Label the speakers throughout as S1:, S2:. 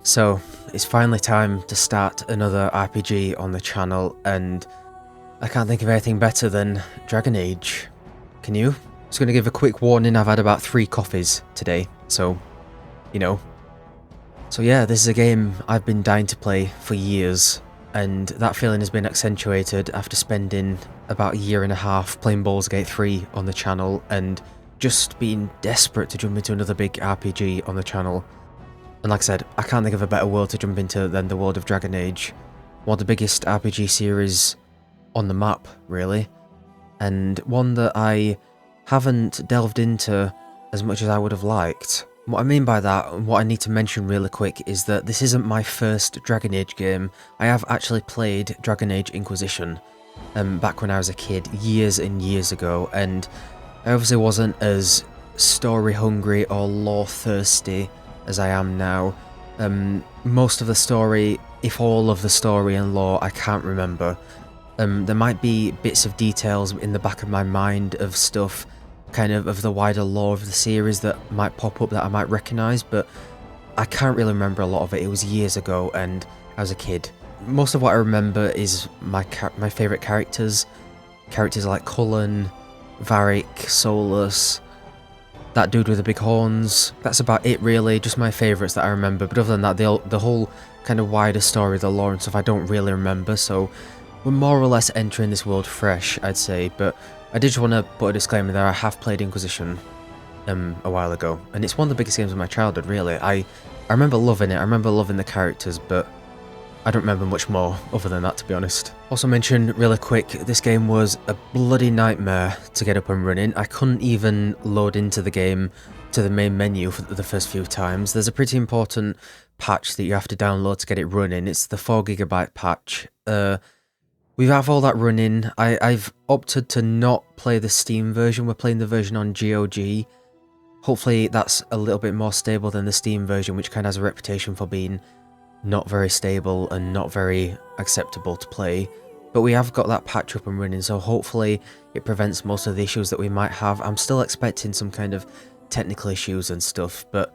S1: So, it's finally time to start another RPG on the channel, and I can't think of anything better than Dragon Age. Can you? Just gonna give a quick warning, I've had about 3 coffees today, so, you know. So yeah, this is a game I've been dying to play for years, and that feeling has been accentuated after spending about a year and a half playing Baldur's Gate 3 on the channel, and just being desperate to jump into another big RPG on the channel. And like I said, I can't think of a better world to jump into than the world of Dragon Age. One of the biggest RPG series on the map, really. And one that I haven't delved into as much as I would have liked. What I mean by that, and what I need to mention really quick, is that this isn't my first Dragon Age game. I have actually played Dragon Age Inquisition back when I was a kid, years and years ago, and I obviously wasn't as story hungry or lore thirsty as I am now. Most of the story, if all of the story and lore, I can't remember. There might be bits of details in the back of my mind of stuff, kind of the wider lore of the series that might pop up that I might recognise, but I can't really remember a lot of it. It was years ago and I was a kid. Most of what I remember is my favourite characters. Characters like Cullen, Varric, Solus, that dude with the big horns. That's about it really, just my favourites that I remember, but other than that, the whole kind of wider story, the lore and stuff, I don't really remember, so we're more or less entering this world fresh, I'd say. But I did just want to put a disclaimer there, I have played Inquisition a while ago, and it's one of the biggest games of my childhood, really. I remember loving it, I remember loving the characters, but I don't remember much more other than that, to be honest. Also mention really quick, this game was a bloody nightmare to get up and running. I couldn't even load into the game to the main menu for the first few times. There's a pretty important patch that you have to download to get it running. It's the 4GB patch. We have all that running. I've opted to not play the Steam version. We're playing the version on GOG. Hopefully that's a little bit more stable than the Steam version, which kind of has a reputation for being not very stable and not very acceptable to play. But we have got that patch up and running, so hopefully it prevents most of the issues that we might have. I'm still expecting some kind of technical issues and stuff, but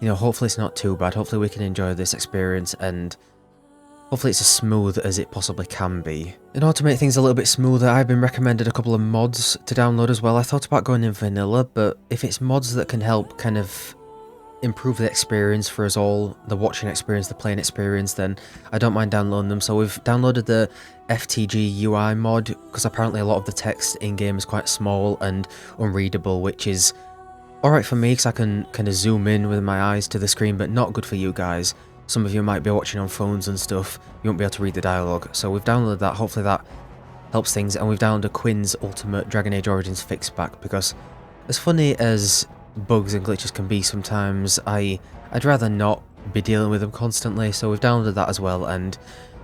S1: you know, hopefully it's not too bad. Hopefully we can enjoy this experience, and hopefully it's as smooth as it possibly can be. In order to make things a little bit smoother, I've been recommended a couple of mods to download as well. I thought about going in vanilla, but if it's mods that can help kind of improve the experience for us all, the watching experience, the playing experience, then I don't mind downloading them. So we've downloaded the FTG UI mod, because apparently a lot of the text in-game is quite small and unreadable, which is alright for me because I can kind of zoom in with my eyes to the screen, but not good for you guys. Some of you might be watching on phones and stuff, you won't be able to read the dialogue. So we've downloaded that, hopefully that helps things, and we've downloaded Quinn's Ultimate Dragon Age Origins Fix Pack, because as funny as bugs and glitches can be sometimes, I'd rather not be dealing with them constantly, so we've downloaded that as well, and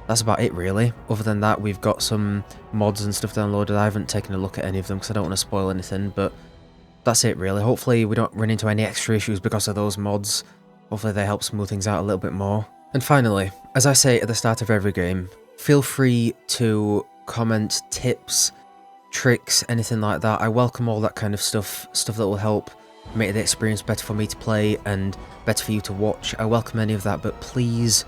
S1: that's about it really. Other than that, we've got some mods and stuff downloaded. I haven't taken a look at any of them because I don't want to spoil anything, but that's it really. Hopefully we don't run into any extra issues because of those mods. Hopefully they help smooth things out a little bit more. And finally, as I say at the start of every game, feel free to comment tips, tricks, anything like that. I welcome all that kind of stuff that will help make the experience better for me to play and better for you to watch. I welcome any of that, but please,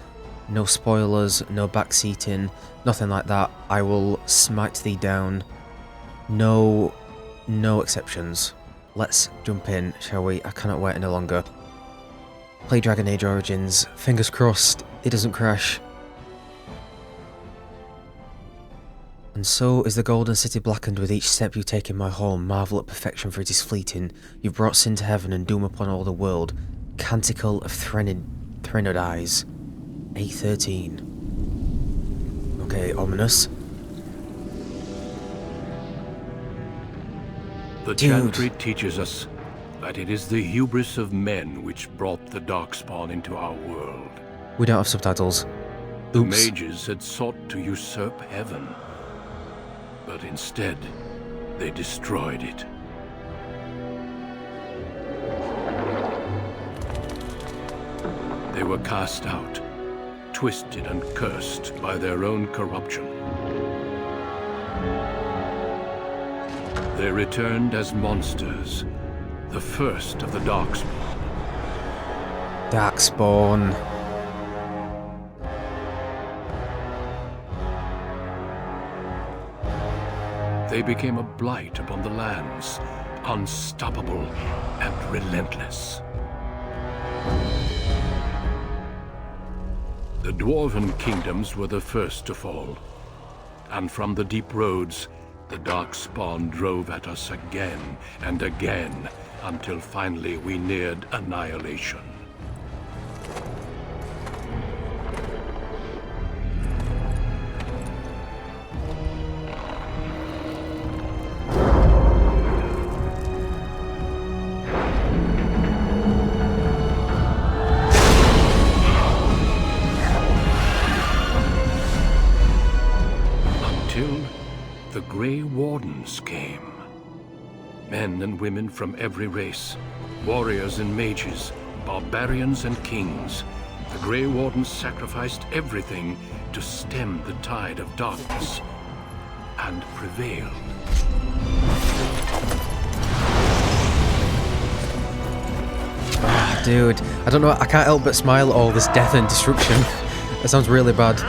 S1: no spoilers, no backseating, nothing like that. I will smite thee down. No exceptions. Let's jump in, shall we? I cannot wait any longer. Play Dragon Age Origins. Fingers crossed it doesn't crash. And so is the golden city blackened with each step you take in my hall. Marvel at perfection, for it is fleeting. You've brought sin to heaven and doom upon all the world. Canticle of Threnod Eyes. A13. Okay, ominous.
S2: The chantry teaches us that it is the hubris of men which brought the Darkspawn into our world.
S1: We don't have subtitles.
S2: The
S1: Oops.
S2: mages had sought to usurp heaven, but instead, they destroyed it. They were cast out, twisted and cursed by their own corruption. They returned as monsters, the first of the Darkspawn.
S1: Darkspawn.
S2: they became a blight upon the lands, unstoppable and relentless. The dwarven kingdoms were the first to fall, and from the deep roads, the Darkspawn drove at us again and again, until finally we neared annihilation. The Grey Wardens came. Men and women from every race, warriors and mages, barbarians and kings. The Grey Wardens sacrificed everything to stem the tide of darkness, and prevailed.
S1: Ah, dude, I don't know, I can't help but smile at all this death and destruction. That sounds really bad.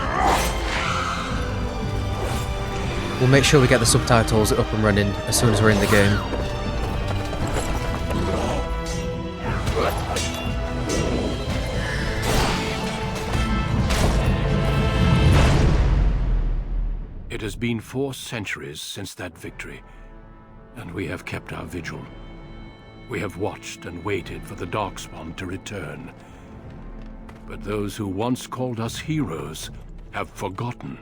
S1: We'll make sure we get the subtitles up and running as soon as we're in the game.
S2: It has been 4 centuries since that victory, and we have kept our vigil. We have watched and waited for the Darkspawn to return. But those who once called us heroes have forgotten.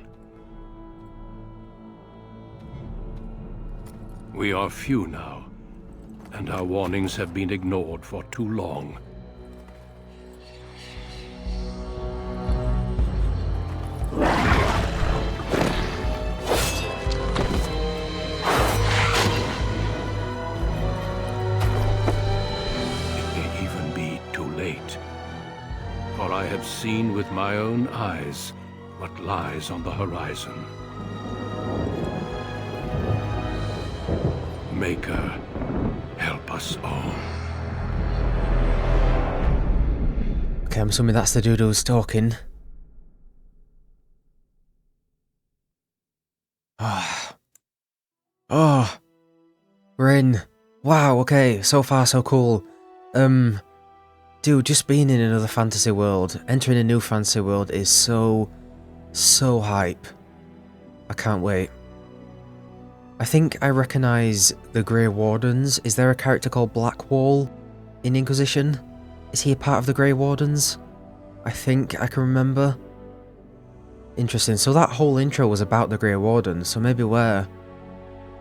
S2: We are few now, and our warnings have been ignored for too long. It may even be too late, for I have seen with my own eyes what lies on the horizon. Maker, help us all.
S1: Okay, I'm assuming that's the dude who's talking. Oh, we're in. Wow, okay, so far so cool. Dude, just being in another fantasy world, entering a new fantasy world is so hype. I can't wait. I think I recognise the Grey Wardens. Is there a character called Blackwall in Inquisition? Is he a part of the Grey Wardens? I think I can remember. Interesting, so that whole intro was about the Grey Wardens, so maybe we're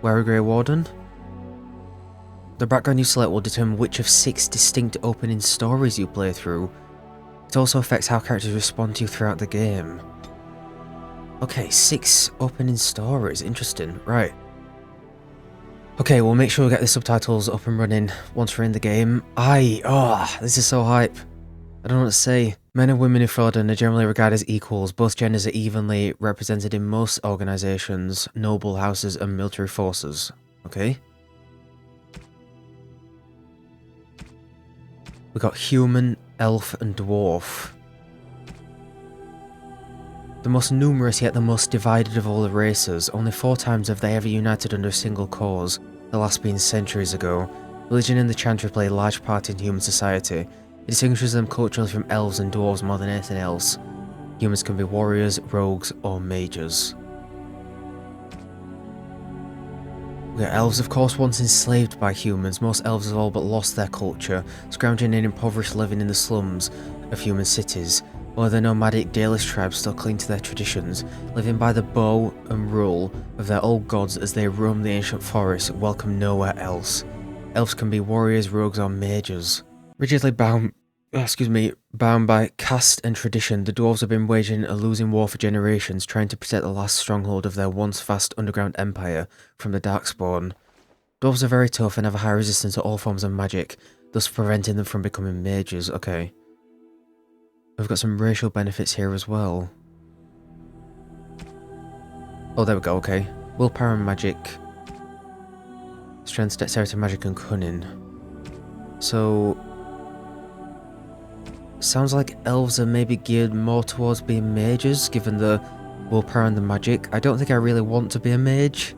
S1: a Grey Warden? The background you select will determine which of 6 distinct opening stories you play through. It also affects how characters respond to you throughout the game. Okay, 6 opening stories, interesting, right. Okay, we'll make sure we get the subtitles up and running once we're in the game. This is so hype. I don't know what to say. Men and women in Ferelden are generally regarded as equals. Both genders are evenly represented in most organisations, noble houses and military forces. Okay? We got human, elf and dwarf. The most numerous yet the most divided of all the races, only 4 times have they ever united under a single cause, the last being centuries ago. Religion and the chantry play a large part in human society. It distinguishes them culturally from elves and dwarves more than anything else. Humans can be warriors, rogues or mages. We got elves, of course, once enslaved by humans. Most elves have all but lost their culture, scrounging in impoverished living in the slums of human cities. While the nomadic Dalish tribes still cling to their traditions, living by the bow and rule of their old gods as they roam the ancient forests, welcome nowhere else. Elves can be warriors, rogues or mages. Rigidly bound by caste and tradition, the dwarves have been waging a losing war for generations, trying to protect the last stronghold of their once vast underground empire from the Darkspawn. Dwarves are very tough and have a high resistance to all forms of magic, thus preventing them from becoming mages. Okay. We've got some racial benefits here as well. Oh, there we go, okay. Willpower and magic. Strength, dexterity, magic and cunning. So... sounds like elves are maybe geared more towards being mages, given the willpower and the magic. I don't think I really want to be a mage.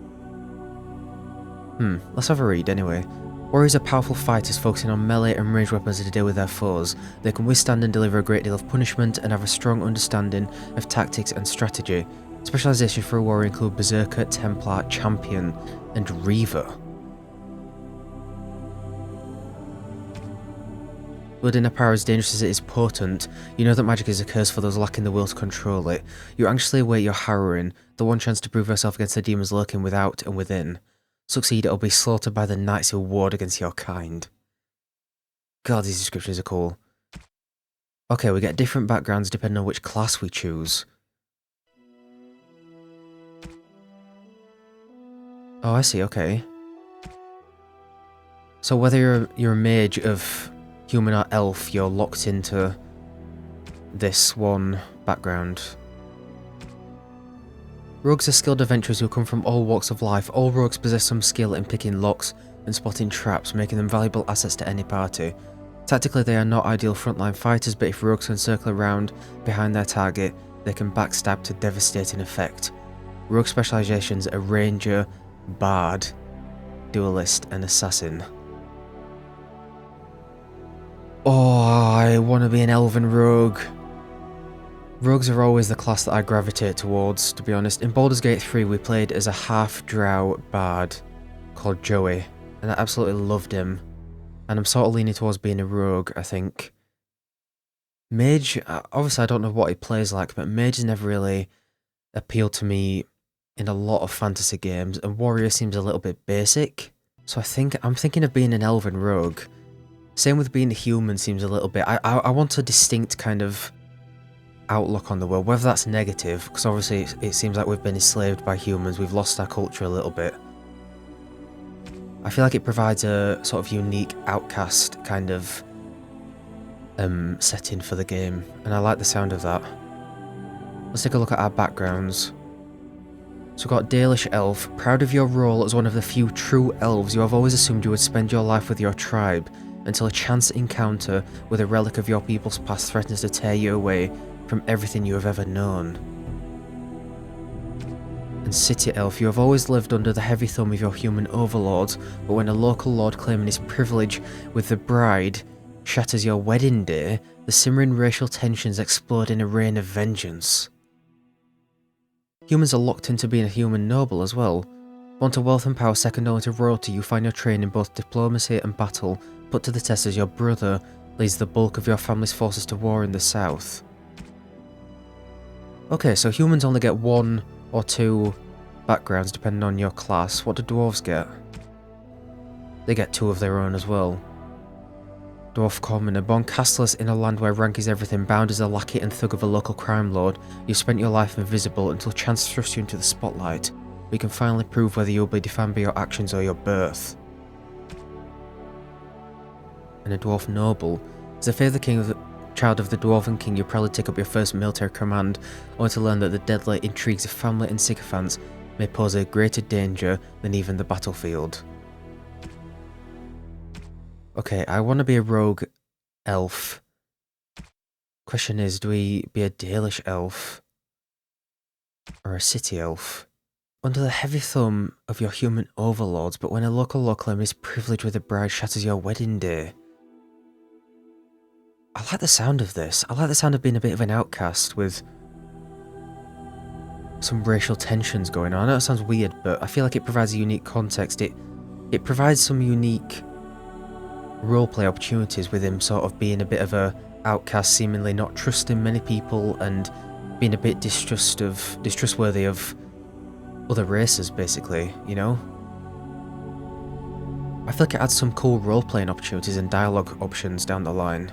S1: Let's have a read anyway. Warriors are powerful fighters focusing on melee and ranged weapons to deal with their foes. They can withstand and deliver a great deal of punishment and have a strong understanding of tactics and strategy. Specializations for a warrior include Berserker, Templar, Champion, and Reaver. Blood in a power as dangerous as it is potent. You know that magic is a curse for those lacking the will to control it. You anxiously await your harrowing, the one chance to prove yourself against the demons lurking without and within. Succeed or be slaughtered by the knights who ward against your kind. God, these descriptions are cool. Okay, we get different backgrounds depending on which class we choose. Oh, I see, okay. So whether you're a mage of human or elf, you're locked into this one background. Rogues are skilled adventurers who come from all walks of life. All rogues possess some skill in picking locks and spotting traps, making them valuable assets to any party. Tactically, they are not ideal frontline fighters, but if rogues can circle around behind their target, they can backstab to devastating effect. Rogue specializations are Ranger, Bard, Duelist, and Assassin. Oh, I want to be an Elven Rogue. Rogues are always the class that I gravitate towards, to be honest. In Baldur's Gate 3 we played as a half-drow bard called Joey, and I absolutely loved him. And I'm sort of leaning towards being a rogue, I think. Mage, obviously I don't know what he plays like, but Mage has never really appealed to me in a lot of fantasy games, and Warrior seems a little bit basic. So I'm thinking of being an Elven Rogue. Same with being a human seems a little bit... I want a distinct kind of outlook on the world, whether that's negative, because obviously it seems like we've been enslaved by humans, we've lost our culture a little bit. I feel like it provides a sort of unique outcast kind of setting for the game, and I like the sound of that. Let's take a look at our backgrounds. So we've got Dalish Elf. Proud of your role as one of the few true elves, you have always assumed you would spend your life with your tribe, until a chance encounter with a relic of your people's past threatens to tear you away from everything you have ever known. And City Elf, you have always lived under the heavy thumb of your human overlords, but when a local lord claiming his privilege with the bride shatters your wedding day, the simmering racial tensions explode in a rain of vengeance. Humans are locked into being a human noble as well. Want a wealth and power second only to royalty, you find your training in both diplomacy and battle put to the test as your brother leads the bulk of your family's forces to war in the south. Okay, so humans only get 1 or 2 backgrounds depending on your class. What do dwarves get? They get 2 of their own as well. Dwarf commoner, born castless in a land where rank is everything, bound as a lackey and thug of a local crime lord, you spent your life invisible until chance thrusts you into the spotlight. We can finally prove whether you'll be defined by your actions or your birth. And a dwarf noble. As a favoured king of the child of the dwarven king, you proudly take up your first military command, only to learn that the deadly intrigues of family and sycophants may pose a greater danger than even the battlefield. Okay, I want to be a rogue elf. Question is, do we be a Dalish elf? Or a city elf? Under the heavy thumb of your human overlords, but when a local law claiming his privilege with a bride shatters your wedding day. I like the sound of this. I like the sound of being a bit of an outcast with some racial tensions going on. I know it sounds weird, but I feel like it provides a unique context. It provides some unique roleplay opportunities with him sort of being a bit of a outcast, seemingly not trusting many people and being a bit distrustworthy of other races, basically, you know? I feel like it adds some cool role-playing opportunities and dialogue options down the line.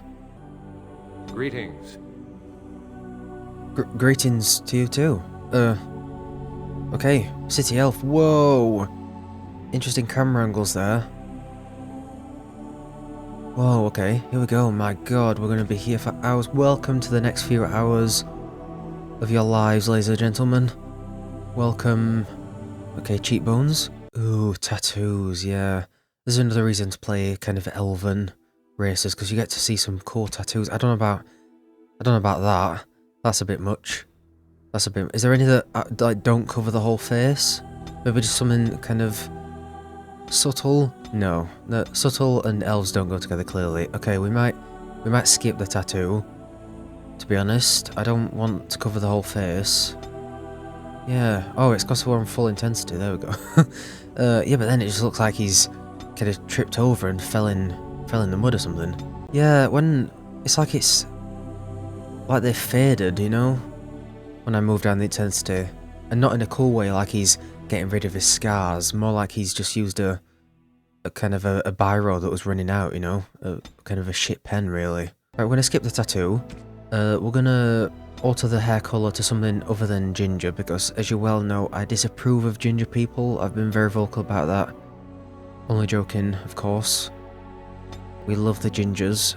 S2: Greetings.
S1: Greetings to you too. Okay, City Elf, whoa! Interesting camera angles there. Whoa, okay, here we go, my god, we're gonna be here for hours. Welcome to the next few hours of your lives, ladies and gentlemen. Welcome. Okay, cheekbones. Ooh, tattoos, yeah. There's another reason to play kind of elven races, because you get to see some cool tattoos. I don't know about that. That's a bit much. That's a bit... Is there any that like, don't cover the whole face? Maybe just something kind of Subtle? No. The subtle and elves don't go together clearly. Okay, we might skip the tattoo. To be honest, I don't want to cover the whole face. Yeah. Oh, it's because we're on full intensity. There we go. Yeah, but then it just looks like he's kind of tripped over and fell in the mud or something. Yeah, when it's like they faded, you know, when I move down the intensity, and not in a cool way, like he's getting rid of his scars. More like he's just used a kind of a biro that was running out, you know, kind of a shit pen, really. Right, we're gonna skip the tattoo. We're gonna alter the hair colour to something other than ginger, because as you well know, I disapprove of ginger people. I've been very vocal about that. Only joking, of course. We love the gingers.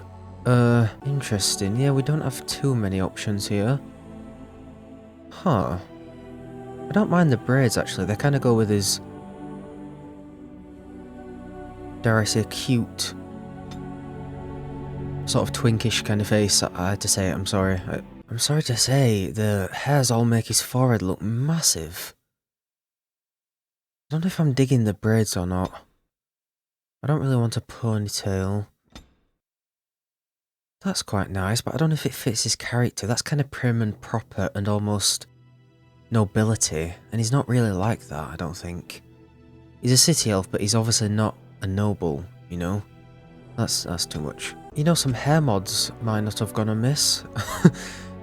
S1: Interesting. Yeah, we don't have too many options here. Huh. I don't mind the braids, actually. They kind of go with his, dare I say, cute, sort of twinkish kind of face. I had to say it, I'm sorry. I'm sorry to say, the hairs all make his forehead look massive. I don't know if I'm digging the braids or not. I don't really want a ponytail. That's quite nice, but I don't know if it fits his character. That's kind of prim and proper and almost nobility, and he's not really like that, I don't think. He's a city elf, but he's obviously not a noble, you know? That's too much. You know, some hair mods might not have gone amiss.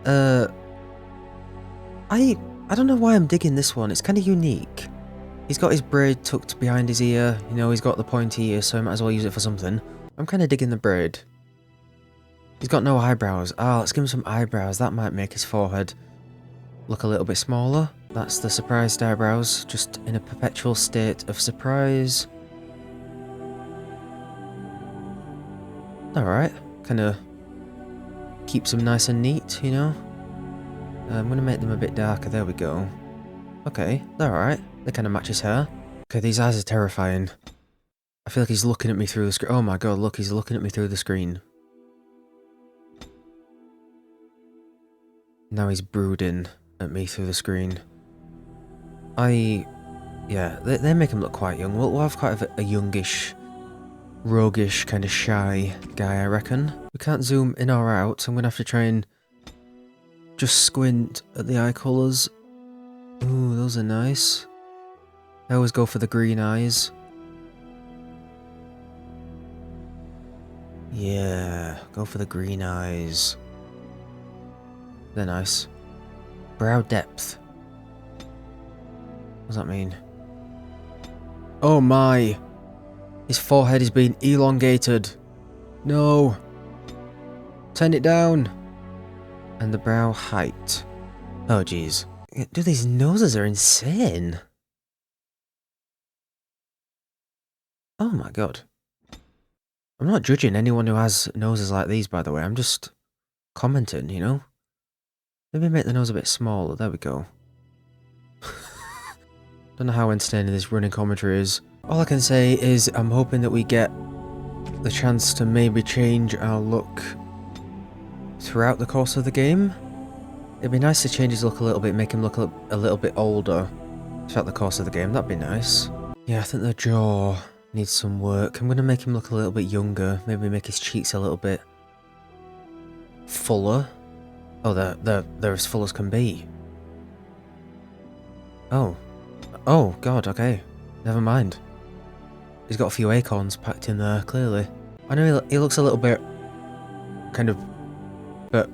S1: I don't know why I'm digging this one. It's kind of unique. He's got his braid tucked behind his ear. You know, he's got the pointy ear, so I might as well use it for something. I'm kind of digging the braid. He's got no eyebrows. Ah, let's give him some eyebrows. That might make his forehead look a little bit smaller. That's the surprised eyebrows, just in a perpetual state of surprise. Alright, kind of keeps them nice and neat, you know? I'm going to make them a bit darker, there we go. Okay, they're alright. They kind of match his hair. Okay, these eyes are terrifying. I feel like he's looking at me through the screen. Oh my god, look, he's looking at me through the screen. Now he's brooding at me through the screen. Yeah, they make him look quite young. We'll have quite a youngish, roguish, kind of shy guy, I reckon. We can't zoom in or out, so I'm going to have to try and just squint at the eye colours. Ooh, those are nice. I always go for the green eyes. Yeah, go for the green eyes. They're nice. Brow depth. What does that mean? Oh my! His forehead is being elongated. No! Turn it down! And the brow height. Oh jeez. Dude, these noses are insane. Oh my god. I'm not judging anyone who has noses like these, by the way. I'm just commenting, you know? Maybe make the nose a bit smaller. There we go. Don't know how entertaining this running commentary is. All I can say is I'm hoping that we get the chance to maybe change our look throughout the course of the game. It'd be nice to change his look a little bit, make him look a little bit older throughout the course of the game. That'd be nice. Yeah, I think the jaw needs some work. I'm going to make him look a little bit younger. Maybe make his cheeks a little bit fuller. Oh, they're as full as can be. Oh. Oh, god, okay. Never mind. He's got a few acorns packed in there, clearly. I know he looks a little bit kind of, but,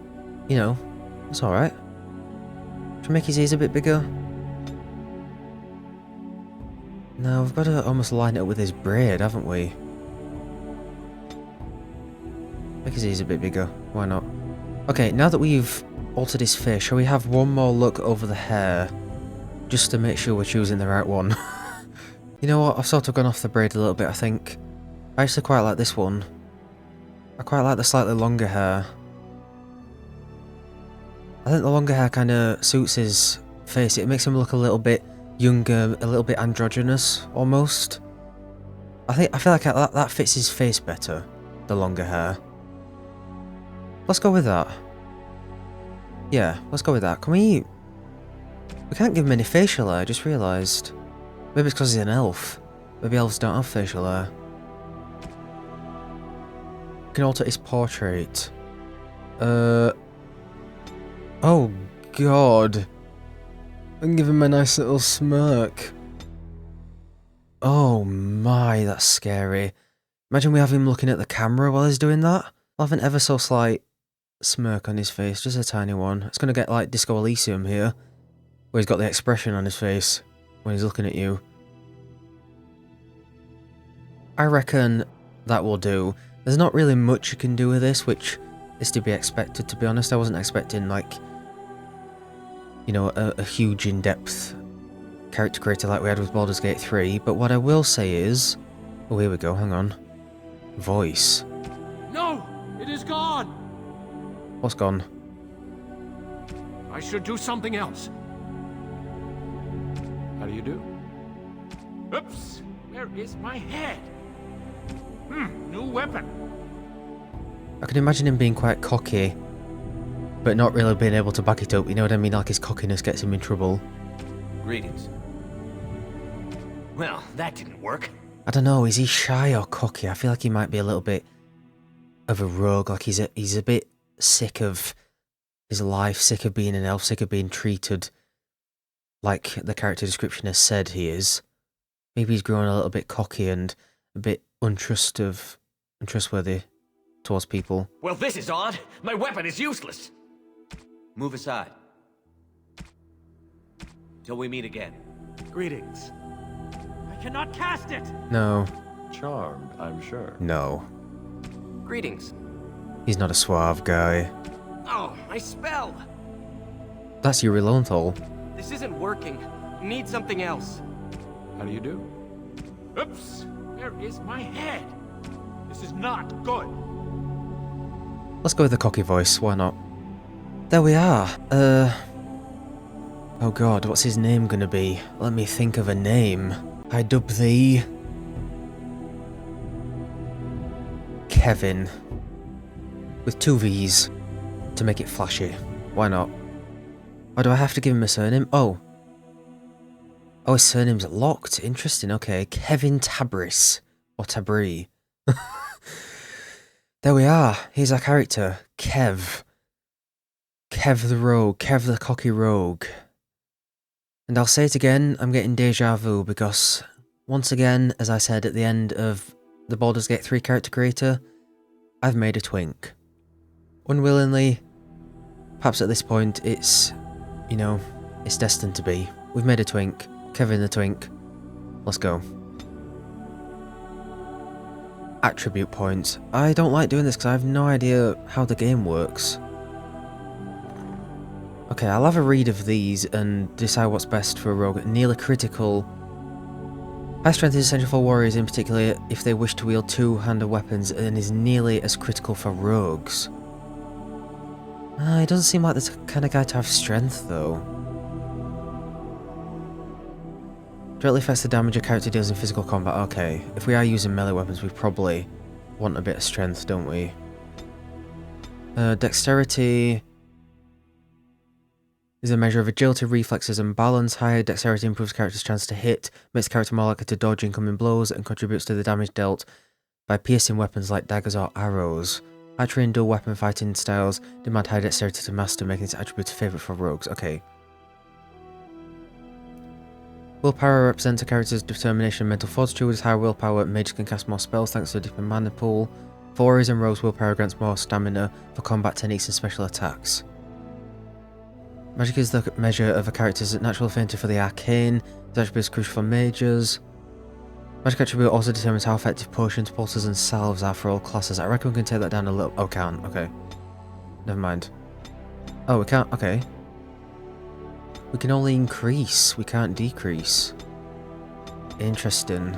S1: you know, it's alright. Should we make his ears a bit bigger? No, we've got to almost line it up with his braid, haven't we? Make his ears a bit bigger, why not? Okay, now that we've altered his face, shall we have one more look over the hair? Just to make sure we're choosing the right one. You know what, I've sort of gone off the braid a little bit, I think. I actually quite like this one. I quite like the slightly longer hair. I think the longer hair kind of suits his face. It makes him look a little bit younger, a little bit androgynous, almost. I feel like that fits his face better, the longer hair. Let's go with that. Yeah, let's go with that. Can we... We can't give him any facial hair, I just realised. Maybe it's because he's an elf. Maybe elves don't have facial hair. You can alter his portrait. Oh god. And give him a nice little smirk. Oh my, that's scary. Imagine we have him looking at the camera while he's doing that. I'll have an ever so slight smirk on his face, just a tiny one. It's gonna get like Disco Elysium here, where he's got the expression on his face when he's looking at you. I reckon that will do. There's not really much you can do with this, which is to be expected, to be honest. I wasn't expecting, like, you know, a huge in-depth character creator like we had with Baldur's Gate 3, but what I will say is... Oh, here we go, hang on. Voice.
S2: No! It is gone!
S1: What's gone?
S2: I should do something else. How do you do? Oops! Where is my head? New weapon.
S1: I can imagine him being quite cocky, but not really being able to back it up, you know what I mean? Like his cockiness gets him in trouble.
S3: Greetings. Well, that didn't work.
S1: I don't know, is he shy or cocky? I feel like he might be a little bit of a rogue, like he's a bit sick of his life, sick of being an elf, sick of being treated like the character description has said he is. Maybe he's growing a little bit cocky and a bit untrustworthy towards people.
S3: Well, this is odd. My weapon is useless. Move aside. Till we meet again.
S4: Greetings. I cannot cast it!
S1: No.
S5: Charmed, I'm sure.
S1: No.
S3: Greetings.
S1: He's not a suave guy.
S3: Oh, my spell!
S1: That's your Relothal.
S6: This isn't working. Need something else.
S2: How do you do?
S4: Oops! Where is my head? This is not good.
S1: Let's go with the cocky voice, why not? There we are. Oh god, what's his name gonna be? Let me think of a name. I dub thee... Kevvin. With 2 V's. To make it flashy. Why not? Or do I have to give him a surname? Oh, his surname's locked. Interesting, okay. Kevvin Tabris. Or Tabri. There we are. Here's our character. Kev. Kev the rogue. Kev the cocky rogue. And I'll say it again, I'm getting deja vu because, once again, as I said at the end of the Baldur's Gate 3 character creator, I've made a twink. Unwillingly, perhaps at this point, it's, you know, it's destined to be. We've made a twink. Kevvin the twink. Let's go. Attribute points. I don't like doing this because I have no idea how the game works. Okay, I'll have a read of these and decide what's best for a rogue. Nearly critical. High strength is essential for warriors, in particular if they wish to wield two-handed weapons, and is nearly as critical for rogues. He doesn't seem like the kind of guy to have strength, though. Directly affects the damage a character deals in physical combat. Okay, if we are using melee weapons, we probably want a bit of strength, don't we? Dexterity is a measure of agility, reflexes, and balance. Higher dexterity improves character's chance to hit, makes character more likely to dodge incoming blows, and contributes to the damage dealt by piercing weapons like daggers or arrows. Archery and dual weapon fighting styles demand high dexterity to master, making this attribute a favourite for rogues. Okay. Willpower represents a character's determination and mental fortitude. With higher willpower, mages can cast more spells thanks to a deeper mana pool. For warriors and rogues, willpower grants more stamina for combat techniques and special attacks. Magic is the measure of a character's natural affinity for the arcane. This attribute is crucial for mages. Magic attribute also determines how effective potions, pulses, and salves are for all classes. I reckon we can take that down a little. Oh, can't. Okay. Never mind. Oh, we can't. Okay. We can only increase. We can't decrease. Interesting.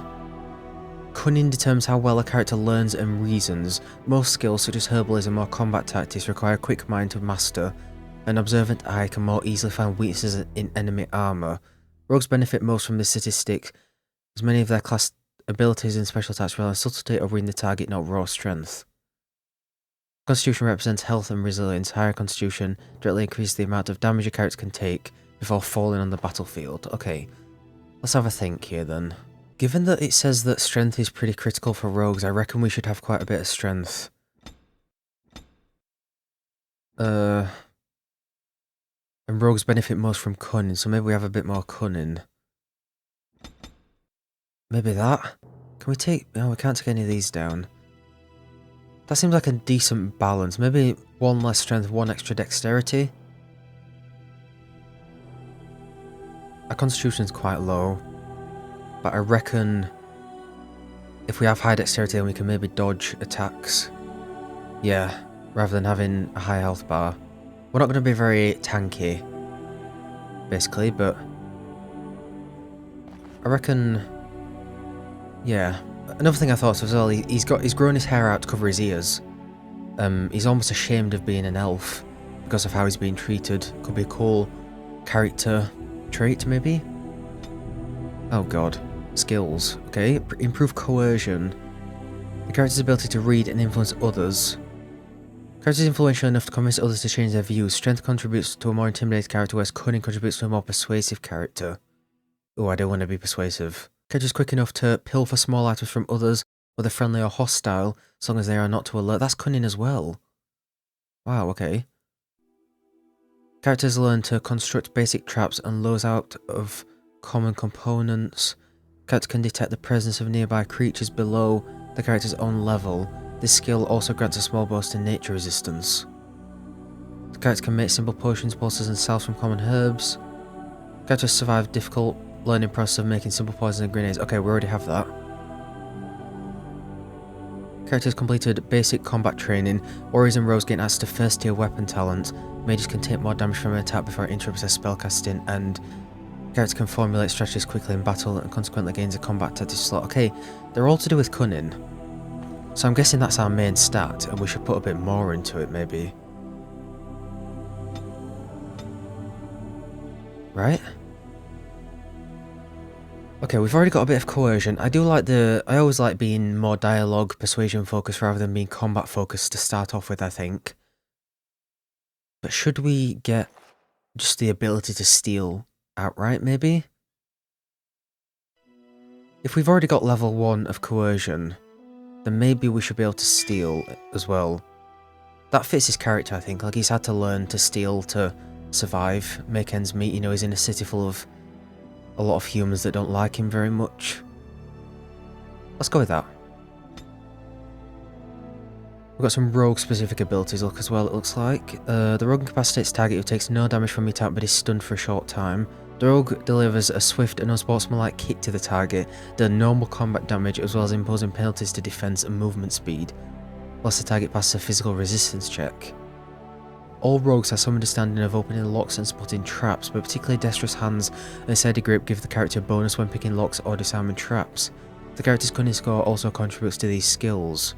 S1: Cunning determines how well a character learns and reasons. Most skills, such as herbalism or combat tactics, require a quick mind to master. An observant eye can more easily find weaknesses in enemy armour. Rogues benefit most from this statistic, as many of their class abilities and special attacks rely on subtlety or reading the target, not raw strength. Constitution represents health and resilience. Higher constitution directly increases the amount of damage a character can take before falling on the battlefield. Okay, let's have a think here then. Given that it says that strength is pretty critical for rogues, I reckon we should have quite a bit of strength. And rogues benefit most from cunning, so maybe we have a bit more cunning. Maybe that? Can we take... No, we can't take any of these down. That seems like a decent balance. Maybe one less strength, one extra dexterity. Our constitution's quite low. But I reckon if we have high dexterity then we can maybe dodge attacks. Yeah, rather than having a high health bar. We're not going to be very tanky, basically, but I reckon, yeah. Another thing I thought of as well, he's grown his hair out to cover his ears. He's almost ashamed of being an elf because of how he's being treated. Could be a cool character trait, maybe? Oh god. Skills. Okay, improve coercion. The character's ability to read and influence others. Character is influential enough to convince others to change their views. Strength contributes to a more intimidating character, whereas cunning contributes to a more persuasive character. Oh, I don't want to be persuasive. Character is quick enough to pilfer small items from others, whether friendly or hostile, as long as they are not too alert. That's cunning as well. Wow, okay. Characters learn to construct basic traps and lures out of common components. Character can detect the presence of nearby creatures below the character's own level. This skill also grants a small boost in nature resistance. The character can make simple potions, bolsters and salves from common herbs. Characters survive difficult learning process of making simple poisons and grenades. Okay, we already have that. Characters completed basic combat training. Warriors and rogues gain access to first tier weapon talent. Mages can take more damage from an attack before it interrupts their spellcasting, and character can formulate strategies quickly in battle and consequently gains a combat tactic slot. Okay, they're all to do with cunning. So I'm guessing that's our main stat, and we should put a bit more into it, maybe. Right? Okay, we've already got a bit of coercion. I always like being more dialogue, persuasion focused rather than being combat focused to start off with, I think. But should we get just the ability to steal outright, maybe? If we've already got level 1 of coercion, then maybe we should be able to steal as well. That fits his character, I think. Like, he's had to learn to steal to survive, make ends meet. You know, he's in a city full of a lot of humans that don't like him very much. Let's go with that. We've got some rogue-specific abilities look as well, it looks like. The rogue incapacitates target who takes no damage from the attack but is stunned for a short time. The rogue delivers a swift and unsportsmanlike kick to the target, doing normal combat damage as well as imposing penalties to defense and movement speed, whilst the target passes a physical resistance check. All rogues have some understanding of opening locks and spotting traps, but particularly Dexterous Hands and Steady Grip give the character a bonus when picking locks or disarming traps. The character's cunning score also contributes to these skills.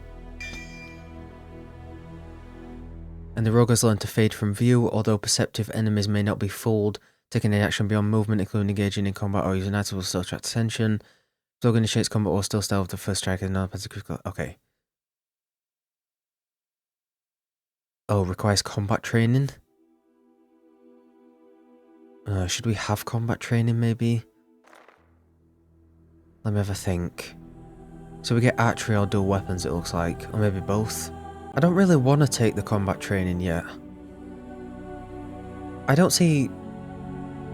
S1: And the rogue has learned to fade from view, although perceptive enemies may not be fooled. Taking any action beyond movement, including engaging in combat or using items, will still attract attention. Rogue initiates combat or still stealth the first strike and another critical. Okay. Oh, requires combat training? Should we have combat training, maybe? Let me have a think. So we get archery or dual weapons, it looks like. Or maybe both. I don't really want to take the combat training yet. I don't see,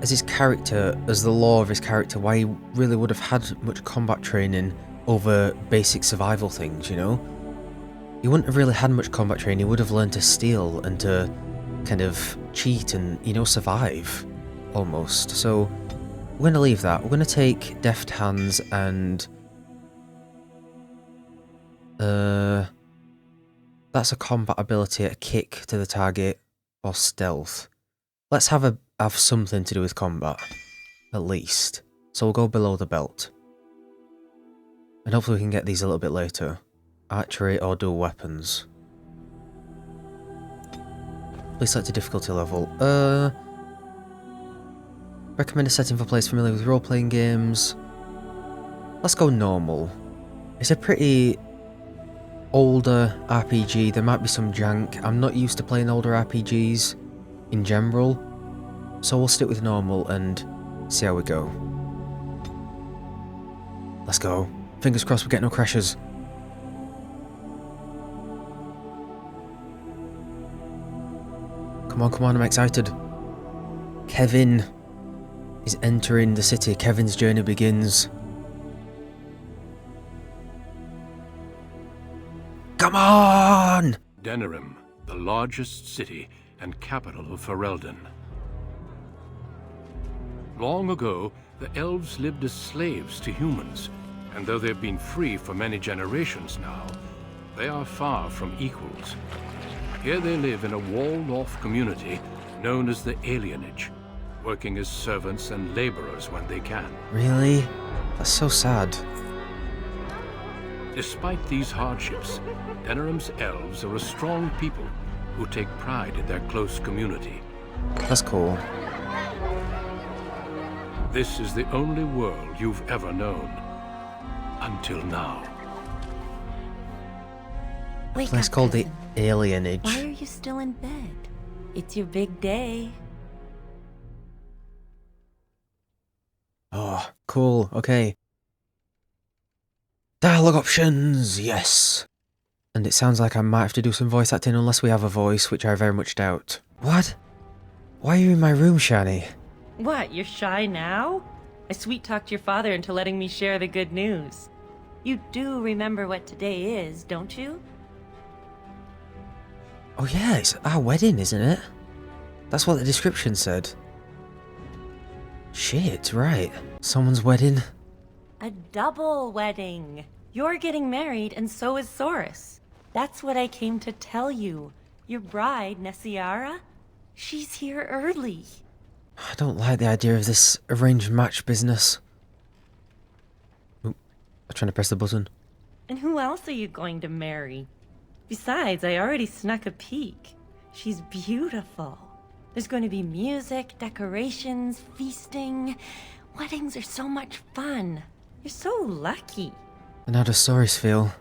S1: as his character, as the law of his character, why he really would have had much combat training over basic survival things, you know? He wouldn't have really had much combat training, he would have learned to steal and to kind of cheat and, you know, survive, almost. So, we're going to leave that. We're going to take Deft Hands and... that's a combat ability, a kick to the target, or stealth. Let's have something to do with combat, at least. So we'll go below the belt. And hopefully we can get these a little bit later. Archery or dual weapons. Please select a difficulty level. Recommend a setting for players familiar with role-playing games. Let's go normal. It's a pretty older RPG. There might be some jank. I'm not used to playing older RPGs in general. So we'll stick with normal and see how we go. Let's go. Fingers crossed we get no crashes. Come on, I'm excited. Kevvin is entering the city. Kevvin's journey begins. Come on!
S2: Denerim, the largest city and capital of Ferelden. Long ago, the elves lived as slaves to humans, and though they've been free for many generations now, they are far from equals. Here they live in a walled-off community known as the Alienage, working as servants and laborers when they can.
S1: Really? That's so sad.
S2: Despite these hardships, Denerim's elves are a strong people who take pride in their close community.
S1: That's cool.
S2: This is the only world you've ever known. Until now.
S7: Wake
S1: Place
S7: up,
S1: called the
S7: Kevvin.
S1: Alienage.
S7: Why are you still in bed? It's your big day.
S1: Oh, cool. Okay. Dialogue options, yes. And it sounds like I might have to do some voice acting unless we have a voice, which I very much doubt. What? Why are you in my room, Shani?
S8: What, you're shy now? I sweet-talked your father into letting me share the good news. You do remember what today is, don't you?
S1: Oh yeah, it's our wedding, isn't it? That's what the description said. Shit, right. Someone's wedding.
S8: A double wedding. You're getting married, and so is Saurus. That's what I came to tell you. Your bride, Nessiara, she's here early.
S1: I don't like the idea of this arranged match business. Oop, I'm trying to press the button.
S8: And who else are you going to marry? Besides, I already snuck a peek. She's beautiful. There's going to be music, decorations, feasting. Weddings are so much fun. You're so lucky.
S1: And how does Saurus feel?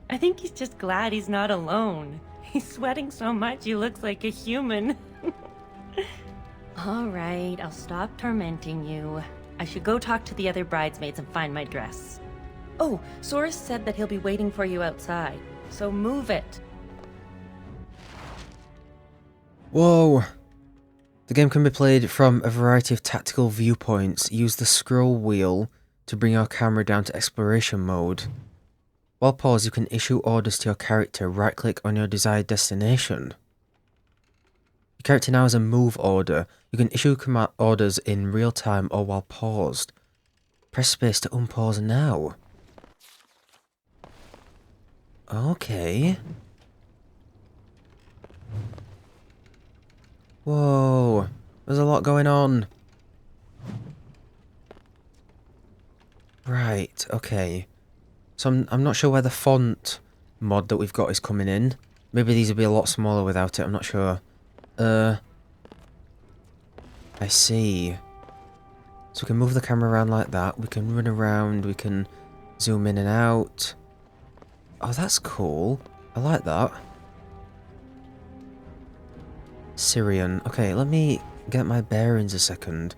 S8: I think he's just glad he's not alone. He's sweating so much he looks like a human. All right, I'll stop tormenting you. I should go talk to the other bridesmaids and find my dress. Oh, Saurus said that he'll be waiting for you outside, so move it.
S1: Whoa! The game can be played from a variety of tactical viewpoints. Use the scroll wheel to bring your camera down to exploration mode. While paused, you can issue orders to your character. Right-click on your desired destination. Your character now has a move order. You can issue command orders in real time or while paused. Press space to unpause now. Okay. Whoa, there's a lot going on. Right, okay. So I'm not sure where the font mod that we've got is coming in. Maybe these would be a lot smaller without it, I'm not sure. I see. So we can move the camera around like that, we can run around, we can zoom in and out. Oh, that's cool. I like that. Syrian. Okay, let me get my bearings a second.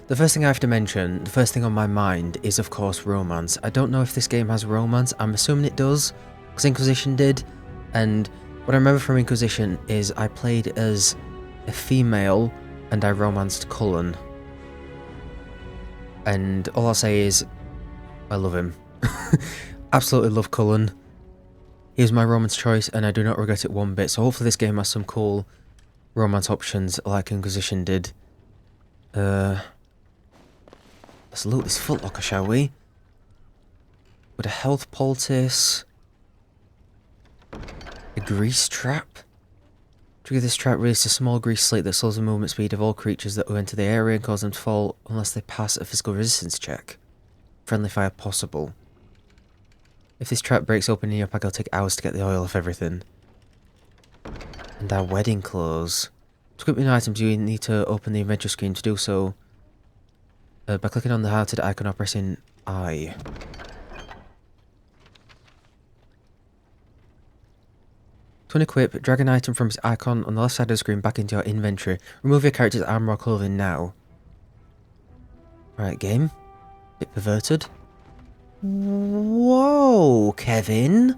S1: The first thing I have to mention, the first thing on my mind is of course romance. I don't know if this game has romance, I'm assuming it does, because Inquisition did, and what I remember from Inquisition is I played as a female and I romanced Cullen. And all I'll say is, I love him. Absolutely love Cullen. He was my romance choice and I do not regret it one bit, so hopefully this game has some cool romance options like Inquisition did. Let's loot this footlocker, shall we? With a health poultice. A grease trap. Trigger this trap, release a small grease slit that slows the movement speed of all creatures that will enter the area and cause them to fall unless they pass a physical resistance check. Friendly fire possible. If this trap breaks open in your pack, it'll take hours to get the oil off everything. And our wedding clothes. To equip new items, you need to open the inventory screen. To do so, by clicking on the hearted icon or pressing I. To unequip, drag an item from its icon on the left side of the screen back into your inventory. Remove your character's armor or clothing now. Right, game. Bit perverted. Whoa, Kevin. Do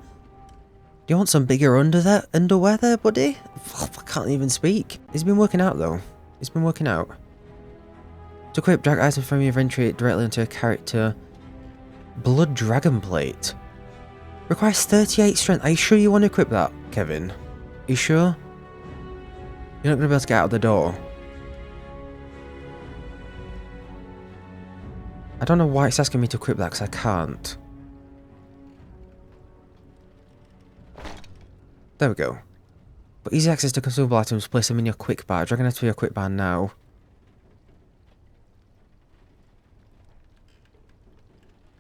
S1: you want some bigger underwear there, buddy? I can't even speak. He's been working out, though. He's been working out. To equip, drag item from your inventory directly into a character. Blood Dragon Plate. Requires 38 strength. Are you sure you want to equip that, Kevin? Are you sure? You're not going to be able to get out of the door. I don't know why it's asking me to equip that, because I can't. There we go. But easy access to consumable items, place them in your quick bar. Dragon it to your quick bar now.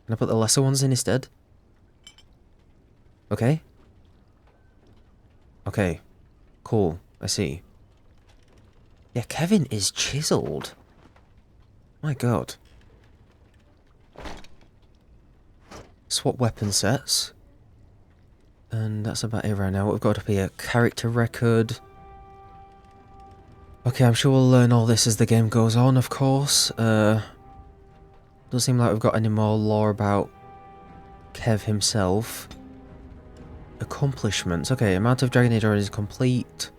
S1: Can I put the lesser ones in instead? Okay. Okay. Cool. I see. Yeah, Kevin is chiseled. My god. Swap weapon sets. And that's about it right now. What we've got up here, character record. Okay, I'm sure we'll learn all this as the game goes on, of course. Doesn't seem like we've got any more lore about Kev himself. Accomplishments. Okay, amount of Dragon Age already is complete.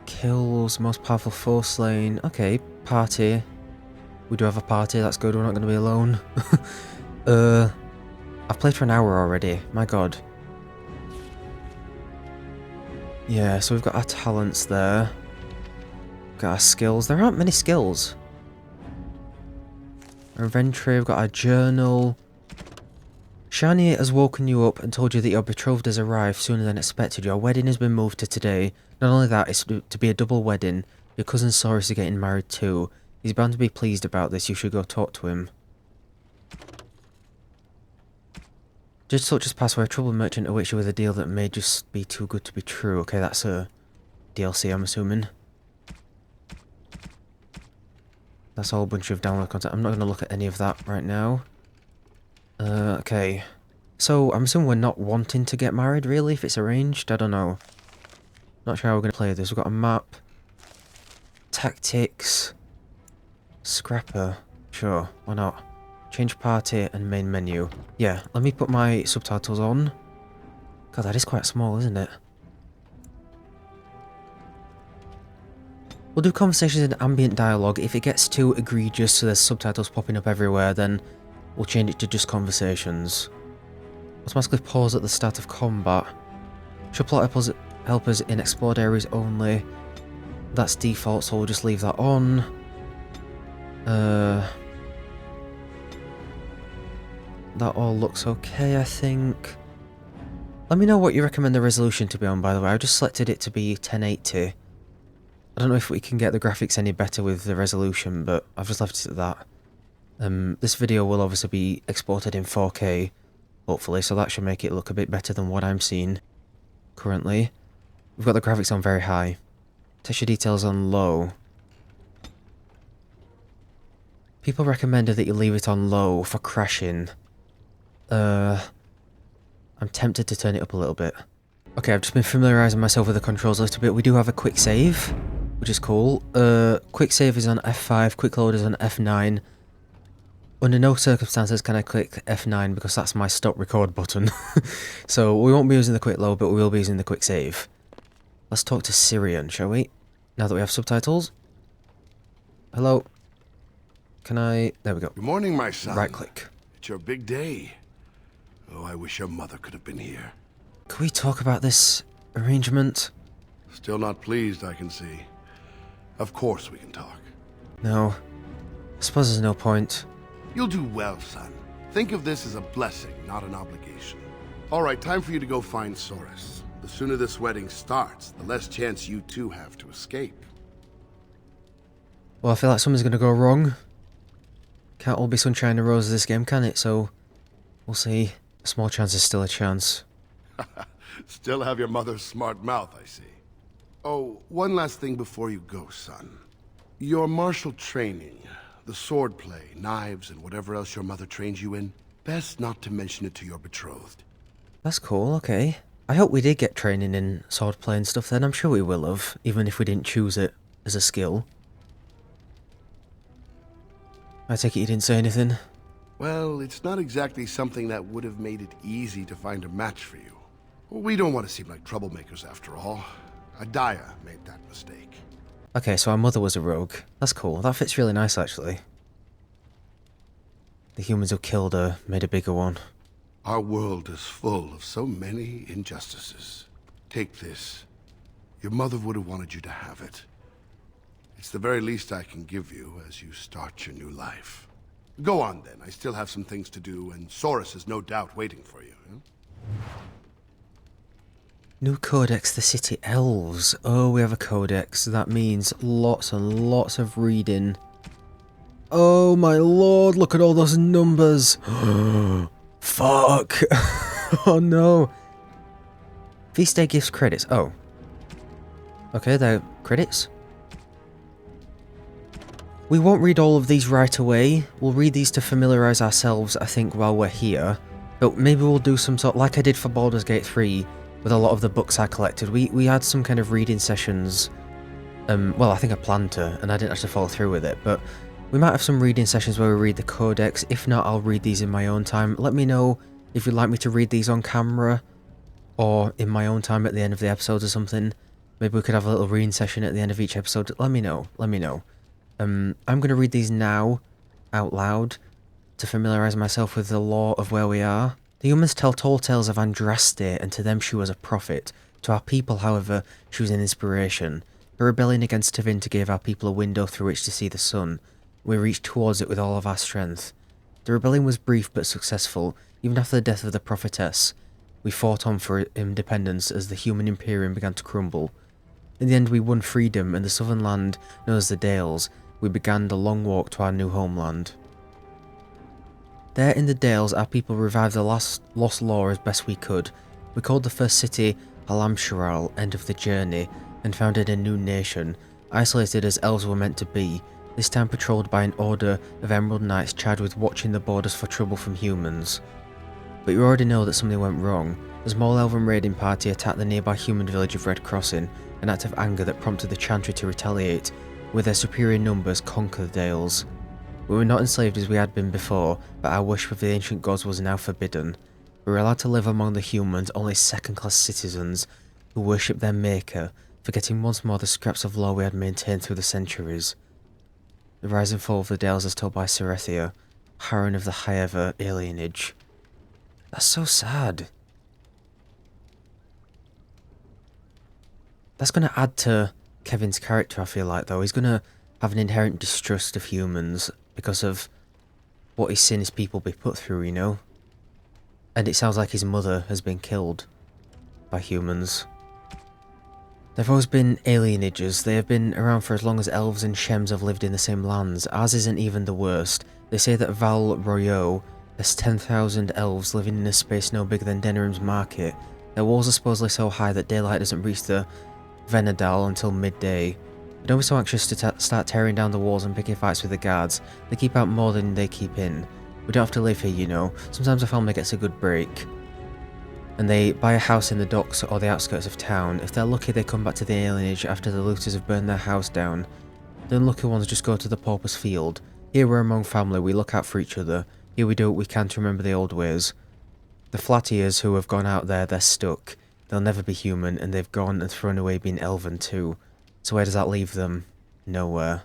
S1: Kills, most powerful foe slain. Okay, party. We do have a party, that's good, we're not going to be alone. I've played for an hour already, my god. Yeah, so we've got our talents there. Got our skills. There aren't many skills. Our inventory, we've got our journal. Shani has woken you up and told you that your betrothed has arrived sooner than expected. Your wedding has been moved to today. Not only that, it's to be a double wedding. Your cousin Saurus is getting married too. He's bound to be pleased about this. You should go talk to him. Judge such as pass where a troubled merchant awaits you with a deal that may just be too good to be true. Okay, that's a DLC, I'm assuming. That's all a bunch of download content. I'm not going to look at any of that right now. Okay. So, I'm assuming we're not wanting to get married, really, if it's arranged? I don't know. Not sure how we're going to play this. We've got a map. Tactics. Scrapper. Sure, why not? Change party and main menu. Yeah, let me put my subtitles on. God, that is quite small, isn't it? We'll do conversations in ambient dialogue. If it gets too egregious so there's subtitles popping up everywhere, then we'll change it to just conversations. Automatically pause at the start of combat. Show plot help us in explored areas only. That's default, so we'll just leave that on. That all looks okay, I think. Let me know what you recommend the resolution to be on, by the way. I just selected it to be 1080. I don't know if we can get the graphics any better with the resolution, but I've just left it at that. This video will obviously be exported in 4K, hopefully, so that should make it look a bit better than what I'm seeing currently. We've got the graphics on very high. Texture details on low. People recommended that you leave it on low for crashing. I'm tempted to turn it up a little bit. Okay, I've just been familiarising myself with the controls a little bit. We do have a quick save, which is cool. Quick save is on F5, quick load is on F9. Under no circumstances can I click F9 because that's my stop record button. So we won't be using the quick load, but we will be using the quick save. Let's talk to Syrian, shall we? Now that we have subtitles. Hello. Can I... There we go.
S9: Good morning, my son.
S1: Right click.
S9: It's your big day. Oh, I wish your mother could have been here.
S1: Can we talk about this arrangement?
S9: Still not pleased, I can see. Of course we can talk.
S1: No. I suppose there's no point.
S9: You'll do well, son. Think of this as a blessing, not an obligation. All right, time for you to go find Saurus. The sooner this wedding starts, the less chance you two have to escape.
S1: Well, I feel like something's gonna go wrong. Can't all be sunshine and roses this game, can it? So, we'll see. A small chance is still a chance.
S9: Still have your mother's smart mouth, I see. Oh, one last thing before you go, son. Your martial training, the swordplay, knives, and whatever else your mother trains you in, best not to mention it to your betrothed.
S1: That's cool, okay. I hope we did get training in swordplay and stuff then. I'm sure we will have, even if we didn't choose it as a skill. I take it you didn't say anything?
S9: Well, it's not exactly something that would have made it easy to find a match for you. We don't want to seem like troublemakers after all. Adaya made that mistake.
S1: Okay, so our mother was a rogue. That's cool. That fits really nice, actually. The humans who killed her made a bigger one.
S9: Our world is full of so many injustices. Take this. Your mother would have wanted you to have it. It's the very least I can give you as you start your new life. Go on then. I still have some things to do, and Saurus is no doubt waiting for you.
S1: New codex, the city elves. Oh, we have a codex. That means lots and lots of reading. Oh my lord, look at all those numbers. Fuck. Oh no. Feast day gifts credits. Oh. Okay, they're credits. We won't read all of these right away. We'll read these to familiarise ourselves, I think, while we're here. But maybe we'll do some sort, like I did for Baldur's Gate 3, with a lot of the books I collected. We had some kind of reading sessions. Well, I think I planned to, and I didn't actually follow through with it, but we might have some reading sessions where we read the codex. If not, I'll read these in my own time. Let me know if you'd like me to read these on camera, or in my own time at the end of the episode or something. Maybe we could have a little reading session at the end of each episode. Let me know. Let me know. I'm going to read these now, out loud, to familiarise myself with the lore of where we are. The humans tell tall tales of Andraste, and to them she was a prophet. To our people, however, she was an inspiration. Her rebellion against Kevvin gave our people a window through which to see the sun. We reached towards it with all of our strength. The rebellion was brief but successful, even after the death of the prophetess. We fought on for independence as the human imperium began to crumble. In the end we won freedom, and the southern land, known as the Dales, we began the long walk to our new homeland. There in the Dales, our people revived the lost lore as best we could. We called the first city Halamsharal, end of the journey, and founded a new nation, isolated as elves were meant to be, this time patrolled by an order of Emerald Knights charged with watching the borders for trouble from humans. But you already know that something went wrong. The small elven raiding party attacked the nearby human village of Red Crossing, an act of anger that prompted the Chantry to retaliate, with their superior numbers conquer the Dales. We were not enslaved as we had been before, but our worship of the ancient gods was now forbidden. We were allowed to live among the humans, only second-class citizens, who worshipped their maker, forgetting once more the scraps of law we had maintained through the centuries. The rise and fall of the Dales as told by Cerethia, Harren of the Highever alienage. That's so sad. That's going to add to Kevvin's character, I feel like, though. He's going to have an inherent distrust of humans because of what he's seen his people be put through, you know? And it sounds like his mother has been killed by humans. They've always been alienages. They have been around for as long as elves and shems have lived in the same lands. Ours isn't even the worst. They say that Val Royaux has 10,000 elves living in a space no bigger than Denerim's market. Their walls are supposedly so high that daylight doesn't reach the Venedal until midday. But don't be so anxious to start tearing down the walls and picking fights with the guards. They keep out more than they keep in. We don't have to live here, you know. Sometimes a family gets a good break. And they buy a house in the docks or the outskirts of town. If they're lucky, they come back to the alienage after the looters have burned their house down. The unlucky ones just go to the pauper's field. Here we're among family, we look out for each other. Here we do what we can to remember the old ways. The flat ears who have gone out there, they're stuck. They'll never be human, and they've gone and thrown away being elven too. So where does that leave them? Nowhere.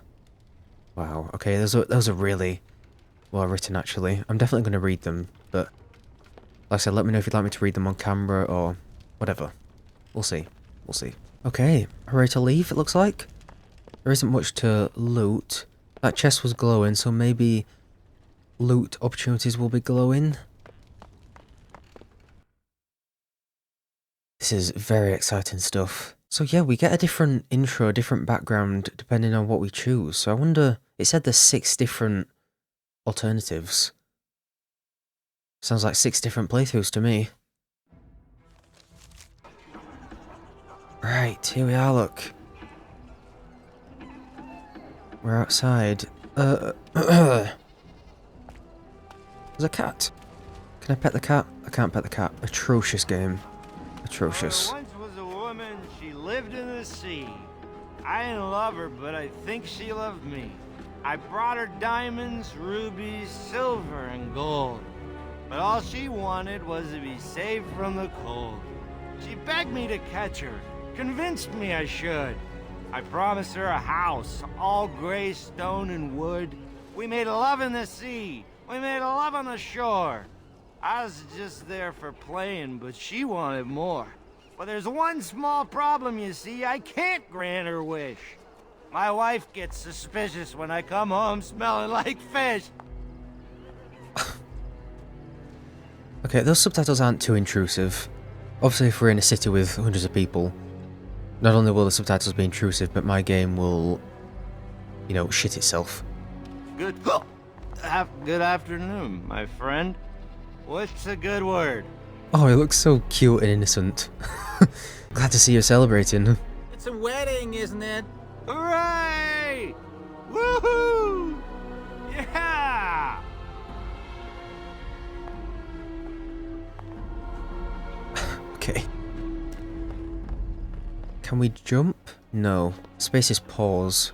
S1: Wow, okay, those are really well written, actually. I'm definitely going to read them, but like I said, let me know if you'd like me to read them on camera or whatever. We'll see. We'll see. Okay, ready to leave, it looks like. There isn't much to loot. That chest was glowing, so maybe loot opportunities will be glowing. This is very exciting stuff. So yeah, we get a different intro, a different background, depending on what we choose. So I wonder, it said there's 6 different alternatives. Sounds like 6 different playthroughs to me. Right, here we are, look. We're outside. There's a cat. Can I pet the cat? I can't pet the cat. Atrocious game. Atrocious.
S10: There once was a woman, she lived in the sea. I didn't love her, but I think she loved me. I brought her diamonds, rubies, silver, and gold. But all she wanted was to be safe from the cold. She begged me to catch her, convinced me I should. I promised her a house, all gray stone and wood. We made love in the sea. We made love on the shore. I was just there for playing, but she wanted more. But there's one small problem, you see. I can't grant her wish. My wife gets suspicious when I come home smelling like fish.
S1: Okay, those subtitles aren't too intrusive. Obviously, if we're in a city with hundreds of people, not only will the subtitles be intrusive, but my game will, you know, shit itself.
S10: Good afternoon, my friend. What's a good word?
S1: Oh, he looks so cute and innocent. Glad to see you celebrating.
S3: It's a wedding, isn't it?
S10: Hooray! Woohoo! Yeah!
S1: Okay. Can we jump? No. Space is pause.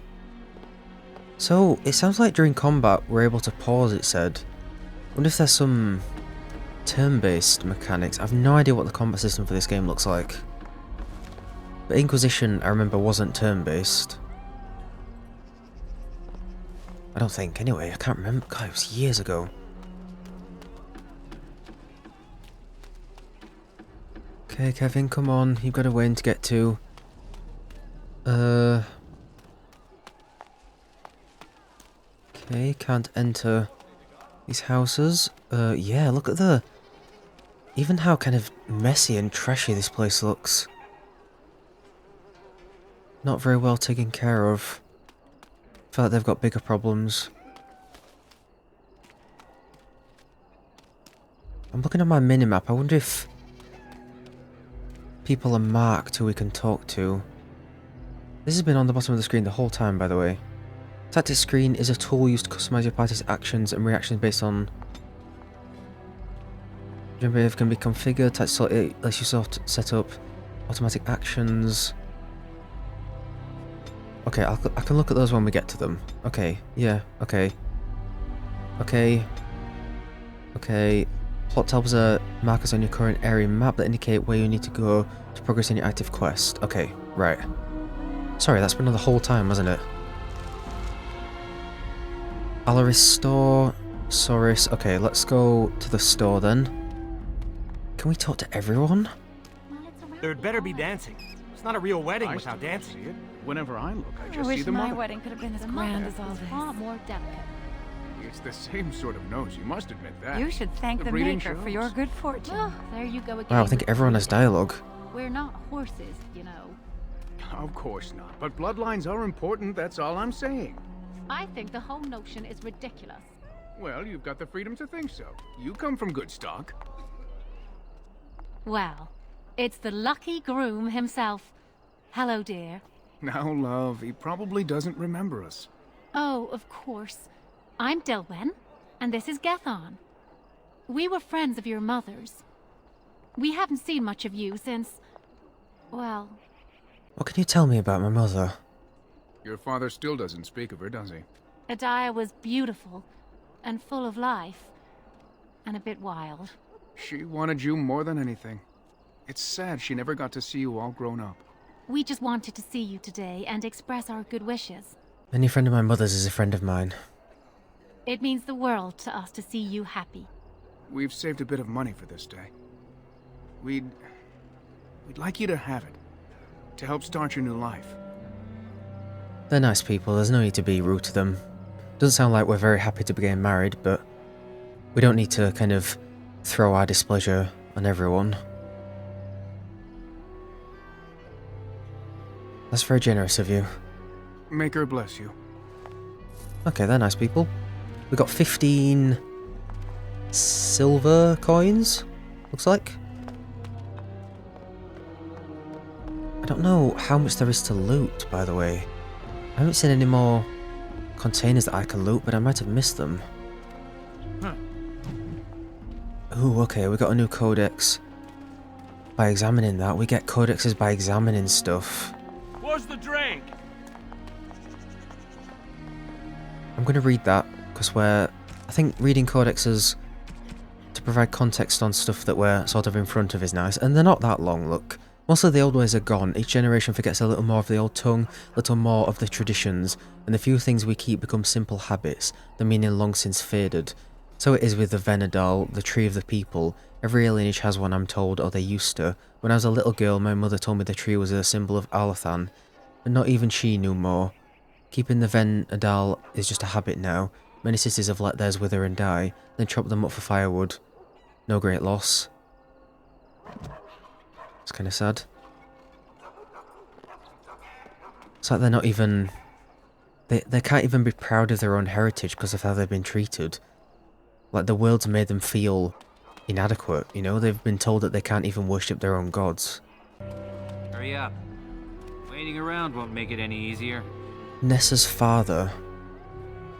S1: So, it sounds like during combat we're able to pause, it said. Wonder if there's some turn-based mechanics. I have no idea what the combat system for this game looks like. But Inquisition, I remember, wasn't turn-based. I don't think, anyway. I can't remember. God, it was years ago. Okay, Kevvin, come on. You've got a way to get to. Okay, can't enter these houses. Yeah, look at the... Even how kind of messy and trashy this place looks. Not very well taken care of. Feel like they've got bigger problems. I'm looking at my minimap. I wonder if people are marked who we can talk to. This has been on the bottom of the screen the whole time, by the way. Tactics screen is a tool used to customize your party's actions and reactions based on... Jump can be configured. Tactics it lets you set up automatic actions. Okay, I can look at those when we get to them. Okay, yeah, okay. Okay. Okay. Plot tabs are markers on your current area map that indicate where you need to go to progress in your active quest. Okay, right. Sorry, that's been on the whole time, hasn't it? Alaris store. Soris. Okay, let's go to the store then. Can we talk to everyone?
S6: There'd better be dancing. It's not a real wedding without dancing.
S4: Whenever I look, I
S11: I
S4: just
S11: wish
S4: see the
S11: my
S4: mother.
S11: wedding could have been as grand as all this.
S12: Far more delicate.
S4: It's the same sort of nose, you must admit that.
S11: You should thank the
S4: breeding
S11: maker for
S4: shows.
S11: your good fortune.
S12: Well, there you go again.
S1: Wow, I think everyone has dialogue.
S12: We're not horses, you know.
S4: Of course not, but bloodlines are important, that's all I'm saying.
S12: I think the whole notion is ridiculous.
S4: Well, you've got the freedom to think so. You come from good stock.
S12: Well, it's the lucky groom himself. Hello, dear.
S4: Now, love, he probably doesn't remember us.
S12: Oh, of course. I'm Dilwen, and this is Gethon. We were friends of your mother's. We haven't seen much of you since... well...
S1: What can you tell me about my mother?
S4: Your father still doesn't speak of her, does he?
S12: Adia was beautiful, and full of life, and a bit wild.
S4: She wanted you more than anything. It's sad she never got to see you all grown up.
S12: We just wanted to see you today and express our good wishes.
S1: Any friend of my mother's is a friend of mine.
S12: It means the world to us to see you happy.
S4: We've saved a bit of money for this day. We'd like you to have it. To help start your new life.
S1: They're nice people, there's no need to be rude to them. Doesn't sound like we're very happy to be getting married, but we don't need to kind of throw our displeasure on everyone. That's very generous of you.
S4: Make her bless you.
S1: Okay, they're nice people. We got 15 silver coins, looks like. I don't know how much there is to loot, by the way. I haven't seen any more containers that I can loot, but I might have missed them. Ooh, okay, we got a new codex. By examining that, we get codexes by examining stuff.
S3: Where's the drink?
S1: I'm going to read that, because I think reading codexes to provide context on stuff that we're sort of in front of is nice, and they're not that long, look. Most of the old ways are gone, each generation forgets a little more of the old tongue, a little more of the traditions, and the few things we keep become simple habits, the meaning long since faded. So it is with the Venedal, the tree of the people. Every lineage has one, I'm told, or they used to. When I was a little girl, my mother told me the tree was a symbol of Alathan, but not even she knew more. Keeping the Venedal is just a habit now. Many cities have let theirs wither and die, then chop them up for firewood. No great loss. It's kind of sad. It's like they're not even... They can't even be proud of their own heritage because of how they've been treated. Like, the world's made them feel inadequate, you know? They've been told that they can't even worship their own gods.
S13: Hurry up. Waiting around won't make it any easier.
S1: Nessa's father.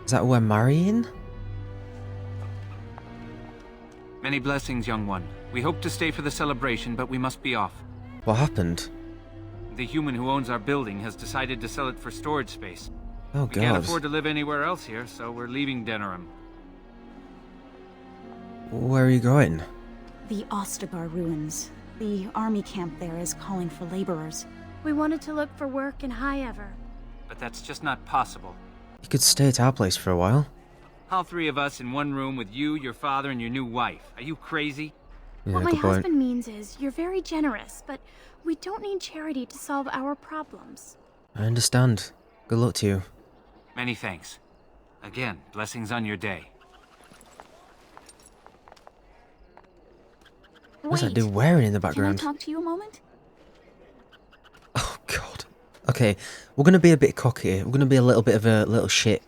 S1: Is that who we're marrying?
S13: Many blessings, young one. We hope to stay for the celebration, but we must be off.
S1: What happened?
S13: The human who owns our building has decided to sell it for storage space.
S1: Oh,
S13: We can't
S1: God.
S13: afford to live anywhere else here, so we're leaving Denerim.
S1: Where are you going?
S14: The Ostabar ruins. The army camp there is calling for laborers.
S15: We wanted to look for work in High Ever.
S13: But that's just not possible.
S1: You could stay at our place for a while.
S13: All three of us in one room with you, your father, and your new wife. Are you crazy?
S1: Yeah,
S15: What my
S1: good point.
S15: husband means is, you're very generous, but we don't need charity to solve our problems.
S1: I understand. Good luck to you.
S13: Many thanks. Again, blessings on your day.
S1: What's that dude wearing in the background?
S14: Can I talk to you a moment?
S1: Oh, God. Okay, we're going to be a bit cocky. We're going to be a little bit of a little shit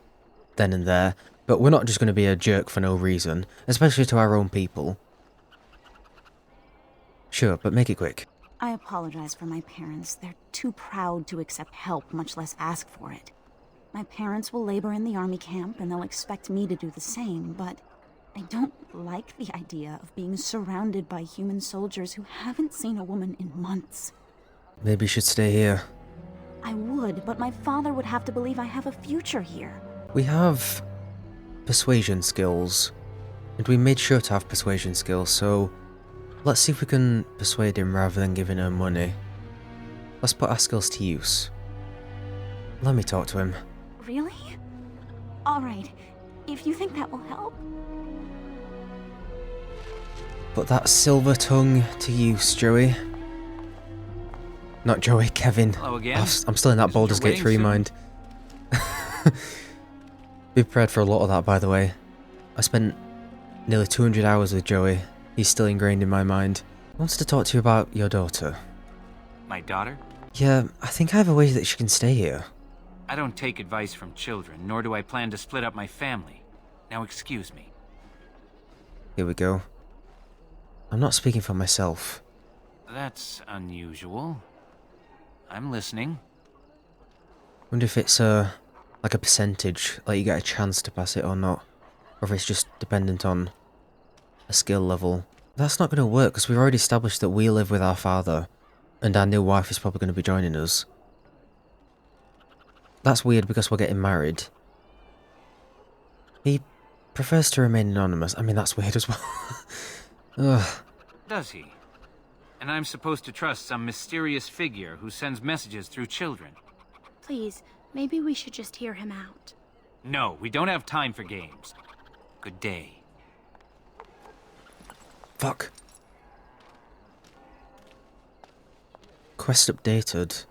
S1: then and there. But we're not just going to be a jerk for no reason. Especially to our own people. Sure, but make it quick.
S14: I apologize for my parents. They're too proud to accept help, much less ask for it. My parents will labor in the army camp, and they'll expect me to do the same, but I don't like the idea of being surrounded by human soldiers who haven't seen a woman in months.
S1: Maybe you should stay here.
S14: I would, but my father would have to believe I have a future here.
S1: We have persuasion skills. And we made sure to have persuasion skills, so let's see if we can persuade him rather than giving her money. Let's put our skills to use. Let me talk to him.
S14: Really? Alright, if you think that will help.
S1: Put that silver tongue to use, Joey. Not Joey, Kevin.
S13: Hello again.
S1: I'm still in that
S13: Isn't
S1: Baldur's
S13: your
S1: Gate
S13: wedding
S1: 3
S13: soon?
S1: mind. Be prepared for a lot of that, by the way. I spent nearly 200 hours with Joey. He's still ingrained in my mind. He wants to talk to you about your daughter.
S13: My daughter?
S1: Yeah, I think I have a way that she can stay here.
S13: I don't take advice from children, nor do I plan to split up my family. Now excuse me.
S1: Here we go. I'm not speaking for myself.
S13: That's unusual. I'm listening.
S1: Wonder if it's like a percentage, like you get a chance to pass it or not. Or if it's just dependent on a skill level. That's not going to work because we've already established that we live with our father. And our new wife is probably going to be joining us. That's weird because we're getting married. He prefers to remain anonymous. I mean, that's weird as well. Ugh.
S13: Does he? And I'm supposed to trust some mysterious figure who sends messages through children.
S15: Please, maybe we should just hear him out.
S13: No, we don't have time for games. Good day.
S1: Fuck. Quest updated.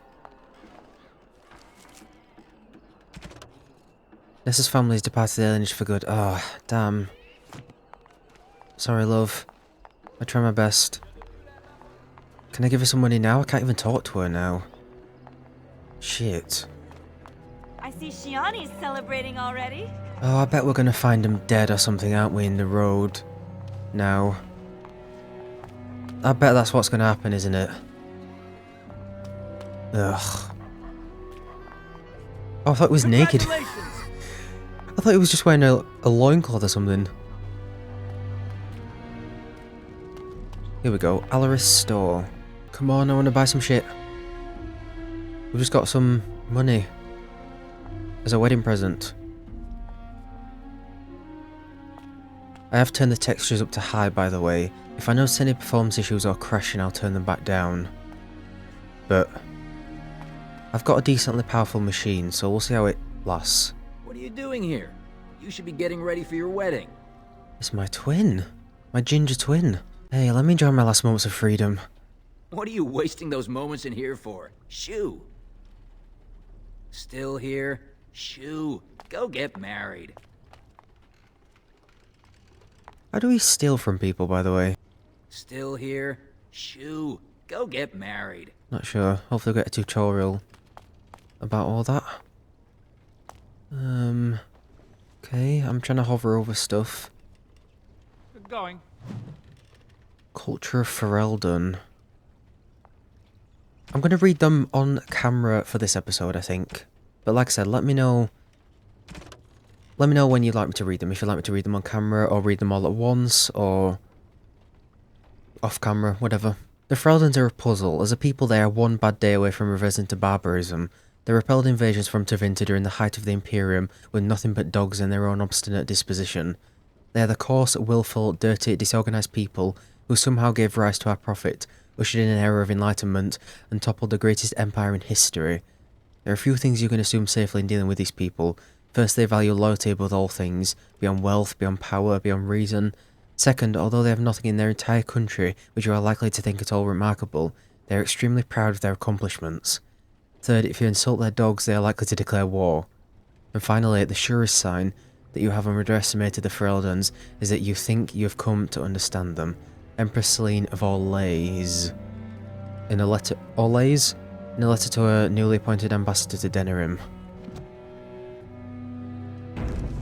S1: Nessa's family has departed the lineage for good. Ah, oh, damn. Sorry, love. I try my best. Can I give her some money now? I can't even talk to her now. Shit.
S7: I see Shiani's celebrating already.
S1: Oh, I bet we're gonna find him dead or something, aren't we, in the road? Now. I bet that's what's gonna happen, isn't it? Ugh. Oh, I thought he was naked. I thought he was just wearing a loincloth or something. Here we go. Alaris store. Come on, I want to buy some shit. We've just got some money. As a wedding present. I have turned the textures up to high, by the way. If I notice any performance issues or crashing, I'll turn them back down. But I've got a decently powerful machine, so we'll see how it lasts.
S3: What are you doing here? You should be getting ready for your wedding.
S1: It's my twin. My ginger twin. Hey, let me enjoy my last moments of freedom.
S3: What are you wasting those moments in here for? Shoo! Still here? Shoo! Go get married.
S1: How do we steal from people, by the way?
S3: Still here? Shoo! Go get married.
S1: Not sure. Hopefully we'll get a tutorial about all that. Okay, I'm trying to hover over stuff.
S6: Good going.
S1: Culture of Ferelden. I'm going to read them on camera for this episode, I think. But like I said, let me know when you'd like me to read them. If you'd like me to read them on camera, or read them all at once, or off camera, whatever. The Fereldens are a puzzle. As a people, they are one bad day away from reversing to barbarism. They repelled invasions from Tevinter during the height of the Imperium with nothing but dogs and their own obstinate disposition. They are the coarse, willful, dirty, disorganised people who somehow gave rise to our prophet, ushered in an era of enlightenment, and toppled the greatest empire in history. There are few things you can assume safely in dealing with these people. First, they value loyalty above all things, beyond wealth, beyond power, beyond reason. Second, although they have nothing in their entire country which you are likely to think at all remarkable, they are extremely proud of their accomplishments. Third, if you insult their dogs, they are likely to declare war. And finally, the surest sign that you have underestimated the Fereldens is that you think you have come to understand them. Empress Selene of Orlais. In a letter to a newly appointed ambassador to Denerim.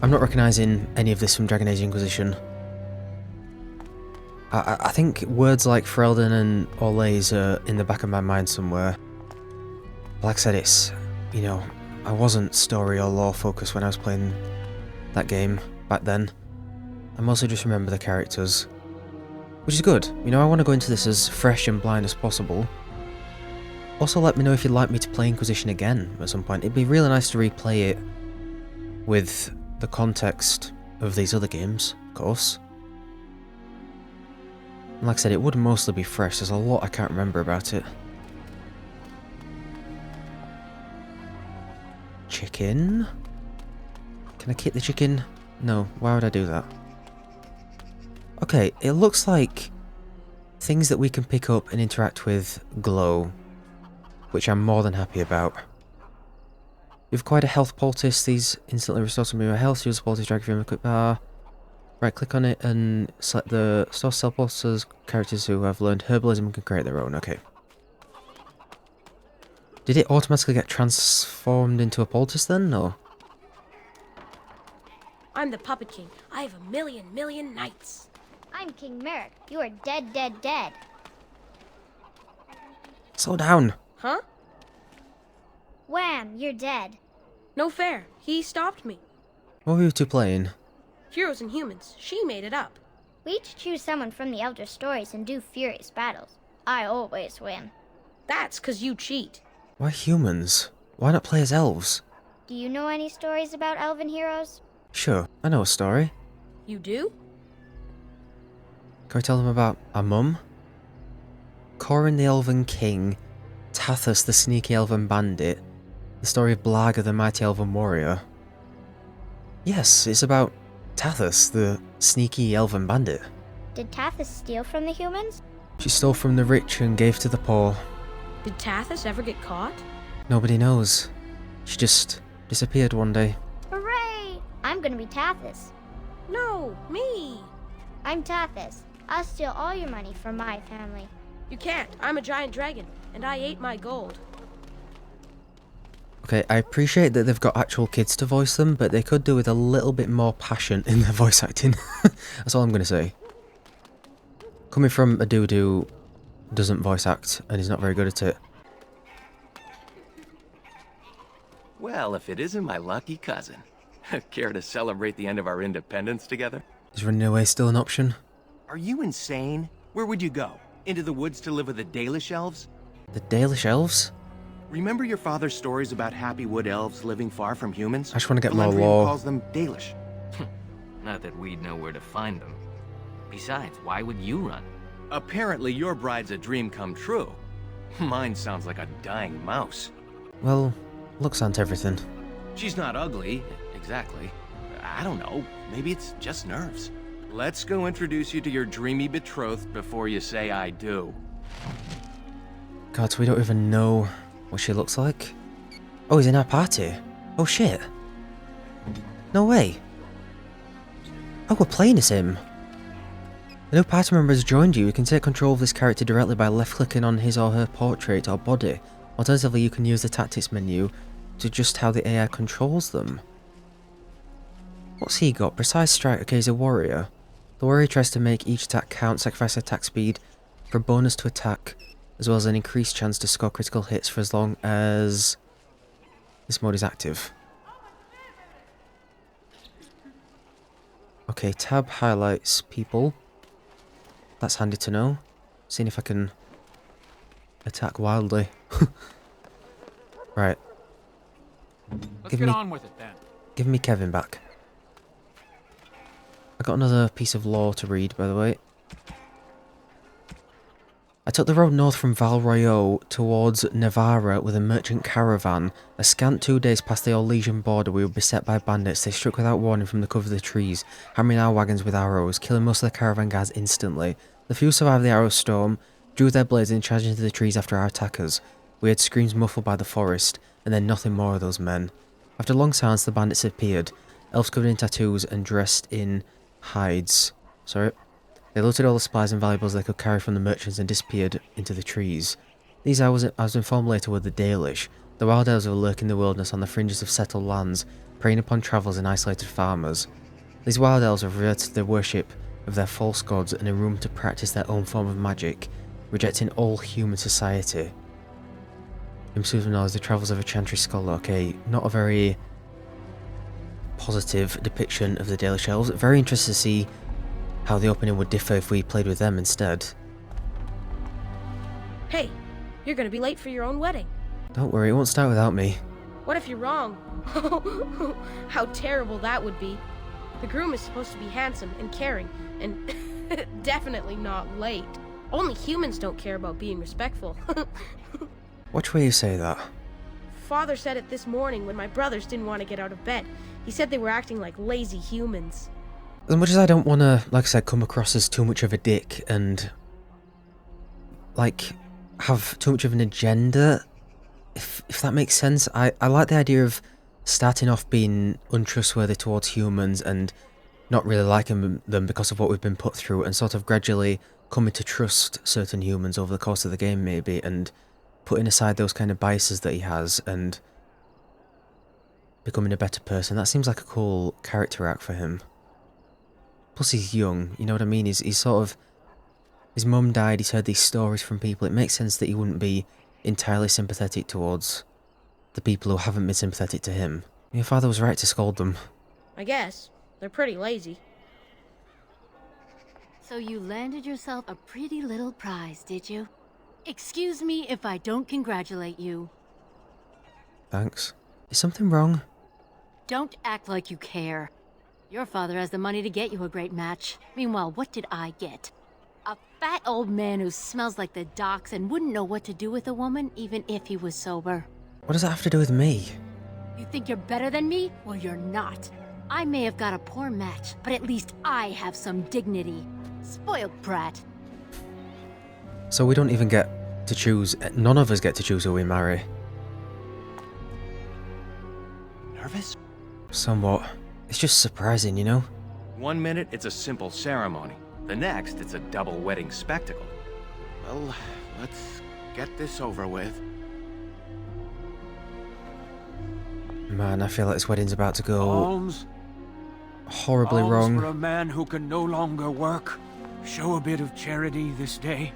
S1: I'm not recognising any of this from Dragon Age Inquisition. I think words like Ferelden and Orlais are in the back of my mind somewhere. Like I said, it's, you know, I wasn't story or lore focused when I was playing that game back then. I mostly just remember the characters. Which is good. You know, I want to go into this as fresh and blind as possible. Also, let me know if you'd like me to play Inquisition again at some point. It'd be really nice to replay it with the context of these other games, of course. And like I said, it would mostly be fresh. There's a lot I can't remember about it. Chicken? Can I kick the chicken? No, why would I do that? Okay, it looks like things that we can pick up and interact with glow, which I'm more than happy about. You've acquired a health poultice. These instantly restore some of your health. Use the poultice drag from a quick bar. Right, click on it and select the store sell poultices. Characters who have learned herbalism can create their own. Okay. Did it automatically get transformed into a poultice then, or?
S16: I'm the Puppet King. I have a million knights.
S17: I'm King Merrick. You are dead, dead, dead.
S1: Slow down.
S16: Huh?
S17: Wham, you're dead.
S16: No fair. He stopped me.
S1: What were you two playing?
S16: Heroes and Humans. She made it up.
S17: We each choose someone from the Elder Stories and do furious battles. I always win.
S16: That's 'cause you cheat.
S1: Why humans? Why not play as elves?
S17: Do you know any stories about elven heroes?
S1: Sure, I know a story.
S16: You do?
S1: Can we tell them about our mum? Corin the Elven King, Tathus the Sneaky Elven Bandit, the story of Blaga the Mighty Elven Warrior. Yes, it's about Tathus, the Sneaky Elven Bandit.
S17: Did Tathus steal from the humans?
S1: She stole from the rich and gave to the poor.
S16: Did Tathus ever get caught?
S1: Nobody knows. She just disappeared one day.
S17: Hooray! I'm gonna be Tathus.
S16: No, me!
S17: I'm Tathus. I'll steal all your money from my family.
S16: You can't. I'm a giant dragon, and I ate my gold.
S1: Okay, I appreciate that they've got actual kids to voice them, but they could do with a little bit more passion in their voice acting. That's all I'm going to say. Coming from a dude who doesn't voice act and is not very good at it.
S18: Well, if it isn't my lucky cousin. Care to celebrate the end of our independence together?
S1: Is running away still an option?
S19: Are you insane? Where would you go? Into the woods to live with the Dalish elves?
S1: The Dalish elves?
S19: Remember your father's stories about happy wood elves living far from humans?
S1: I just want to get more
S19: Galadriel
S1: lore.
S19: calls them Dalish.
S3: Not that we'd know where to find them. Besides, why would you run?
S18: Apparently your bride's a dream come true. Mine sounds like a dying mouse.
S1: Well, looks aren't everything.
S18: She's not ugly, exactly. I don't know, maybe it's just nerves. Let's go introduce you to your dreamy betrothed before you say I do.
S1: God, so we don't even know what she looks like? Oh, he's in our party. Oh shit. No way. Oh, we're playing as him. A new party member has joined you. You can take control of this character directly by left-clicking on his or her portrait or body. Alternatively, you can use the tactics menu to adjust how the AI controls them. What's he got? Precise strike. Okay, he's a warrior. The warrior tries to make each attack count, sacrifice attack speed for a bonus to attack, as well as an increased chance to score critical hits for as long as this mode is active. Okay, tab highlights people. That's handy to know. Seeing if I can attack wildly. Right.
S6: Let's get on with it then.
S1: Give me Kevvin back. I got another piece of lore to read, by the way. I took the road north from Val Royeaux towards Navarra with a merchant caravan. A scant 2 days past the old Legion border, we were beset by bandits. They struck without warning from the cover of the trees, hammering our wagons with arrows, killing most of the caravan guards instantly. The few survived the arrow storm, drew their blades and charged into the trees after our attackers. We heard screams muffled by the forest, and then nothing more of those men. After a long silence, the bandits appeared, elves covered in tattoos and dressed in hides. Sorry. They looted all the supplies and valuables they could carry from the merchants and disappeared into the trees. These, I was informed later, were the Dalish. The wild elves were lurking in the wilderness on the fringes of settled lands, preying upon travellers and isolated farmers. These wild elves have reverted to their worship of their false gods and a room to practice their own form of magic, rejecting all human society. In pursuit of knowledge, the travels of a chantry scholar. Okay, not a very positive depiction of the Dalish elves. Very interested to see how the opening would differ if we played with them instead.
S16: Hey, you're gonna be late for your own wedding.
S1: Don't worry, it won't start without me.
S16: What if you're wrong? How terrible that would be. The groom is supposed to be handsome and caring, and definitely not late. Only humans don't care about being respectful.
S1: Watch where you say that.
S16: Father said it this morning when my brothers didn't want to get out of bed. He said they were acting like lazy humans.
S1: As much as I don't want to, like I said, come across as too much of a dick and, like, have too much of an agenda, if that makes sense, I like the idea of starting off being untrustworthy towards humans and not really liking them because of what we've been put through, and sort of gradually coming to trust certain humans over the course of the game maybe, and putting aside those kind of biases that he has and becoming a better person. That seems like a cool character arc for him. Plus he's young, you know what I mean? He's sort of... His mum died, he's heard these stories from people. It makes sense that he wouldn't be entirely sympathetic towards the people who haven't been sympathetic to him. Your father was right to scold them.
S16: I guess. They're pretty lazy.
S12: So you landed yourself a pretty little prize, did you? Excuse me if I don't congratulate you.
S1: Thanks. Is something wrong?
S12: Don't act like you care. Your father has the money to get you a great match. Meanwhile, what did I get? A fat old man who smells like the docks and wouldn't know what to do with a woman even if he was sober.
S1: What does that have to do with me?
S12: You think you're better than me? Well, you're not. I may have got a poor match, but at least I have some dignity. Spoiled brat.
S1: So we don't even get to choose, none of us get to choose who we marry.
S18: Nervous?
S1: Somewhat. It's just surprising, you know?
S18: 1 minute, it's a simple ceremony. The next, it's a double wedding spectacle. Well, let's get this over with.
S1: Man, I feel like this wedding's about to go
S20: Alms?
S1: horribly
S20: Alms
S1: wrong.
S20: for a man who can no longer work. Show a bit of charity this day.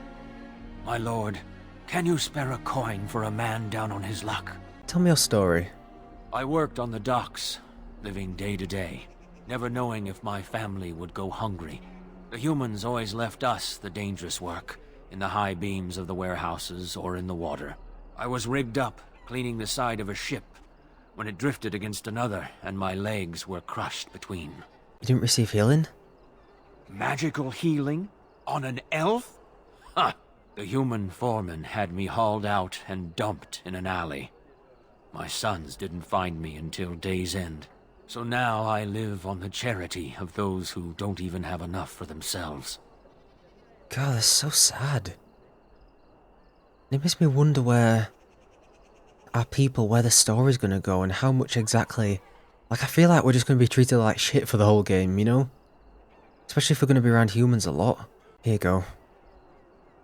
S20: My lord, can you spare a coin for a man down on his luck?
S1: Tell me your story.
S20: I worked on the docks, living day to day, never knowing if my family would go hungry. The humans always left us the dangerous work, in the high beams of the warehouses or in the water. I was rigged up, cleaning the side of a ship, when it drifted against another and my legs were crushed between.
S1: You didn't receive healing?
S20: Magical healing? On an elf? Huh. The human foreman had me hauled out and dumped in an alley. My sons didn't find me until day's end. So now I live on the charity of those who don't even have enough for themselves.
S1: God, that's so sad. It makes me wonder where the story's gonna go and how much exactly... Like, I feel like we're just gonna be treated like shit for the whole game, you know? Especially if we're gonna be around humans a lot. Here you go.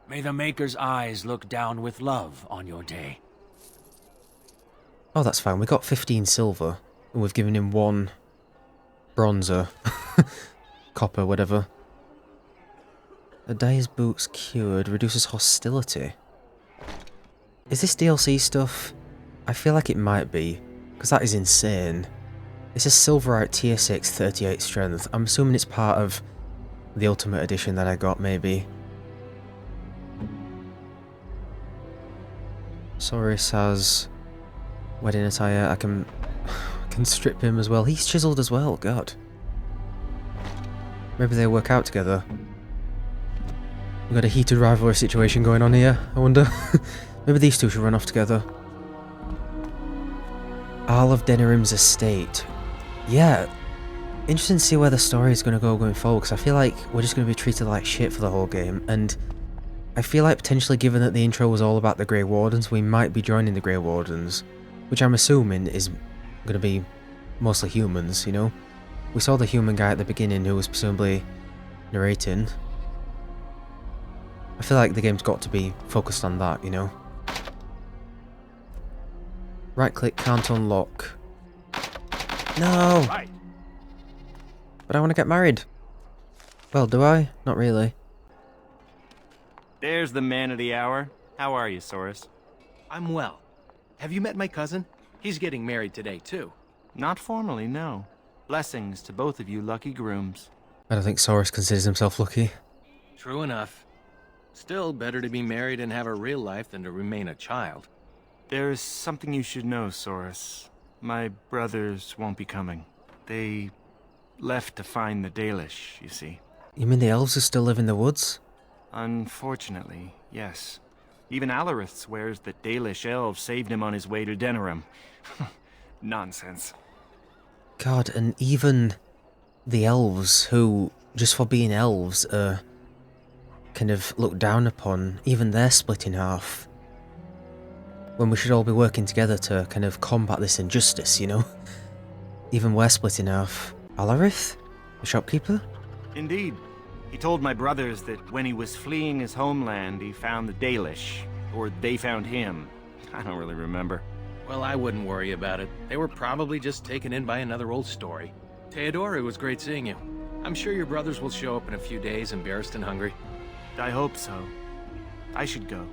S20: May the Maker's eyes look down with love on your day.
S1: Oh, that's fine. We got 15 silver, and we've given him 1 bronzer. Copper, whatever. A day's boots cured reduces hostility. Is this DLC stuff? I feel like it might be, because that is insane. It's a Silverite tier 6 38 strength. I'm assuming it's part of the Ultimate Edition that I got, maybe. Soris has wedding attire. I can strip him as well. He's chiseled as well, god. Maybe they work out together. We've got a heated rivalry situation going on here, I wonder. Maybe these two should run off together. Isle of Denerim's estate. Yeah, interesting to see where the story is going to go going forward, because I feel like we're just going to be treated like shit for the whole game, and I feel like potentially, given that the intro was all about the Grey Wardens, we might be joining the Grey Wardens, which I'm assuming is going to be mostly humans, you know? We saw the human guy at the beginning who was presumably narrating. I feel like the game's got to be focused on that, you know? Right click, can't unlock. No!
S6: Right.
S1: But I want to get married. Well, do I? Not really.
S10: There's the man of the hour. How are you, Soris?
S18: I'm well. Have you met my cousin? He's getting married today, too.
S10: Not formally, no. Blessings to both of you lucky grooms.
S1: I don't think Soris considers himself lucky.
S18: True enough. Still better to be married and have a real life than to remain a child.
S10: There's something you should know, Soris. My brothers won't be coming. They left to find the Dalish, you see.
S1: You mean the elves who still live in the woods?
S10: Unfortunately, yes. Even Alarith swears that Dalish elves saved him on his way to Denerim. Nonsense.
S1: God, and even the elves who, just for being elves, are kind of looked down upon, even they're split in half. When we should all be working together to kind of combat this injustice, you know? Even we're split in half. Alarith? The shopkeeper?
S10: Indeed. He told my brothers that when he was fleeing his homeland, he found the Dalish. Or they found him. I don't really remember.
S18: Well, I wouldn't worry about it. They were probably just taken in by another old story. Theodore, it was great seeing you. I'm sure your brothers will show up in a few days, embarrassed and hungry.
S10: I hope so. I should go.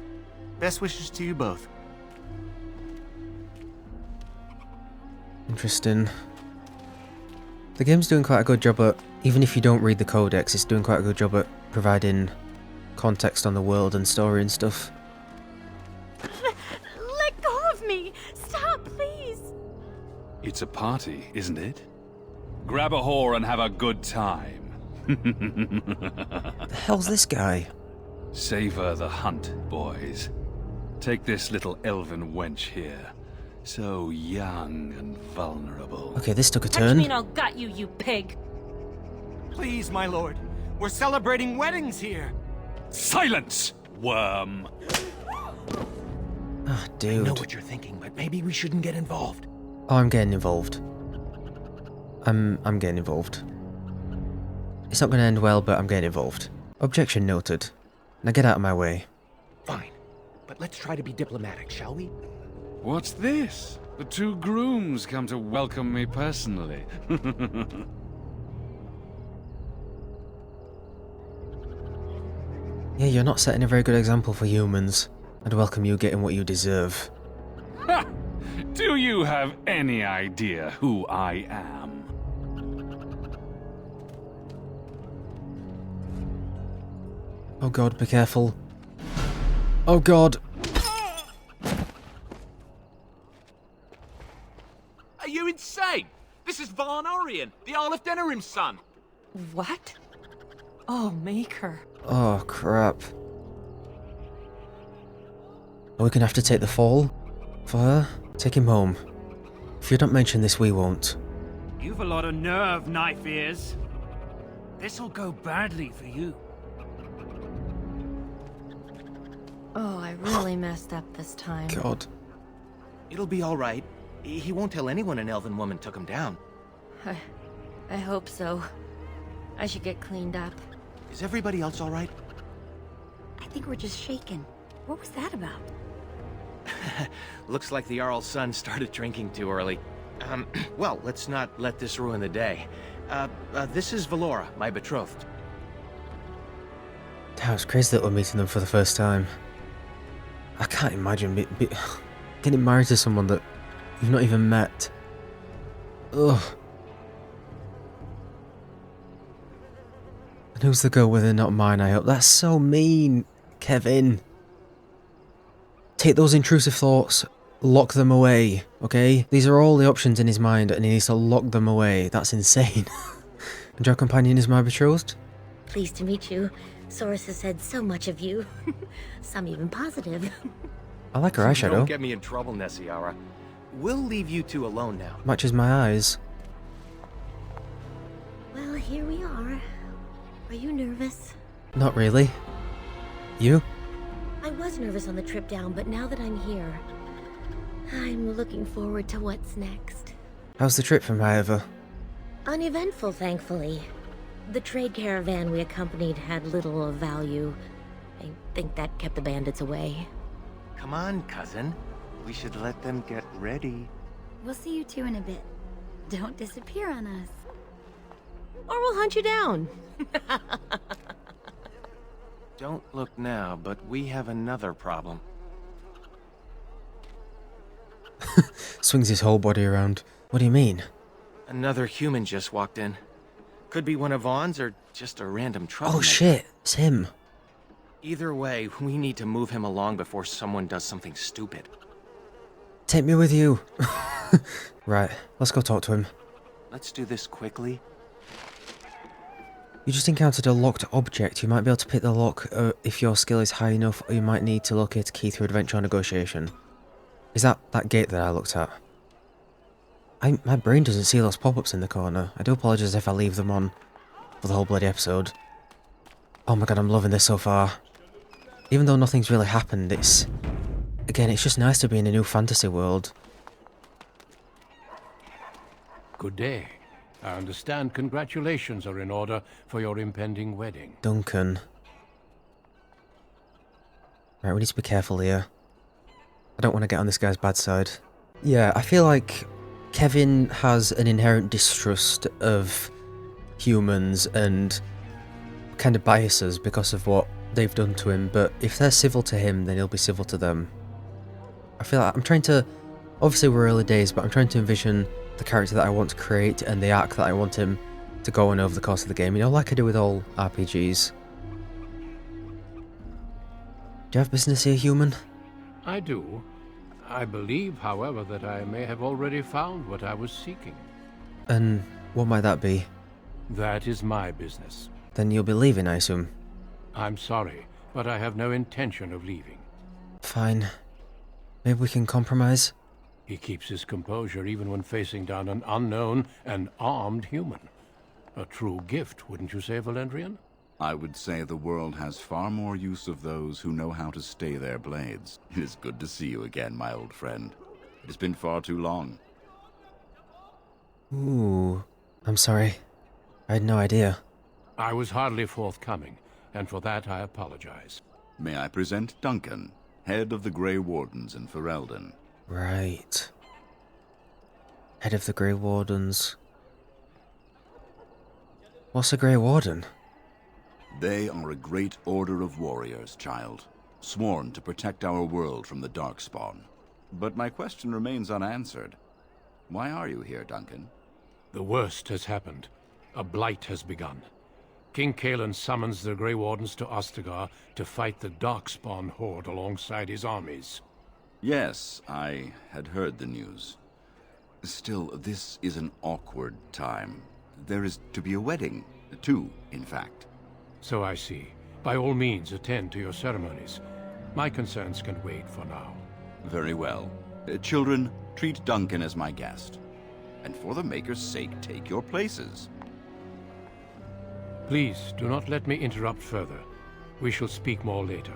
S10: Best wishes to you both.
S1: Interesting. The game's doing quite a good job at, even if you don't read the codex, it's doing quite a good job at providing context on the world and story and stuff.
S15: Let go of me! Stop, please!
S21: It's a party, isn't it? Grab a whore and have a good time.
S1: The hell's this guy?
S21: Savor the hunt, boys. Take this little elven wench here. So young and vulnerable.
S1: Okay, this took a
S8: Catch
S1: turn.
S8: me and I'll gut you, you pig.
S10: Please, my lord. We're celebrating weddings here.
S21: Silence, worm!
S1: Ah, dude.
S18: I know what you're thinking, but maybe we shouldn't get involved.
S1: Oh, I'm getting involved. I'm getting involved. It's not going to end well, but I'm getting involved. Objection noted. Now get out of my way.
S18: Fine, but let's try to be diplomatic, shall we?
S21: What's this? The 2 grooms come to welcome me personally.
S1: Yeah, you're not setting a very good example for humans. I'd welcome you getting what you deserve.
S21: Ha! Do you have any idea who I am?
S1: Oh god, be careful. Oh god.
S22: Are you insane? This is Varn Orien, the Isle of Denerim's son.
S8: What? Oh, Maker.
S1: Oh, crap. Are we gonna have to take the fall for her? Take him home. If you don't mention this, we won't.
S6: You've a lot of nerve, knife ears. This'll go badly for you.
S8: Oh, I really messed up this time.
S1: God.
S18: It'll be all right. He won't tell anyone an elven woman took him down.
S8: I hope so. I should get cleaned up.
S18: Is everybody else all right?
S14: I think we're just shaken. What was that about?
S18: Looks like the Jarl's son started drinking too early. Well, let's not let this ruin the day. This is Valora, my betrothed.
S1: Damn, it's crazy that we're meeting them for the first time. I can't imagine getting married to someone that you've not even met. Ugh. And who's the girl with her, not mine, I hope? That's so mean, Kevvin. Take those intrusive thoughts, lock them away, okay? These are all the options in his mind and he needs to lock them away. That's insane. And your companion is my betrothed?
S5: Pleased to meet you. Source has said so much of you. Some even positive.
S1: I like her eyeshadow.
S18: Don't get me in trouble, Nessiara. We'll leave you two alone now.
S1: Matches my eyes.
S5: Well, here we are. Are you nervous?
S1: Not really. You?
S5: I was nervous on the trip down, but now that I'm here, I'm looking forward to what's next.
S1: How's the trip from Bioware?
S5: Uneventful, thankfully. The trade caravan we accompanied had little of value. I think that kept the bandits away.
S18: Come on, cousin. We should let them get ready.
S14: We'll see you two in a bit. Don't disappear on us.
S8: Or we'll hunt you down.
S18: Don't look now, but we have another problem.
S1: Swings his whole body around. What do you mean?
S18: Another human just walked in. Could be one of Vaughn's or just a random troublemaker.
S1: Oh shit, it's him.
S18: Either way, we need to move him along before someone does something stupid.
S1: Take me with you. Right, let's go talk to him.
S18: Let's do this quickly.
S1: You just encountered a locked object. You might be able to pick the lock if your skill is high enough, or you might need to locate a key through adventure or negotiation. Is that gate that I looked at? My brain doesn't see those pop-ups in the corner. I do apologise if I leave them on for the whole bloody episode. Oh my god, I'm loving this so far. Even though nothing's really happened, it's just nice to be in a new fantasy world.
S2: Good day. I understand congratulations are in order for your impending wedding.
S1: Duncan. Right, we need to be careful here. I don't want to get on this guy's bad side. Yeah, I feel like Kevvin has an inherent distrust of humans and kind of biases because of what they've done to him, but if they're civil to him, then he'll be civil to them. I feel like I'm trying to... Obviously we're early days, but I'm trying to envision the character that I want to create and the arc that I want him to go on over the course of the game, you know, like I do with all RPGs. Do you have business here, human?
S2: I do. I believe, however, that I may have already found what I was seeking.
S1: And what might that be?
S2: That is my business.
S1: Then you'll be leaving, I assume?
S2: I'm sorry, but I have no intention of leaving.
S1: Fine. Maybe we can compromise?
S2: He keeps his composure even when facing down an unknown and armed human. A true gift, wouldn't you say, Valendrian?
S22: I would say the world has far more use of those who know how to stay their blades. It is good to see you again, my old friend. It has been far too long.
S1: Ooh, I'm sorry. I had no idea.
S2: I was hardly forthcoming, and for that I apologize.
S22: May I present Duncan, head of the Grey Wardens in Ferelden.
S1: Right. Head of the Grey Wardens. What's a Grey Warden?
S22: They are a great order of warriors, child, sworn to protect our world from the Darkspawn. But my question remains unanswered. Why are you here, Duncan?
S2: The worst has happened. A blight has begun. King Cailan summons the Grey Wardens to Ostagar to fight the Darkspawn horde alongside his armies.
S22: Yes, I had heard the news. Still, this is an awkward time. There is to be a wedding. 2, in fact.
S2: So I see. By all means, attend to your ceremonies. My concerns can wait for now.
S22: Very well. Children, treat Duncan as my guest. And for the Maker's sake, take your places.
S2: Please, do not let me interrupt further. We shall speak more later.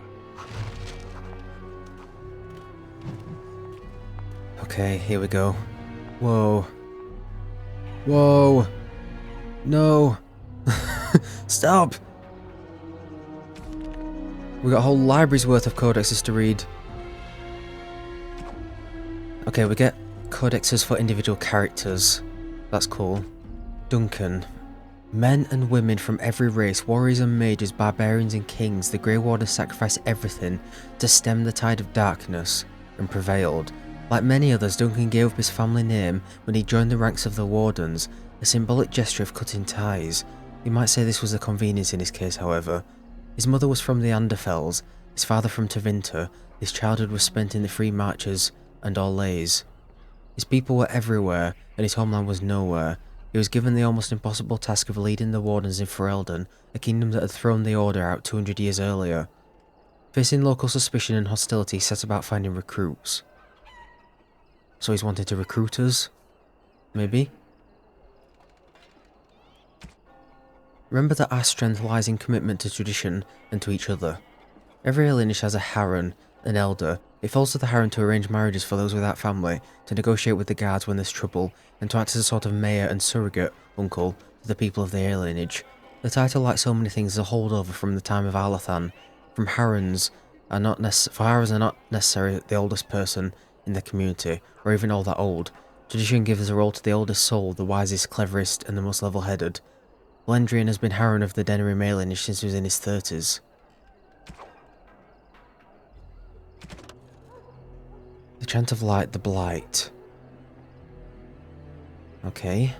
S1: Okay, here we go. Whoa. Whoa. No. Stop. We got a whole library's worth of codexes to read. Okay, we get codexes for individual characters. That's cool. Duncan. Men and women from every race, warriors and mages, barbarians and kings, the Grey Wardens sacrificed everything to stem the tide of darkness, and prevailed. Like many others, Duncan gave up his family name when he joined the ranks of the Wardens, a symbolic gesture of cutting ties. You might say this was a convenience in his case, however. His mother was from the Anderfells, his father from Tevinter. His childhood was spent in the Free Marches and Orlays. His people were everywhere, and his homeland was nowhere. He was given the almost impossible task of leading the Wardens in Ferelden, a kingdom that had thrown the Order out 200 years earlier. Facing local suspicion and hostility, he set about finding recruits. So he's wanted to recruit us? Maybe? Remember that our strength lies in commitment to tradition and to each other. Every lineage has a Harren, an elder. It falls to the Harren to arrange marriages for those without family, to negotiate with the guards when there's trouble, and to act as a sort of mayor and surrogate uncle to the people of the lineage. The title, like so many things, is a holdover from the time of Alathan. For Harrens are not necessarily the oldest person in the community, or even all that old. Tradition gives a role to the oldest soul, the wisest, cleverest, and the most level-headed. Lendrian has been Harren of the Dennery male lineage since he was in his 30s. The Chant of Light, the Blight. Okay.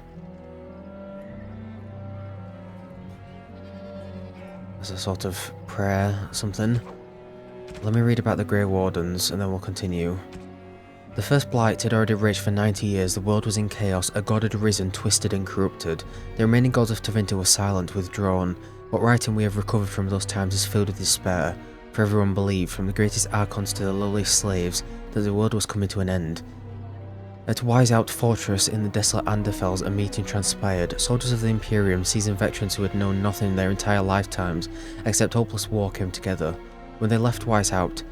S1: There's a sort of prayer, something. Let me read about the Grey Wardens, and then we'll continue. The first Blight had already raged for 90 years, the world was in chaos, a god had arisen, twisted and corrupted. The remaining gods of Tevinter were silent, withdrawn. What writing we have recovered from those times is filled with despair, for everyone believed, from the greatest archons to the lowliest slaves, that the world was coming to an end. At Wiseout Fortress in the desolate Anderfells, a meeting transpired. Soldiers of the Imperium, seasoned veterans who had known nothing in their entire lifetimes, except hopeless war, came together. When they left Wiseout,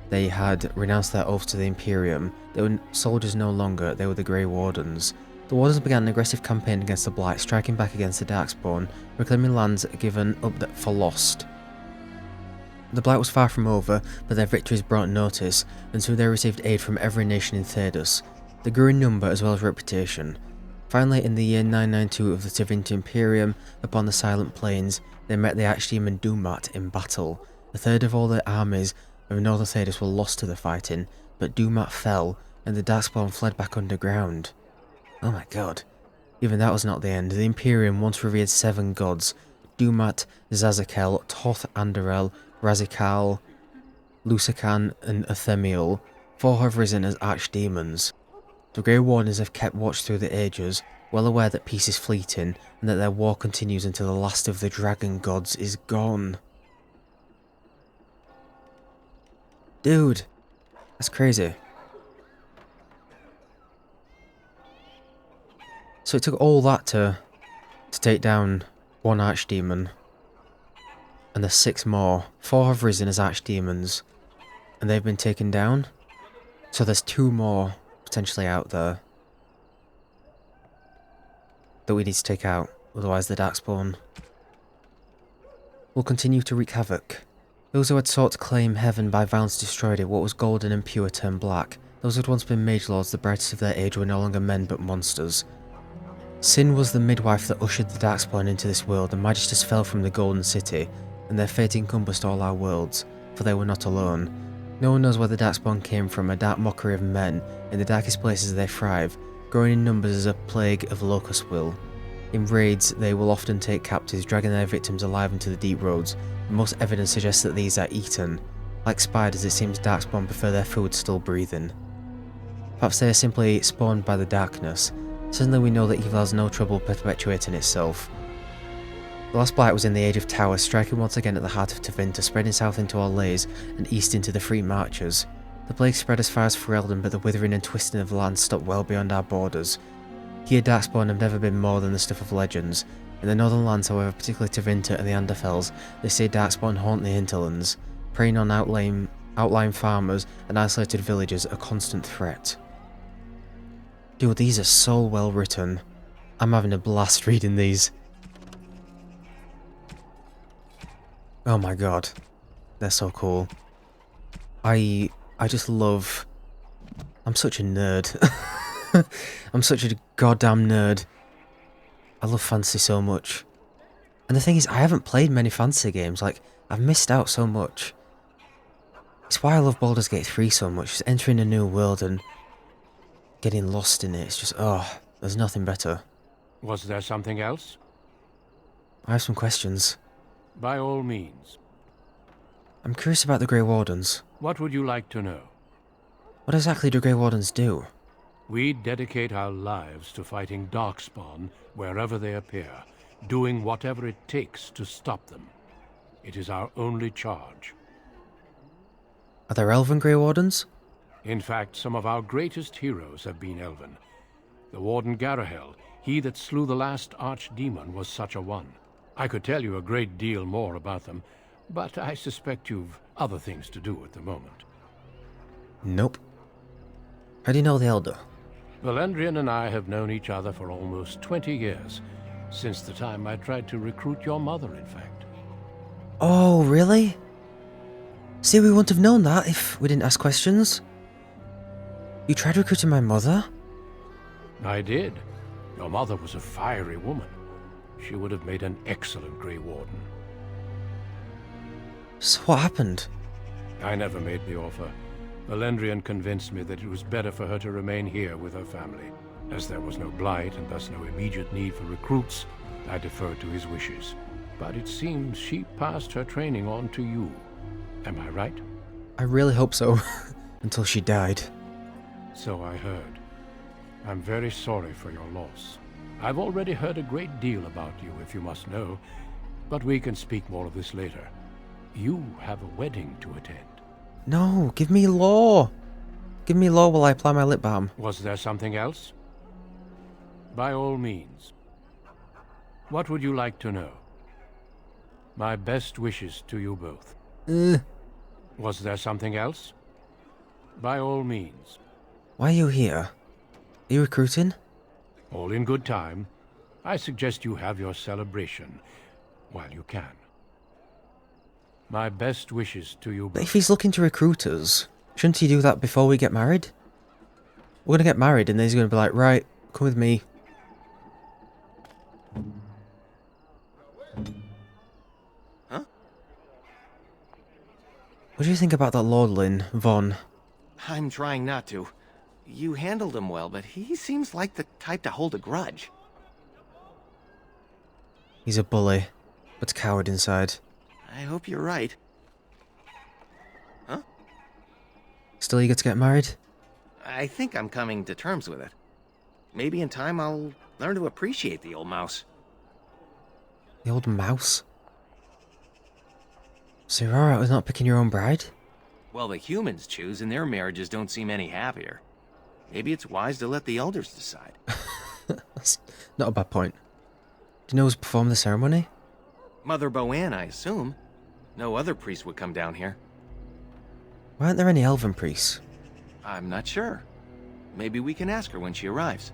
S1: they had renounced their oath to the Imperium. They were soldiers no longer, they were the Grey Wardens. The Wardens began an aggressive campaign against the Blight, striking back against the Darkspawn, reclaiming lands given up for lost. The Blight was far from over, but their victories brought notice, and soon they received aid from every nation in Thedas. They grew in number as well as reputation. Finally, in the year 992 of the Tevinter Imperium, upon the Silent Plains, they met the Archdemon Dumat in battle. A third of all the armies of northern Thedas were lost to the fighting, but Dumat fell, and the Darkspawn fled back underground. Oh my god. Even that was not the end. The Imperium once revered 7 gods: Dumat, Zazakel, Toth Anderel, Razikal, Lusakan, and Athemiel. 4 have risen as archdemons. The Grey Wardens have kept watch through the ages, well aware that peace is fleeting, and that their war continues until the last of the dragon gods is gone. Dude, that's crazy. So it took all that to take down 1 archdemon. And there's 6 more. 4 have risen as archdemons, and they've been taken down. So there's 2 more potentially out there that we need to take out, otherwise the Darkspawn will continue to wreak havoc. Those who had sought to claim heaven by violence destroyed it. What was golden and pure turned black. Those who had once been mage lords, the brightest of their age, were no longer men but monsters. Sin was the midwife that ushered the Darkspawn into this world. The Magisters fell from the Golden City, and their fate encompassed all our worlds, for they were not alone. No one knows where the Darkspawn came from, a dark mockery of men. In the darkest places they thrive, growing in numbers as a plague of locust will. In raids, they will often take captives, dragging their victims alive into the deep roads. Most evidence suggests that these are eaten. Like spiders, it seems Darkspawn prefer their food still breathing. Perhaps they are simply spawned by the darkness. Suddenly we know that evil has no trouble perpetuating itself. The last blight was in the Age of Towers, striking once again at the heart of Tevinter, spreading south into Orlais and east into the Free Marches. The plague spread as far as Ferelden, but the withering and twisting of the land stopped well beyond our borders. Here Darkspawn have never been more than the stuff of legends. In the northern lands, however, particularly Tevinter and the Anderfells, they say Darkspawn haunt the hinterlands, preying on outlying farmers and isolated villages, a constant threat. Dude, these are so well written. I'm having a blast reading these. Oh my god. They're so cool. I just love... I'm such a nerd. I'm such a goddamn nerd. I love fantasy so much. And the thing is, I haven't played many fantasy games. Like, I've missed out so much. It's why I love Baldur's Gate 3 so much. Just entering a new world and getting lost in it. It's just, oh, there's nothing better.
S2: Was there something else?
S1: I have some questions.
S2: By all means.
S1: I'm curious about the Grey Wardens.
S2: What would you like to know?
S1: What exactly do Grey Wardens do?
S2: We dedicate our lives to fighting Darkspawn wherever they appear, doing whatever it takes to stop them. It is our only charge.
S1: Are there elven Grey Wardens?
S2: In fact, some of our greatest heroes have been elven. The Warden Garahel, he that slew the last Archdemon, was such a one. I could tell you a great deal more about them, but I suspect you've other things to do at the moment.
S1: Nope. How do you know the Elder?
S2: Valendrian and I have known each other for almost 20 years, since the time I tried to recruit your mother, in fact.
S1: Oh, really? See, we wouldn't have known that if we didn't ask questions. You tried recruiting my mother?
S2: I did. Your mother was a fiery woman. She would have made an excellent Grey Warden.
S1: So what happened?
S2: I never made the offer. Valendrian convinced me that it was better for her to remain here with her family. As there was no blight and thus no immediate need for recruits, I deferred to his wishes. But it seems she passed her training on to you. Am I right?
S1: I really hope so. Until she died.
S2: So I heard. I'm very sorry for your loss. I've already heard a great deal about you, if you must know, but we can speak more of this later. You have a wedding to attend.
S1: No, give me lore. Give me lore while I apply my lip balm.
S2: Was there something else? By all means. What would you like to know? My best wishes to you both. Was there something else? By all means.
S1: Why are you here? Are you recruiting?
S2: All in good time. I suggest you have your celebration while you can. My best wishes to you both.
S1: But if he's looking to recruit us, shouldn't he do that before we get married? We're gonna get married and then he's gonna be like, right, come with me.
S18: Huh?
S1: What do you think about that lordling, Von?
S18: I'm trying not to. You handled him well, but he seems like the type to hold a grudge.
S1: He's a bully, but a coward inside.
S18: I hope you're right. Huh?
S1: Still eager to get married?
S18: I think I'm coming to terms with it. Maybe in time I'll learn to appreciate the old mouse.
S1: The old mouse? So you're alright with not picking your own bride?
S18: Well, the humans choose and their marriages don't seem any happier. Maybe it's wise to let the elders decide.
S1: That's not a bad point. Do you know who's performed the ceremony?
S18: Mother Boanne, I assume. No other priest would come down here.
S1: Why aren't there any elven priests?
S18: I'm not sure. Maybe we can ask her when she arrives.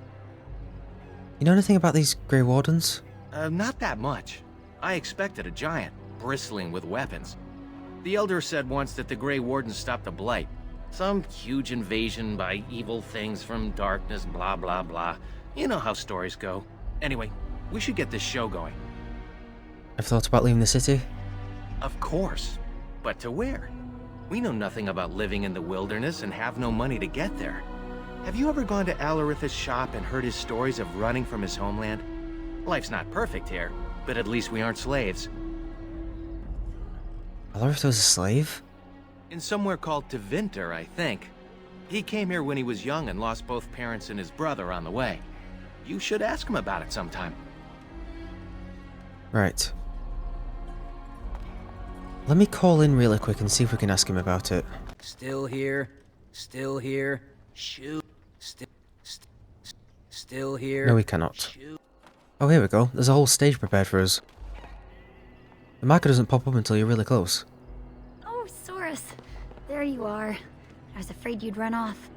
S1: You know anything about these Grey Wardens?
S18: Not that much. I expected a giant, bristling with weapons. The Elder said once that the Grey Wardens stopped the Blight. Some huge invasion by evil things from darkness, blah blah blah. You know how stories go. Anyway, we should get this show going.
S1: I've thought about leaving the city.
S18: Of course. But to where? We know nothing about living in the wilderness and have no money to get there. Have you ever gone to Alaritha's shop and heard his stories of running from his homeland? Life's not perfect here, but at least we aren't slaves.
S1: Alaritha was a slave?
S18: In somewhere called Tevinter, I think. He came here when he was young and lost both parents and his brother on the way. You should ask him about it sometime.
S1: Right. Let me call in really quick and see if we can ask him about it.
S9: Still here. Shoot. Still here.
S1: No, we cannot. Oh, here we go. There's a whole stage prepared for us. The marker doesn't pop up until you're really close.
S17: Oh, Saurus. There you are. I was afraid you'd run off.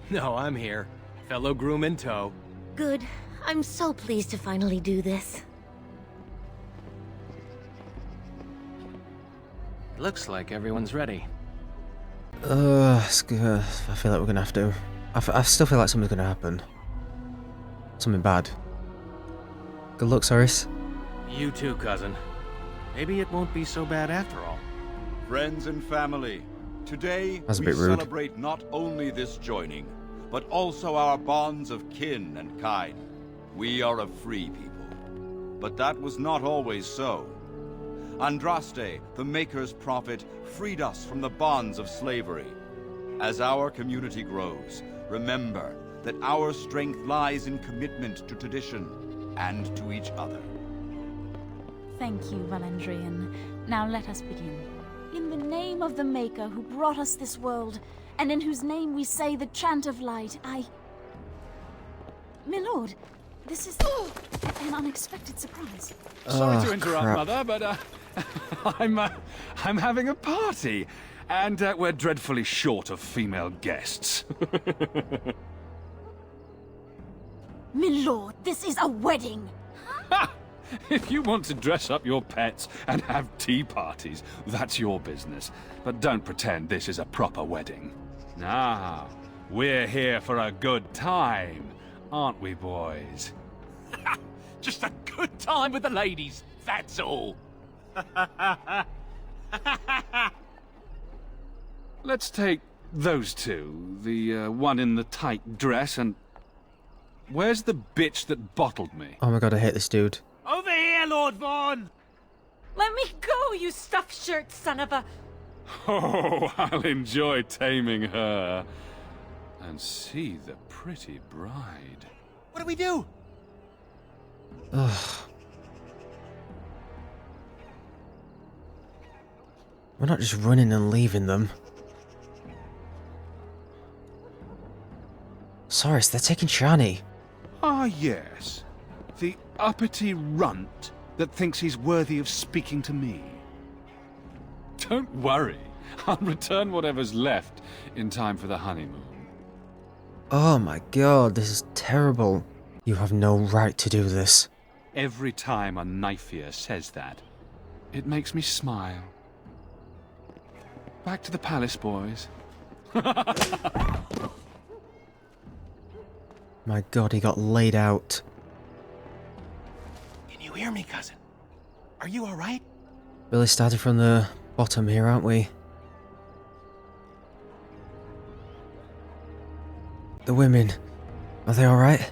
S19: No, I'm here. Fellow groom in tow.
S5: Good. I'm so pleased to finally do this.
S18: Looks like everyone's ready.
S1: It's good. I feel like we're gonna have to. I still feel like something's gonna happen. Something bad. Good luck, Saurus.
S18: You too, cousin. Maybe it won't be so bad after all.
S22: Friends and family, today
S1: That's a
S22: we
S1: bit rude.
S22: celebrate not only this joining, but also our bonds of kin and kind. We are a free people. But that was not always so. Andraste, the Maker's prophet, freed us from the bonds of slavery. As our community grows, remember that our strength lies in commitment to tradition and to each other.
S14: Thank you, Valandrian. Now let us begin. In the name of the Maker who brought us this world, and in whose name we say the chant of light, Milord, this is an unexpected surprise.
S21: Sorry to interrupt,
S1: crap.
S21: Mother, but I'm having a party, and we're dreadfully short of female guests.
S14: Milord, this is a wedding!
S21: If you want to dress up your pets and have tea parties, that's your business. But don't pretend this is a proper wedding. Nah, we're here for a good time, aren't we, boys?
S19: Just a good time with the ladies, that's all.
S21: Let's take those two, the one in the tight dress and... Where's the bitch that bottled me?
S1: Oh my god, I hate this dude.
S6: Over here, Lord Vaughn!
S8: Let me go, you stuffed shirt son of a...
S21: Oh, I'll enjoy taming her. And see the pretty bride.
S19: What do we do?
S1: Ugh. We're not just running and leaving them. Saurus, they're taking Shani.
S21: Ah, yes. The uppity runt that thinks he's worthy of speaking to me. Don't worry. I'll return whatever's left in time for the honeymoon.
S1: Oh my god, this is terrible. You have no right to do this.
S21: Every time a knife ear says that, it makes me smile. Back to the palace, boys.
S1: My god, he got laid out.
S19: Can you hear me, cousin? Are you alright?
S1: Really started from the bottom here, aren't we? The women, are they alright?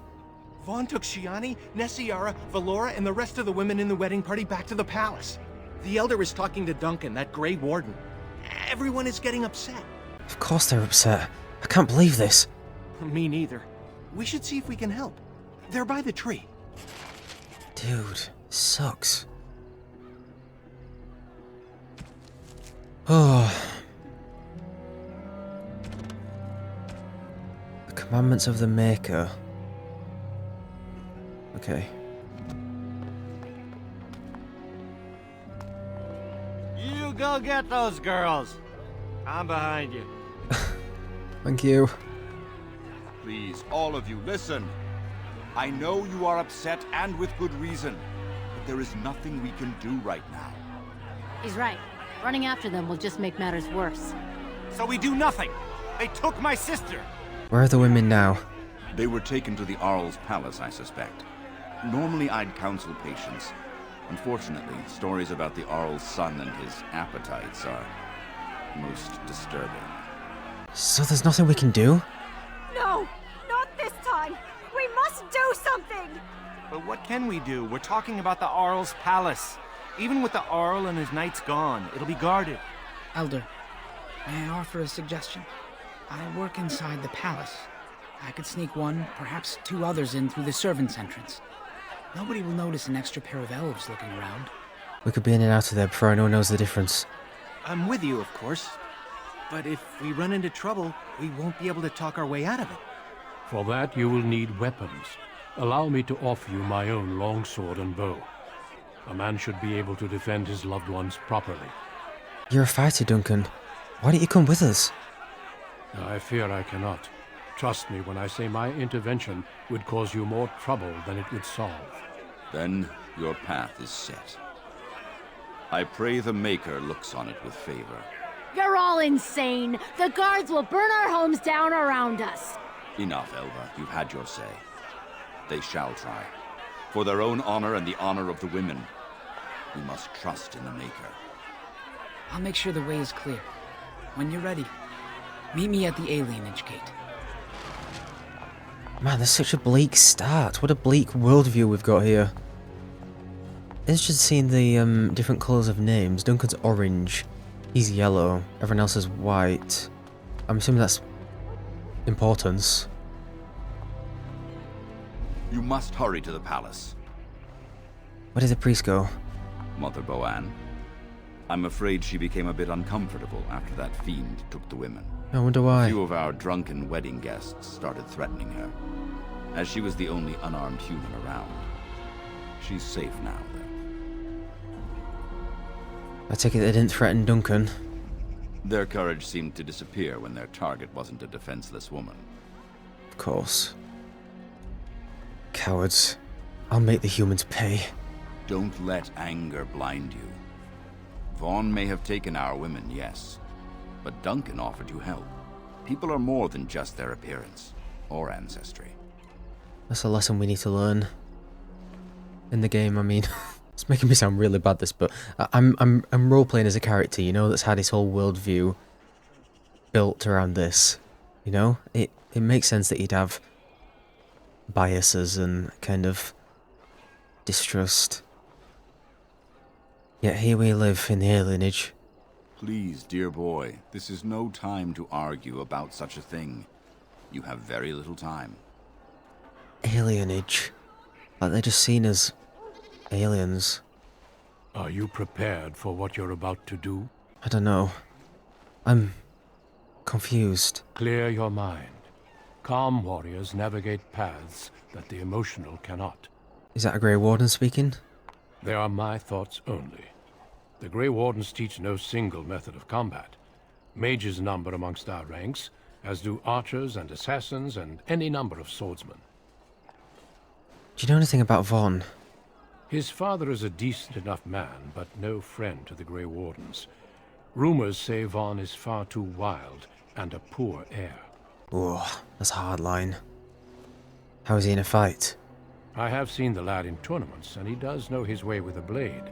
S19: Vaughn took Shiani, Nessiara, Valora, and the rest of the women in the wedding party back to the palace. The Elder is talking to Duncan, that Grey Warden. Everyone is getting upset.
S1: Of course they're upset. I can't believe this.
S19: Me neither. We should see if we can help. They're by the tree.
S1: Dude, sucks. Oh. The commandments of the Maker. Okay.
S10: You go get those girls. I'm behind you.
S1: Thank you.
S22: Please, all of you, listen. I know you are upset, and with good reason. But there is nothing we can do right now.
S12: He's right. Running after them will just make matters worse.
S19: So we do nothing. They took my sister.
S1: Where are the women now?
S22: They were taken to the Arl's palace, I suspect. Normally I'd counsel patience. Unfortunately, stories about the Arl's son and his appetites are most disturbing.
S1: So there's nothing we can do?
S15: No, not this time. We must do something.
S10: But what can we do? We're talking about the Arl's palace. Even with the Arl and his knights gone, it'll be guarded.
S4: Elder, may I offer a suggestion? I work inside the palace. I could sneak one, perhaps two others in through the servants' entrance. Nobody will notice an extra pair of elves looking around.
S1: We could be in and out of there before anyone knows the difference.
S19: I'm with you, of course. But if we run into trouble, we won't be able to talk our way out of it.
S2: For that, you will need weapons. Allow me to offer you my own longsword and bow. A man should be able to defend his loved ones properly.
S1: You're a fighter, Duncan. Why don't you come with us?
S2: I fear I cannot. Trust me when I say my intervention would cause you more trouble than it would solve.
S22: Then your path is set. I pray the Maker looks on it with favor.
S12: You're all insane. The guards will burn our homes down around us.
S22: Enough, Elva. You've had your say. They shall try. For their own honor and the honor of the women, we must trust in the Maker.
S4: I'll make sure the way is clear. When you're ready, meet me at the alienage gate.
S1: Man, there's such a bleak start. What a bleak worldview we've got here. Interested seeing the different colours of names. Duncan's orange. He's yellow. Everyone else is white. I'm assuming that's importance.
S22: You must hurry to the palace.
S1: Where did the priest go?
S22: Mother Boanne. I'm afraid she became a bit uncomfortable after that fiend took the women.
S1: I wonder why.
S22: A few of our drunken wedding guests started threatening her, as she was the only unarmed human around. She's safe now, though.
S1: I take it they didn't threaten Duncan.
S22: Their courage seemed to disappear when their target wasn't a defenseless woman.
S1: Of course. Cowards. I'll make the humans pay.
S22: Don't let anger blind you. Vaughn may have taken our women, yes, but Duncan offered you help. People are more than just their appearance or ancestry.
S1: That's a lesson we need to learn. In the game, I mean. It's making me sound really bad, this, but I'm role-playing as a character, you know, that's had his whole worldview built around this. You know? It makes sense that he'd have biases and kind of distrust. Yet here we live in the alienage.
S22: Please, dear boy, this is no time to argue about such a thing. You have very little time.
S1: Alienage. Like they're just seen as aliens.
S2: Are you prepared for what you're about to do?
S1: I don't know. I'm confused.
S2: Clear your mind. Calm warriors navigate paths that the emotional cannot.
S1: Is that a Grey Warden speaking?
S2: They are my thoughts only. The Grey Wardens teach no single method of combat. Mages number amongst our ranks, as do archers and assassins and any number of swordsmen.
S1: Do you know anything about Vaughn?
S2: His father is a decent enough man, but no friend to the Grey Wardens. Rumors say Vaughn is far too wild and a poor heir.
S1: Oh, that's a hard line. How is he in a fight?
S2: I have seen the lad in tournaments, and he does know his way with a blade.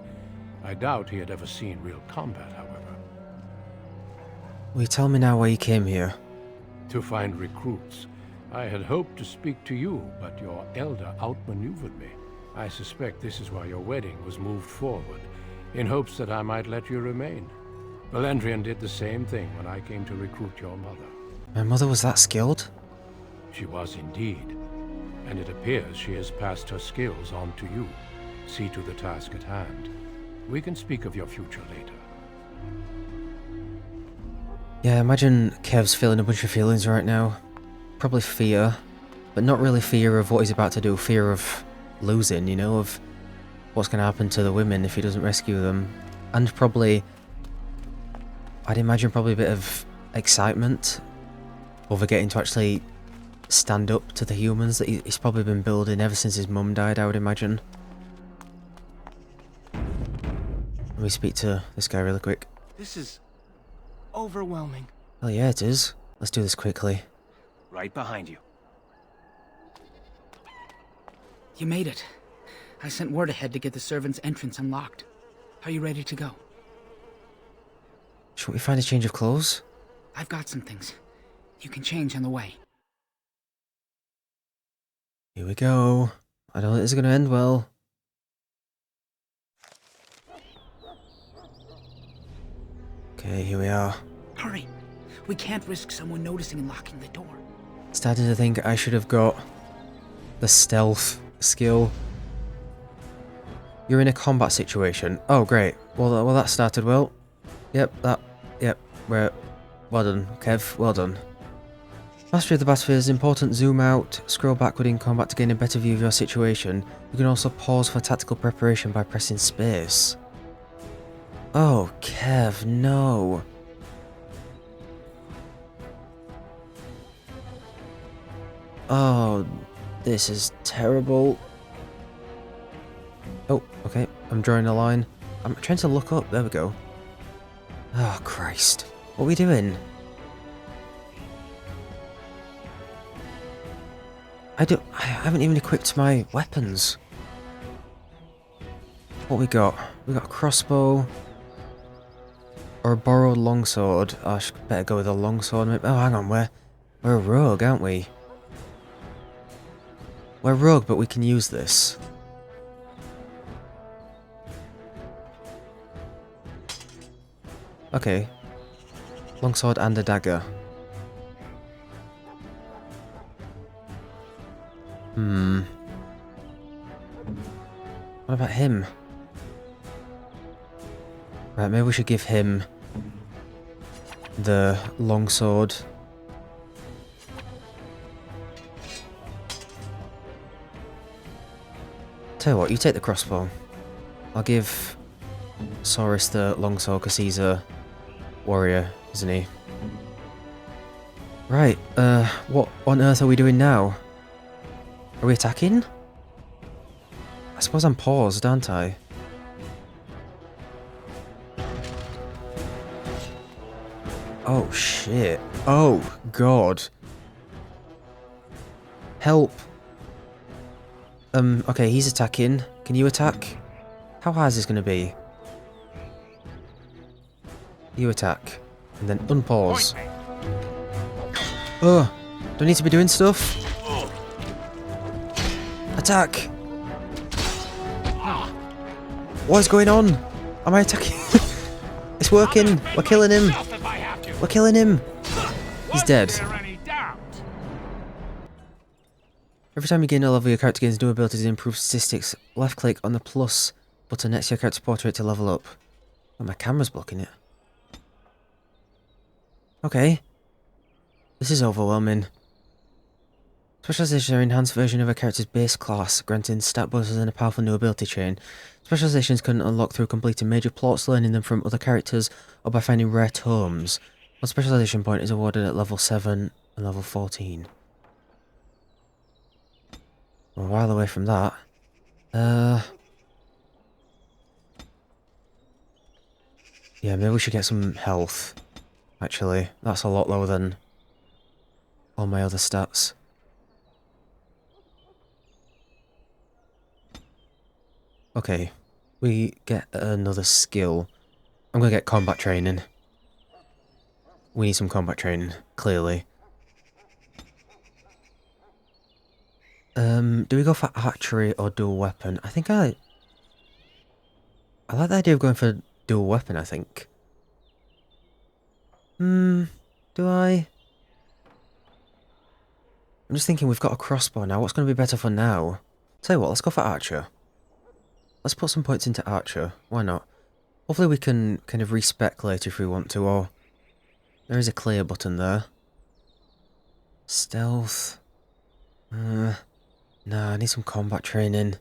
S2: I doubt he had ever seen real combat, however.
S1: Will you tell me now why you came here?
S2: To find recruits. I had hoped to speak to you, but your elder outmaneuvered me. I suspect this is why your wedding was moved forward, in hopes that I might let you remain. Valendrian did the same thing when I came to recruit your mother.
S1: My mother was that skilled?
S2: She was indeed. And it appears she has passed her skills on to you. See to the task at hand. We can speak of your future later.
S1: Yeah, imagine Kev's feeling a bunch of feelings right now. Probably fear, but not really fear of what he's about to do, fear of losing, you know, of what's going to happen to the women if he doesn't rescue them. And probably, I'd imagine probably a bit of excitement over getting to actually stand up to the humans that he's probably been building ever since his mum died, I would imagine. Let me speak to this guy really quick.
S19: This is overwhelming.
S1: Hell yeah, it is. Let's do this quickly.
S19: Right behind you.
S4: You made it. I sent word ahead to get the servants' entrance unlocked. Are you ready to go?
S1: Should we find a change of clothes?
S4: I've got some things. You can change on the way.
S1: Here we go. I don't think this is going to end well. Okay, here we are.
S4: Hurry. We can't risk someone noticing and locking the door.
S1: Starting to think I should have got the stealth skill. You're in a combat situation. Oh, great. Well, that started well. Yep. Well done, Kev. Well done. Mastery of the Battlefield's is important. Zoom out, scroll backward in combat to gain a better view of your situation. You can also pause for tactical preparation by pressing space. Oh, Kev, no. Oh, this is terrible. Oh, okay. I'm drawing a line. I'm trying to look up. There we go. Oh, Christ. What are we doing? I haven't even equipped my weapons. What we got? We got a crossbow. Or a borrowed longsword. Oh, I should better go with a longsword. Maybe. Oh, hang on. We're a rogue, aren't we? We're a rogue, but we can use this. Okay. Longsword and a dagger. What about him? Right, maybe we should give him the longsword. Tell you what, you take the crossbow. I'll give Saurus the longsword because he's a warrior, isn't he? Right, what on earth are we doing now? Are we attacking? I suppose I'm paused, aren't I? Oh shit. Oh god. Help. Okay, he's attacking. Can you attack? How hard is this gonna be? You attack. And then unpause. Oh, do I need to be doing stuff? Attack! What is going on? Am I attacking? It's working! We're killing him! We're killing him! He's dead. Every time you gain a level, your character gains new abilities to improve statistics. Left click on the plus button next to your character's portrait to level up. Oh, my camera's blocking it. Okay. This is overwhelming. Specializations are an enhanced version of a character's base class, granting stat bonuses and a powerful new ability chain. Specializations can unlock through completing major plots, learning them from other characters, or by finding rare tomes. One specialization point is awarded at level 7 and level 14. We're a while away from that. Yeah, maybe we should get some health. Actually, that's a lot lower than all my other stats. Okay, we get another skill. I'm gonna get combat training. We need some combat training, clearly. Do we go for archery or dual weapon? I think I like the idea of going for dual weapon, I think. Do I? I'm just thinking we've got a crossbow now. What's going to be better for now? Tell you what, let's go for archer. Let's put some points into archer. Why not? Hopefully we can kind of respec later if we want to, or... There is a clear button there. Stealth. Nah, I need some combat training.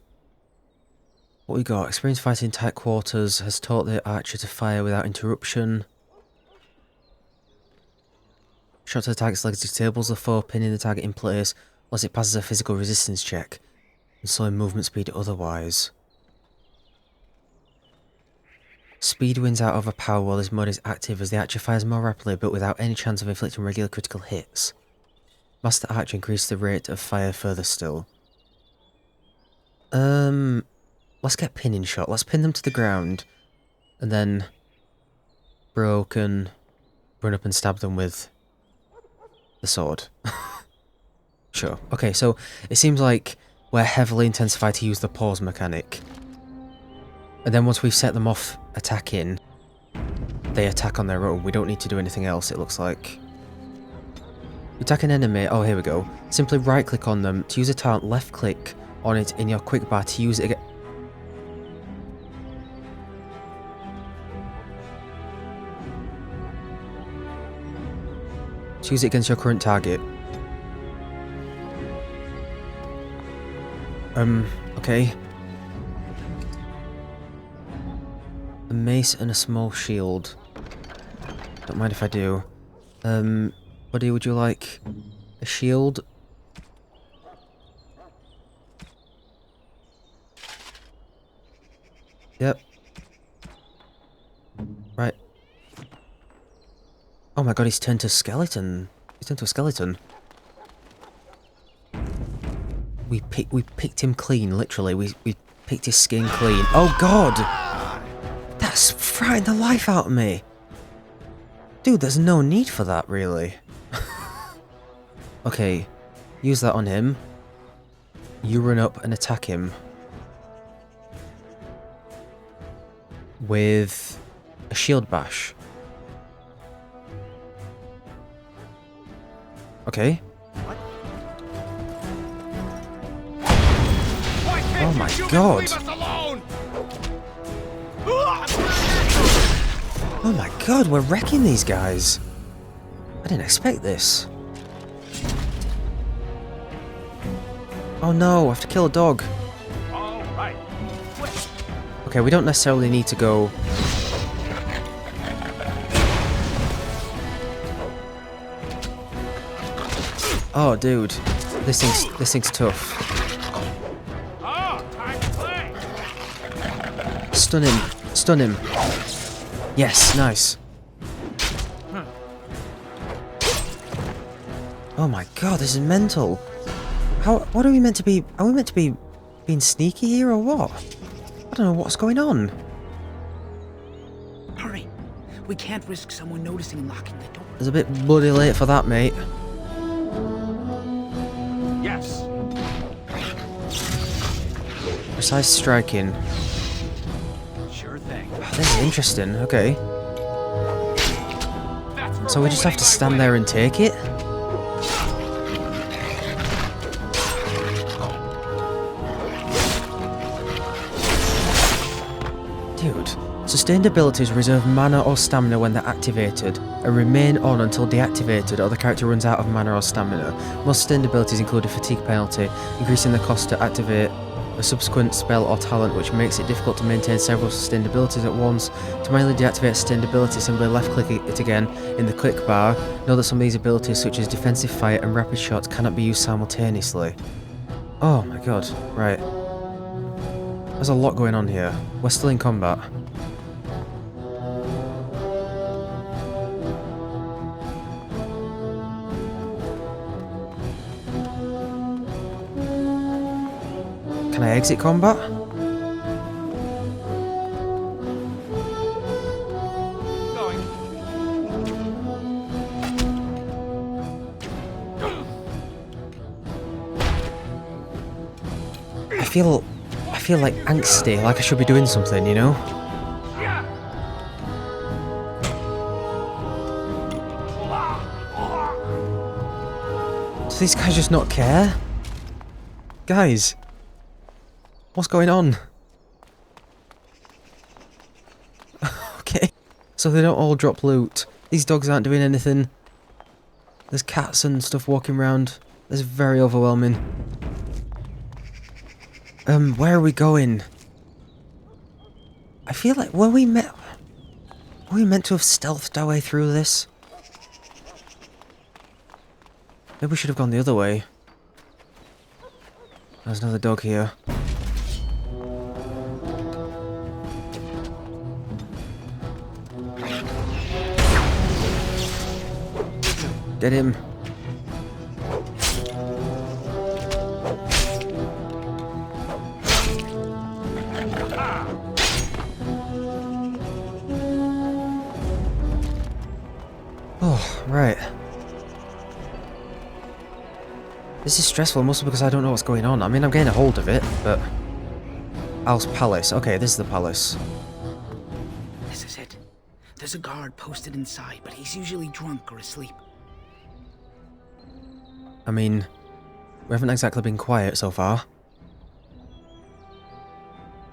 S1: What we got? Experience fighting in tight quarters has taught the archer to fire without interruption. Shot to the target's legs disables the foe, pinning the target in place unless it passes a physical resistance check, and slowing movement speed otherwise. Speed wins out over power while this mode is active as the archer fires more rapidly but without any chance of inflicting regular critical hits. Master Archer increases the rate of fire further still. Let's get pinning shot. Let's pin them to the ground. And then Bro can run up and stab them with the sword. Sure. Okay, so it seems like we're heavily intensified to use the pause mechanic. And then once we've set them off attacking, they attack on their own. We don't need to do anything else, it looks like. Attack an enemy. Oh, here we go. Simply right click on them. To use a talent, left click on it in your quick bar to use it again. To use it against your current target. Okay. A mace and a small shield. Don't mind if I do. Buddy, would you like a shield? Yep. Right. Oh my god, he's turned to skeleton. He's turned to a skeleton. We picked him clean, literally. We picked his skin clean. Oh god! That's frightened the life out of me. Dude, there's no need for that, really. Okay, use that on him. You run up and attack him. With a shield bash. Okay. Oh my god! Oh my god, we're wrecking these guys! I didn't expect this. Oh no, I have to kill a dog. Okay, we don't necessarily need to go... Oh dude, this thing's tough. Stun him. Stun him. Yes, nice. Oh my god, this is mental. What are we meant to be? Are we meant to be being sneaky here or what? I don't know what's going on.
S4: Hurry. We can't risk someone noticing and locking the door.
S1: It's a bit bloody late for that, mate.
S6: Yes.
S1: Precise striking.
S6: Sure thing.
S1: Oh, this is interesting. Okay. So we just have to stand there and take it? Dude. Sustained abilities reserve mana or stamina when they're activated, and remain on until deactivated or the character runs out of mana or stamina. Most sustained abilities include a fatigue penalty, increasing the cost to activate a subsequent spell or talent, which makes it difficult to maintain several sustained abilities at once. To manually deactivate a sustained ability, simply left-click it again in the click bar. Know that some of these abilities, such as defensive fire and rapid shots, cannot be used simultaneously. Oh my god, right. There's a lot going on here. We're still in combat. Can I exit combat? I feel like angsty, like I should be doing something, you know? Do these guys just not care? Guys, what's going on? Okay, so they don't all drop loot. These dogs aren't doing anything. There's cats and stuff walking around. This is very overwhelming. Where are we going? I feel like, were we meant to have stealthed our way through this? Maybe we should have gone the other way. There's another dog here. Get him. Oh, right. This is stressful, mostly because I don't know what's going on. I mean, I'm getting a hold of it, but... Al's Palace. Okay, this is the palace.
S4: This is it. There's a guard posted inside, but he's usually drunk or asleep.
S1: I mean, we haven't exactly been quiet so far.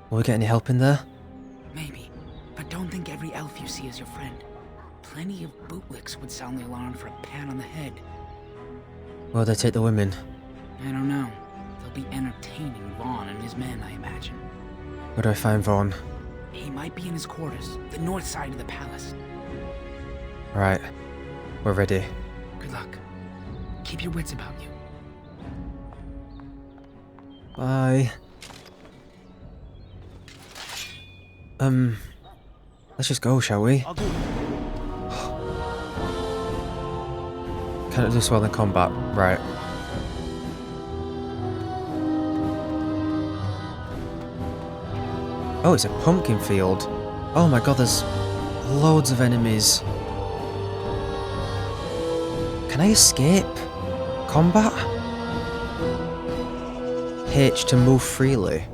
S1: Will we get any help in there?
S9: Maybe, but don't think every elf you see is your friend. Plenty of bootlicks would sound the alarm for a pat on the head.
S1: Where'll they take the women?
S9: I don't know. They'll be entertaining Vaughn and his men, I imagine.
S1: Where do I find Vaughn?
S9: He might be in his quarters, the north side of the palace.
S1: Right. We're ready.
S9: Good luck. Keep your wits about you.
S1: Bye. Let's just go, shall we? Cannot do so well in combat. Right. Oh, it's a pumpkin field. Oh my god, there's loads of enemies. Can I escape combat? H to move freely.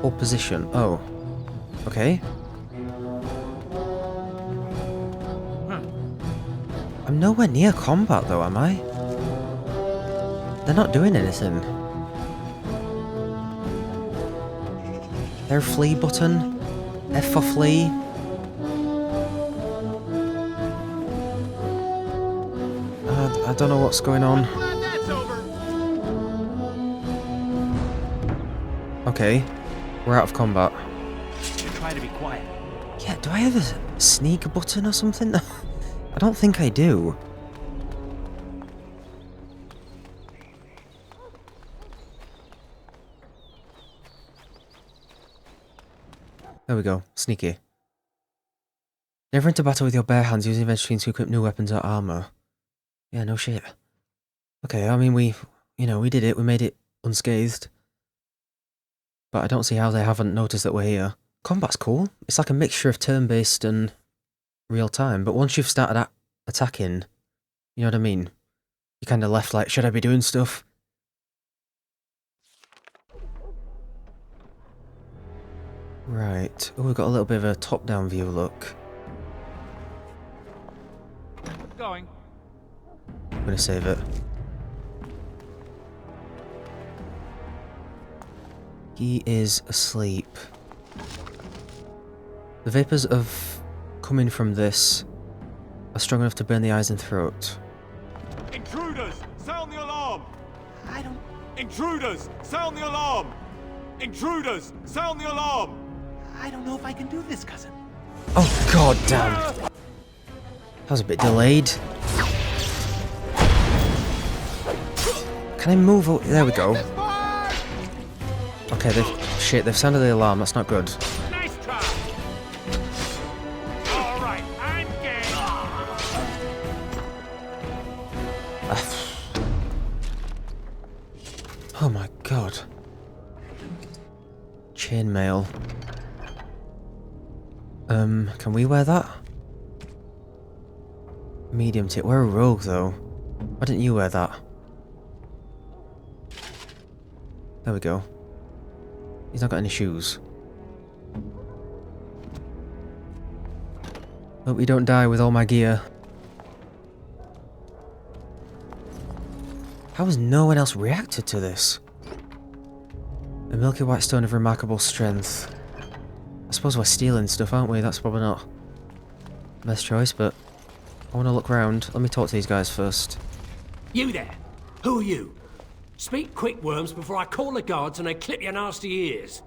S1: Hold position. Oh. Okay. I'm nowhere near combat though, am I? They're not doing anything. Their flee button? F for flee? I don't know what's going on. Okay, we're out of combat.
S9: Should try to be quiet.
S1: Yeah, do I have a sneak button or something? I don't think I do. There we go. Sneaky. Never enter battle with your bare hands using event screens to equip new weapons or armor. Yeah, no shit. Okay, I mean, we did it. We made it unscathed. But I don't see how they haven't noticed that we're here. Combat's cool. It's like a mixture of turn-based and real-time. But once you've started attacking, you know what I mean? You're kind of left like, should I be doing stuff? Right. Oh, we've got a little bit of a top-down view look.
S6: Going.
S1: I'm gonna save it. He is asleep. The vapours of coming from this are strong enough to burn the eyes and throat.
S11: Intruders! Sound the alarm! Intruders! Sound the alarm! Intruders! Sound the alarm!
S9: I don't know if I can do this, cousin.
S1: Oh god damn. That was a bit delayed. Can I move? There we go. Okay, they've sounded the alarm. That's not good.
S6: Nice try. All right, I'm game.
S1: Oh my god. Chainmail. Can we wear that? Medium tip. We're a rogue though. Why didn't you wear that? There we go. He's not got any shoes. Hope we don't die with all my gear. How has no one else reacted to this? A milky white stone of remarkable strength. I suppose we're stealing stuff, aren't we? That's probably not the best choice, but I want to look round. Let me talk to these guys first.
S23: You there? Who are you? Speak quick, worms, before I call the guards and they clip your nasty ears.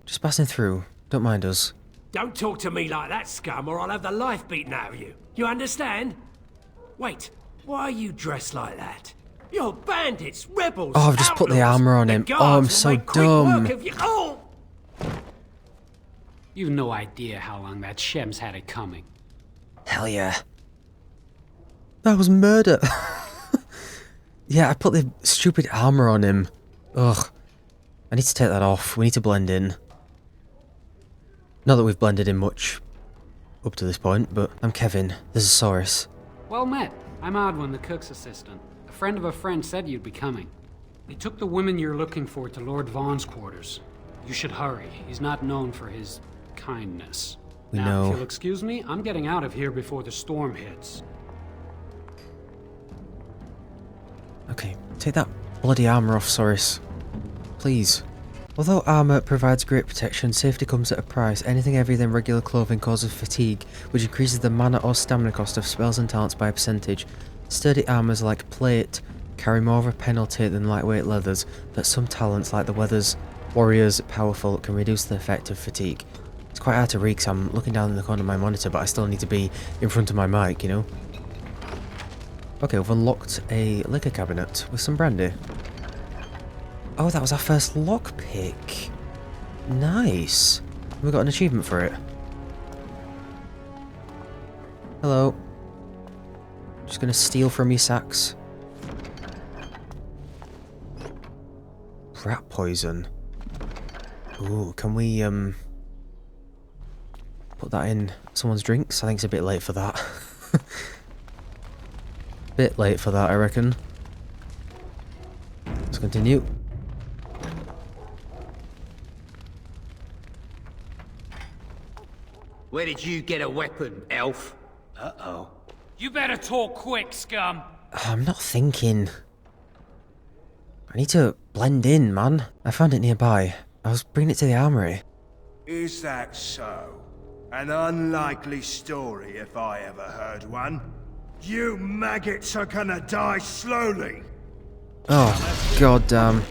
S1: Just passing through. Don't mind us.
S23: Don't talk to me like that, scum, or I'll have the life beaten out of you. You understand? Wait, why are you dressed like that? You're bandits, rebels,
S1: Oh, I've just put the armor on him. Oh, I'm so dumb.
S23: Oh!
S24: You've no idea how long that Shem's had it coming.
S1: Hell yeah. That was murder. Yeah, I put the stupid armor on him. Ugh. I need to take that off. We need to blend in. Not that we've blended in much up to this point, but I'm Kevvin. This is Saurus.
S24: Well met. I'm Odwin, the cook's assistant. A friend of a friend said you'd be coming. They took the women you're looking for to Lord Vaughn's quarters. You should hurry. He's not known for his kindness.
S1: We
S24: now,
S1: know.
S24: if you'll excuse me, I'm getting out of here before the storm hits.
S1: Take that bloody armour off, Soris. Please. Although armour provides great protection, safety comes at a price. Anything heavier than regular clothing causes fatigue, which increases the mana or stamina cost of spells and talents by a percentage. Sturdy armours like plate carry more of a penalty than lightweight leathers, but some talents like the warriors powerful can reduce the effect of fatigue. It's quite hard to read because I'm looking down in the corner of my monitor, but I still need to be in front of my mic, you know? Okay, we've unlocked a liquor cabinet with some brandy. Oh, that was our first lockpick. Nice. We got an achievement for it. Hello. Just gonna steal from you, Sax. Rat poison. Ooh, can we put that in someone's drinks? I think it's a bit late for that. Bit late for that, I reckon. Let's continue.
S3: Where did you get a weapon, elf?
S6: Uh-oh. You better talk quick, scum.
S1: I'm not thinking. I need to blend in, man. I found it nearby. I was bringing it to the armory.
S7: Is that so? An unlikely story if I ever heard one. You maggots are gonna die slowly.
S1: Oh, god damn.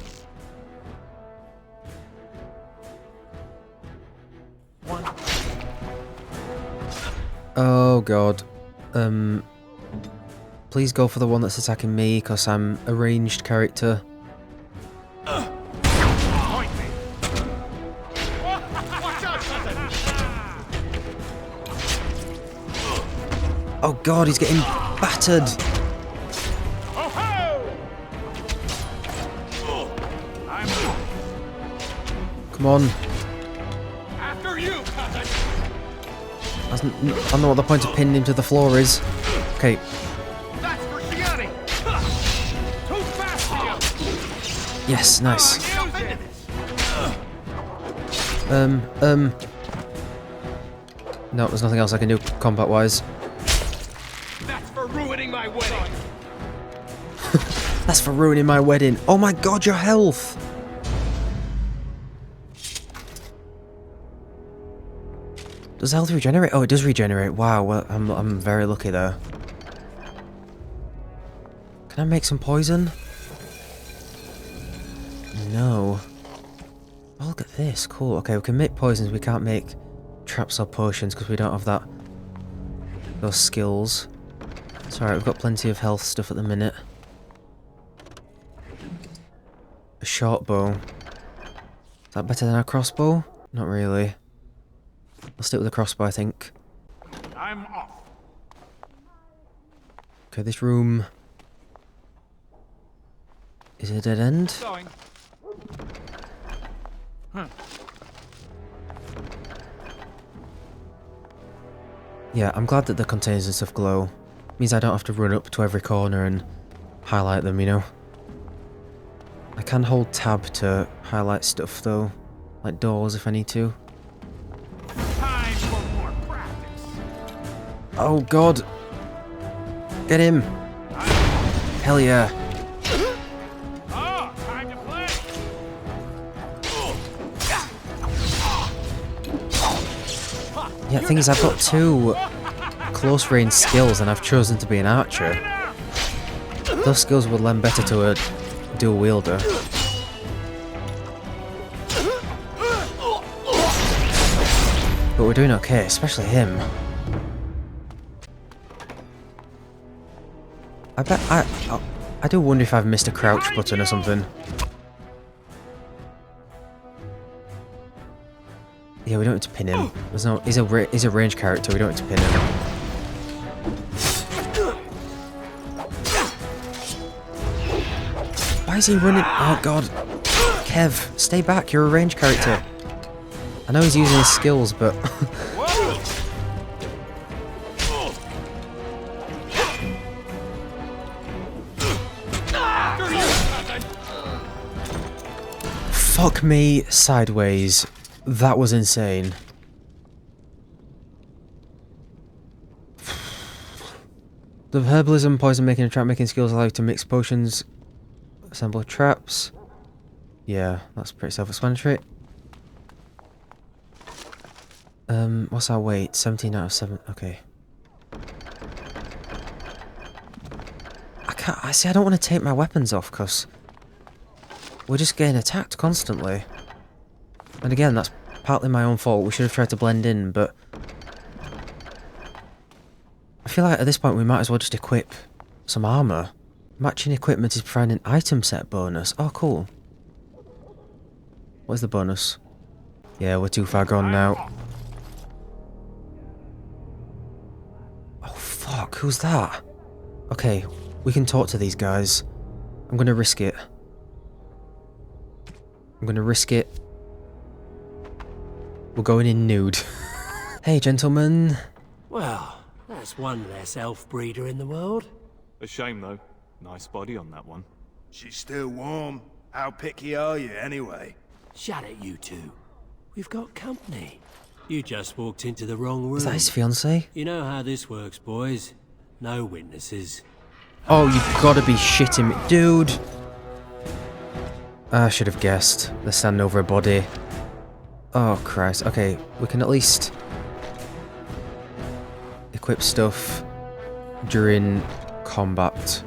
S1: Oh god. Please go for the one that's attacking me, because I'm a ranged character. Oh god, he's getting battered! Come on.
S11: After you, cousin.
S1: I don't know what the point of pinning him to the floor is. Okay.
S11: That's for Shiani. Too fast for you.
S1: Yes, nice. No, there's nothing else I can do combat-wise.
S11: That's for ruining my wedding.
S1: That's for ruining my wedding. Oh my god, your health! Does health regenerate? Oh, it does regenerate. Wow, well, I'm very lucky there. Can I make some poison? No. Oh, look at this. Cool. Okay, we can make poisons. We can't make traps or potions because we don't have those skills. It's alright, we've got plenty of health stuff at the minute. A short bow. Is that better than a crossbow? Not really. I'll stick with the crossbow, I think.
S11: I'm off.
S1: Okay, this room is a dead end.
S11: Going.
S1: Yeah, I'm glad that the containers and stuff glow. Means I don't have to run up to every corner and highlight them, you know. I can hold tab to highlight stuff though, like doors if I need to.
S11: Time for more practice.
S1: Oh god! Get him! Hell yeah!
S11: Oh, time to play.
S1: Yeah, the thing is I've got two close range skills and I've chosen to be an archer. Those skills would lend better to a dual wielder. But we're doing okay, especially him. I bet I do wonder if I've missed a crouch button or something. Yeah, we don't need to pin him. There's no. He's a ranged character. We don't need to pin him. Why is he running? Oh god, Kev, stay back. You're a ranged character. I know he's using his skills, but. Fuck me sideways. That was insane. The herbalism, poison making, and trap making skills allow you to mix potions Assemble traps. Yeah, that's pretty self-explanatory. What's our weight? 17 out of 7. Okay. I don't want to take my weapons off because we're just getting attacked constantly. And again, that's partly my own fault. We should have tried to blend in, but I feel like at this point we might as well just equip some armor. Matching equipment is providing an item set bonus. Oh, cool. What is the bonus? Yeah, we're too far gone now. Oh, fuck. Who's that? Okay, we can talk to these guys. I'm gonna risk it. I'm gonna risk it. We're going in nude. Hey, gentlemen.
S23: Well, that's one less elf breeder in the world.
S11: A shame, though. Nice body on that one.
S7: She's still warm. How picky are you, anyway?
S23: Shut it, you two. We've got company. You just walked into the wrong room.
S1: Is that his fiancée?
S23: You know how this works, boys. No witnesses.
S1: Oh, you've got to be shitting me. Dude! I should have guessed. They're standing over a body. Oh, Christ. Okay, we can at least equip stuff during combat.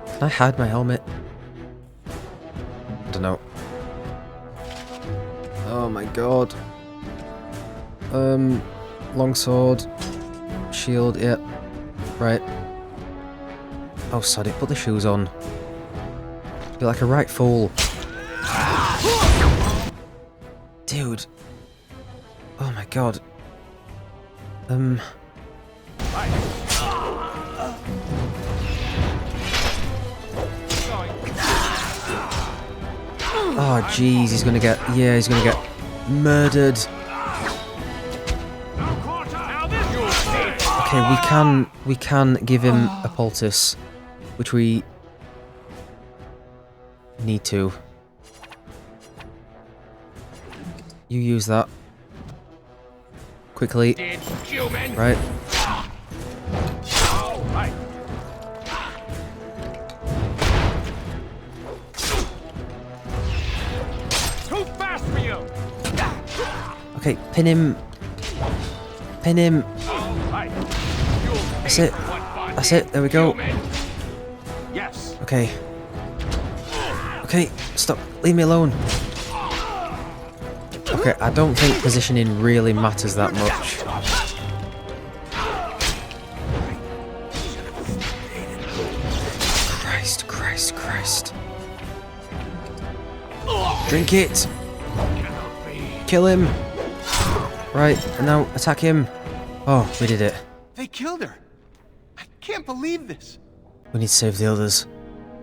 S1: Can I hide my helmet? I don't know. Oh my god. Longsword. Shield, yeah. Right. Oh, sorry, put the shoes on. Be like a right fool. Dude. Oh my god. Oh jeez, he's gonna get, yeah, he's gonna get murdered. Okay, we can give him a poultice, which we need to. You use that quickly, right? Okay, pin him. Pin him. That's it. That's it. There we go.
S11: Yes.
S1: Okay. Okay, stop. Leave me alone. Okay, I don't think positioning really matters that much. Christ, Christ, Christ. Drink it. Kill him. Right, and now attack him. Oh, we did it.
S19: They killed her. I can't believe this.
S1: We need to save the others.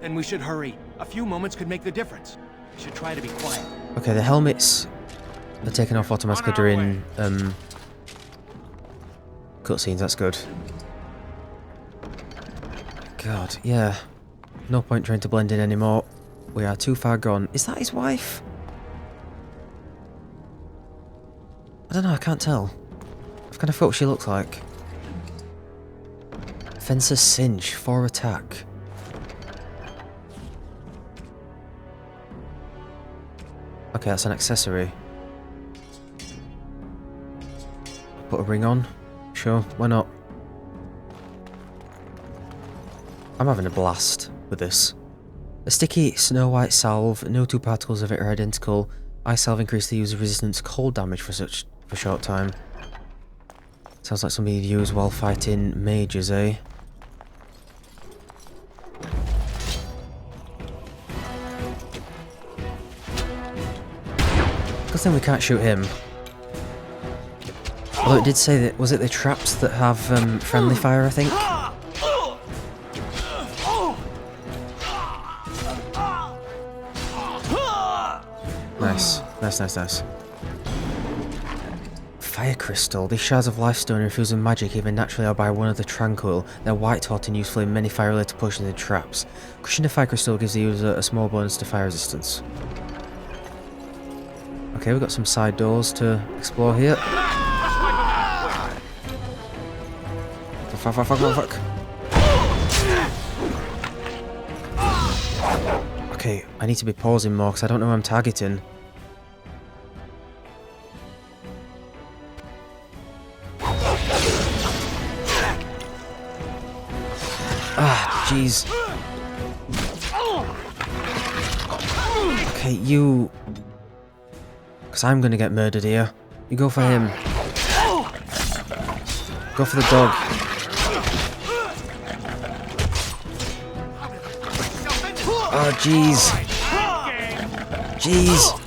S19: Then we should hurry. A few moments could make the difference. We should try to be quiet.
S1: Okay, the helmets are taken off automatically during cutscenes. That's good. God, yeah. No point trying to blend in anymore. We are too far gone. Is that his wife? I don't know, I can't tell. I've kind of thought what she looks like. Fencer's Cinch, 4 attack. Okay, that's an accessory. Put a ring on. Sure, why not? I'm having a blast with this. A sticky snow white salve. No two particles of it are identical. Ice salve increases the user's resistance to cold damage for a short time. Sounds like something you'd use while fighting mages, eh? Because then we can't shoot him. Although it did say that, was it the traps that have friendly fire, I think? Nice. Nice, nice, nice. Fire crystal. These shards of lifestone infused with magic either naturally or by one of the tranquil. They're white hot and useful in many fire-related potions and traps. Crushing a fire crystal gives the user a small bonus to fire resistance. Okay, we've got some side doors to explore here. Fuck, fuck, fuck, fuck, fuck. Okay, I need to be pausing more because I don't know who I'm targeting. Ah, jeez. Okay, you... Because I'm gonna get murdered here. You go for him. Go for the dog. Oh, jeez. Jeez.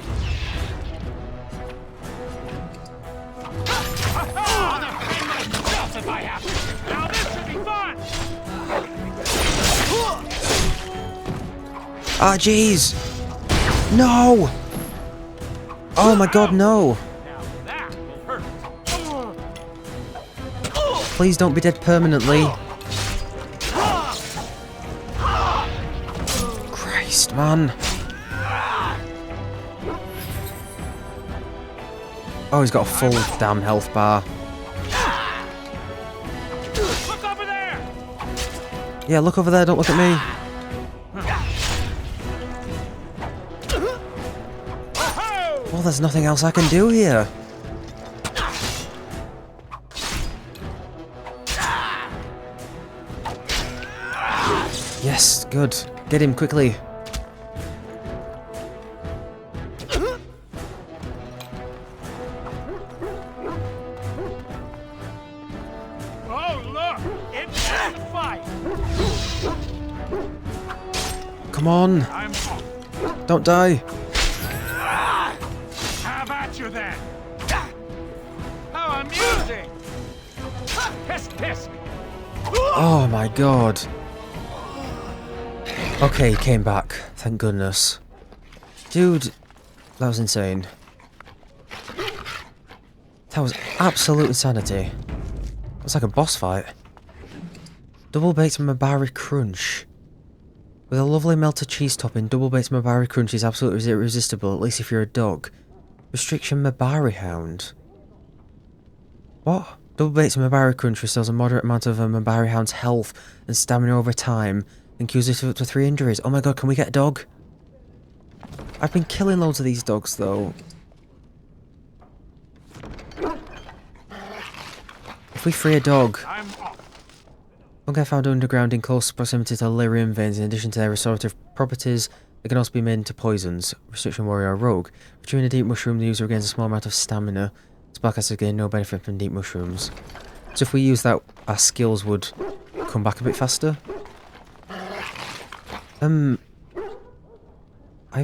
S1: Ah, jeez. No. Oh my god, no. Please don't be dead permanently. Christ, man. Oh, he's got a full damn health bar.
S6: Look over there!
S1: Yeah, look over there, don't look at me. Well, there's nothing else I can do here. Yes, good. Get him quickly.
S6: Oh, look! It's a fight!
S1: Come on. Don't die.
S6: Have at you then! How amusing! Tisk tisk!
S1: Oh my god. Okay, he came back. Thank goodness. Dude, that was insane. That was absolute insanity. It was like a boss fight. Double baked Mabari Crunch. With a lovely melted cheese topping, double baked Mabari Crunch is absolutely irresistible, at least if you're a dog. Restriction Mabari Hound. What? Double baked Mabari Crunch restores a moderate amount of a Mabari Hound's health and stamina over time, and cures it up to 3 injuries. Oh my god, can we get a dog? I've been killing loads of these dogs though. If we free a dog... Fungi found underground in close proximity to lyrium veins. In addition to their restorative properties, they can also be made into poisons. Restriction Warrior or Rogue. Chewing a deep mushroom, the user gains a small amount of stamina. Spellcasters gain no benefit from deep mushrooms. So if we use that, our skills would come back a bit faster. I'm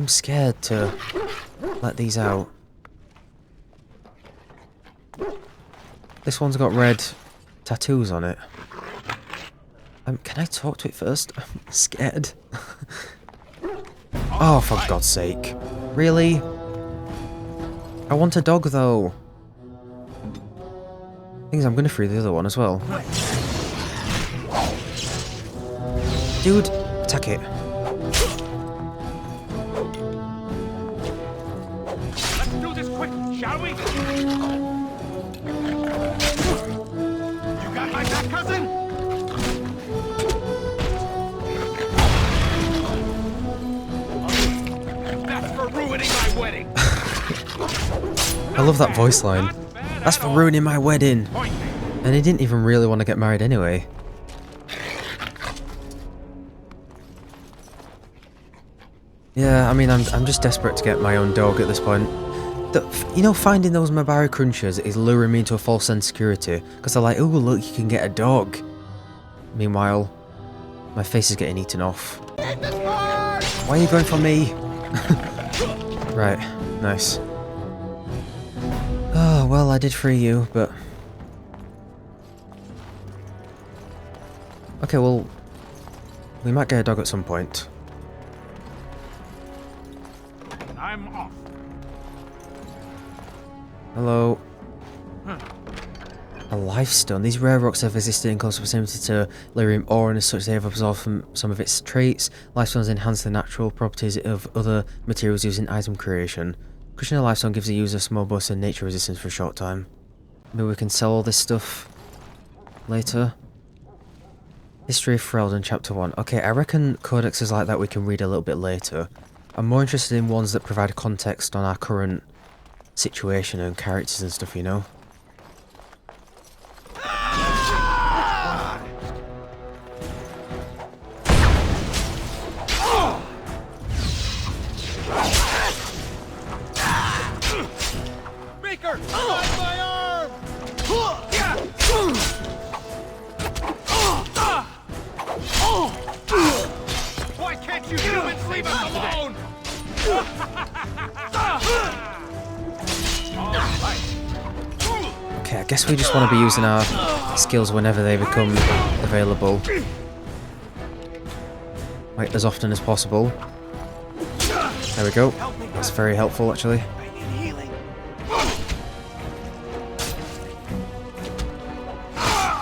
S1: scared to let these out. This one's got red tattoos on it. Can I talk to it first? I'm scared. Oh, for God's sake. Really? I want a dog, though. Thing is, I'm going to free the other one as well. Dude, attack it.
S6: Let's do this quick, shall we? You got my back, cousin? That's for ruining my wedding.
S1: I love that voice line. That's for ruining my wedding. And he didn't even really want to get married anyway. Yeah, I mean, I'm just desperate to get my own dog at this point. You know, finding those Mabari Crunchers is luring me into a false sense of security. Because they're like, oh, look, you can get a dog. Meanwhile, my face is getting eaten off. Why are you going for me? Right, nice. Oh, well, I did free you, but... Okay, well... We might get a dog at some point.
S6: I'm off.
S1: Hello. A life stone. These rare rocks have existed in close proximity to lyrium ore, and as such they have absorbed from some of its traits. Life stones enhance the natural properties of other materials used in item creation. Crushing a life stone gives the user a small boost in nature resistance for a short time. Maybe we can sell all this stuff later. History of Ferelden, Chapter 1. Okay, I reckon codexes like that we can read a little bit later. I'm more interested in ones that provide context on our current situation and characters and stuff, you know?
S11: Beaker! Find my arm! Why can't you humans leave us alone?
S1: Okay, I guess we just want to be using our skills whenever they become available. Like, as often as possible. There we go. That's very helpful, actually.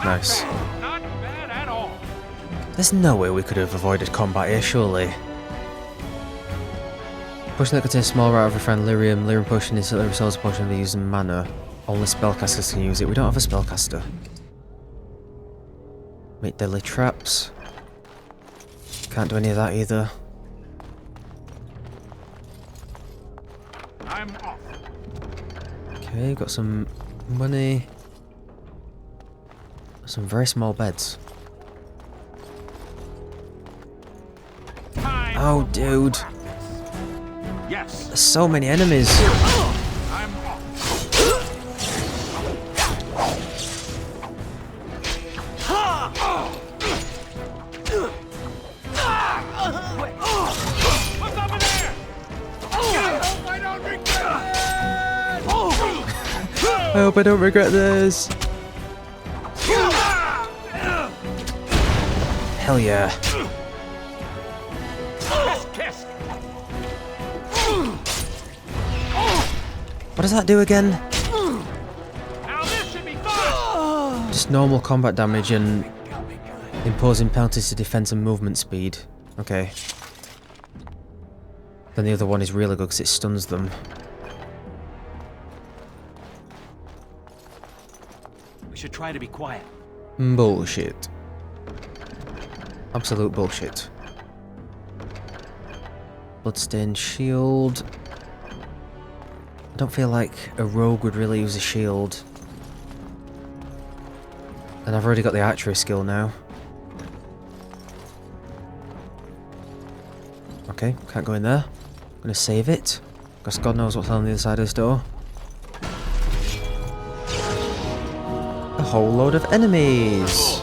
S1: Nice. There's no way we could have avoided combat here, surely. Potion that contains a small amount of refined lyrium. Lyrium potion instantly restores a portion of the user's mana. Only spellcasters can use it. We don't have a spellcaster. Make deadly traps. Can't do any of that either.
S11: I'm off.
S1: Okay, got some money. Some very small beds. Oh, dude.
S11: Yes.
S1: There's so many enemies.
S11: I'm off. What's over there? I don't regret
S1: I hope I don't regret this. Hell yeah. What does that do again?
S11: Now this should be fun.
S1: Just normal combat damage and imposing penalties to defense and movement speed. Okay. Then the other one is really good because it stuns them.
S18: We should try to be quiet.
S1: Bullshit. Absolute bullshit. Bloodstained shield. I don't feel like a rogue would really use a shield. And I've already got the archery skill now. Okay, can't go in there. I'm gonna save it, because God knows what's on the other side of this door. A whole load of enemies!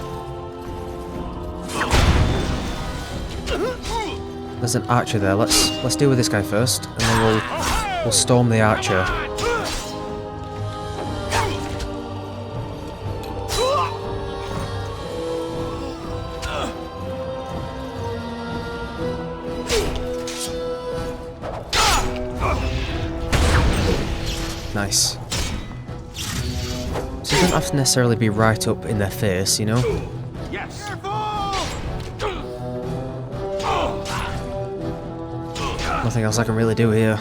S1: There's an archer there. Let's deal with this guy first, and then we'll storm the archer. Nice. So it doesn't have to necessarily be right up in their face, you know?
S11: Yes.
S1: Nothing else I can really do here.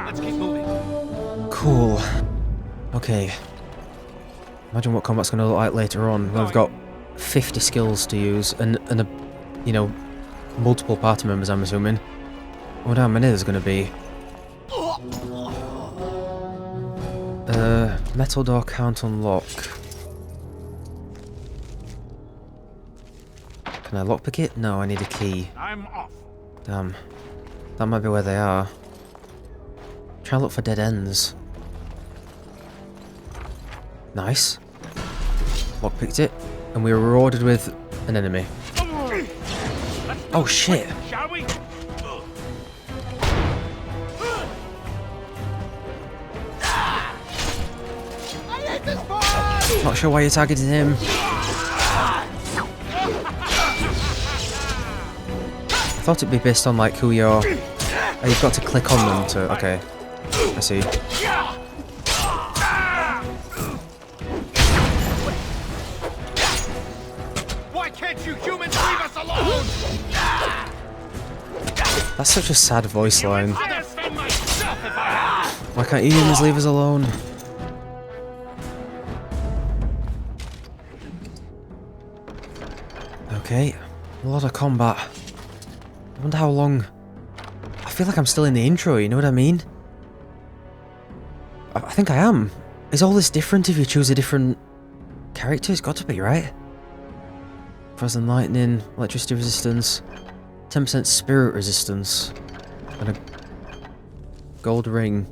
S11: Let's keep moving.
S1: Cool. Okay. Imagine what combat's going to look like later on when we've got 50 skills to use and a, you know, multiple party members, I'm assuming. I wonder how many there's going to be. Metal door can't unlock. Can I lockpick it? No, I need a key.
S11: I'm off.
S1: Damn. That might be where they are. Try and look for dead ends. Nice. Lockpicked it. And we were rewarded with an enemy. Oh shit.
S11: Shall we?
S1: Not sure why you targeted him. I thought it'd be based on like who you're... Oh, you've got to click on them to... Okay. I see.
S11: Why can't you humans leave us alone?
S1: That's such a sad voice line.
S11: I'll defend myself if I have.
S1: Why can't you humans leave us alone? Okay, a lot of combat. I wonder how long... I feel like I'm still in the intro, you know what I mean? I think I am. Is all this different if you choose a different character? It's got to be, right? Frozen lightning, electricity resistance, 10% spirit resistance, and a gold ring.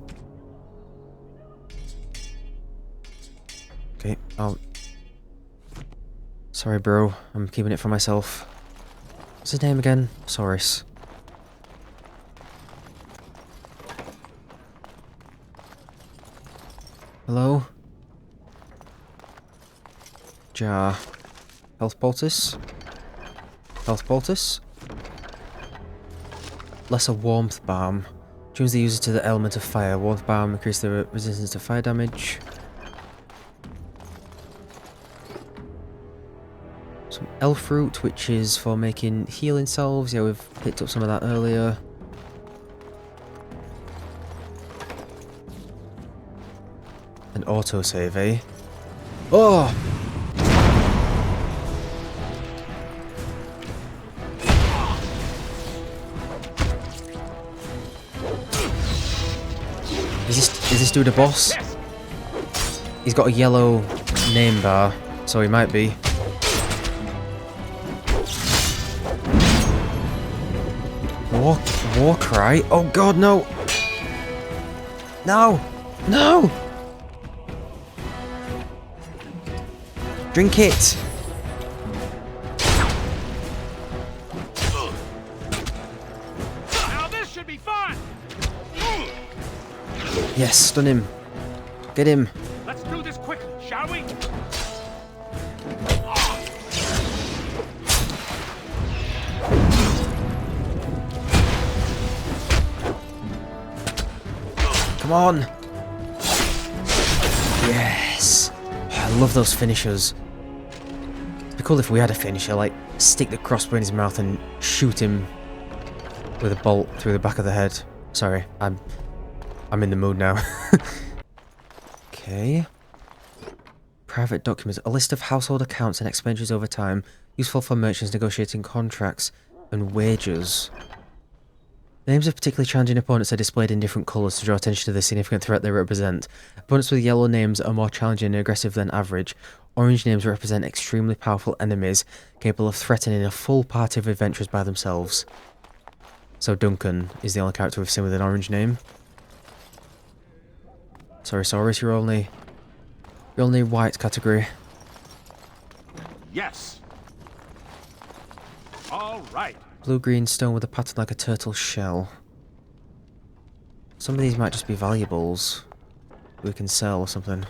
S1: Okay, oh. Sorry, bro. I'm keeping it for myself. What's his name again? Saurus. Hello? Jar. Health poultice? Health poultice? Lesser warmth balm. Tunes the user to the element of fire. Warmth balm increases the resistance to fire damage. Some elf fruit, which is for making healing salves. Yeah, we've picked up some of that earlier. An autosave, eh? Oh! Is this dude a boss? He's got a yellow name bar, so he might be. War cry? Oh god, no! No! No! Drink it!
S6: Now this should be fun!
S1: Yes, stun him. Get him.
S6: Let's do this quickly, shall we?
S1: Come on! Yes! I love those finishers. It'd be cool if we had a finisher, like stick the crossbow in his mouth and shoot him with a bolt through the back of the head. Sorry, I'm in the mood now. Okay. Private documents. A list of household accounts and expenditures over time, useful for merchants negotiating contracts and wages. The names of particularly challenging opponents are displayed in different colours to draw attention to the significant threat they represent. Opponents with yellow names are more challenging and aggressive than average. Orange names represent extremely powerful enemies, capable of threatening a full party of adventurers by themselves. So Duncan is the only character we've seen with an orange name. Sorry, Saurus, you're only white category.
S6: Yes. All right.
S1: Blue-green stone with a pattern like a turtle shell. Some of these might just be valuables we can sell or something.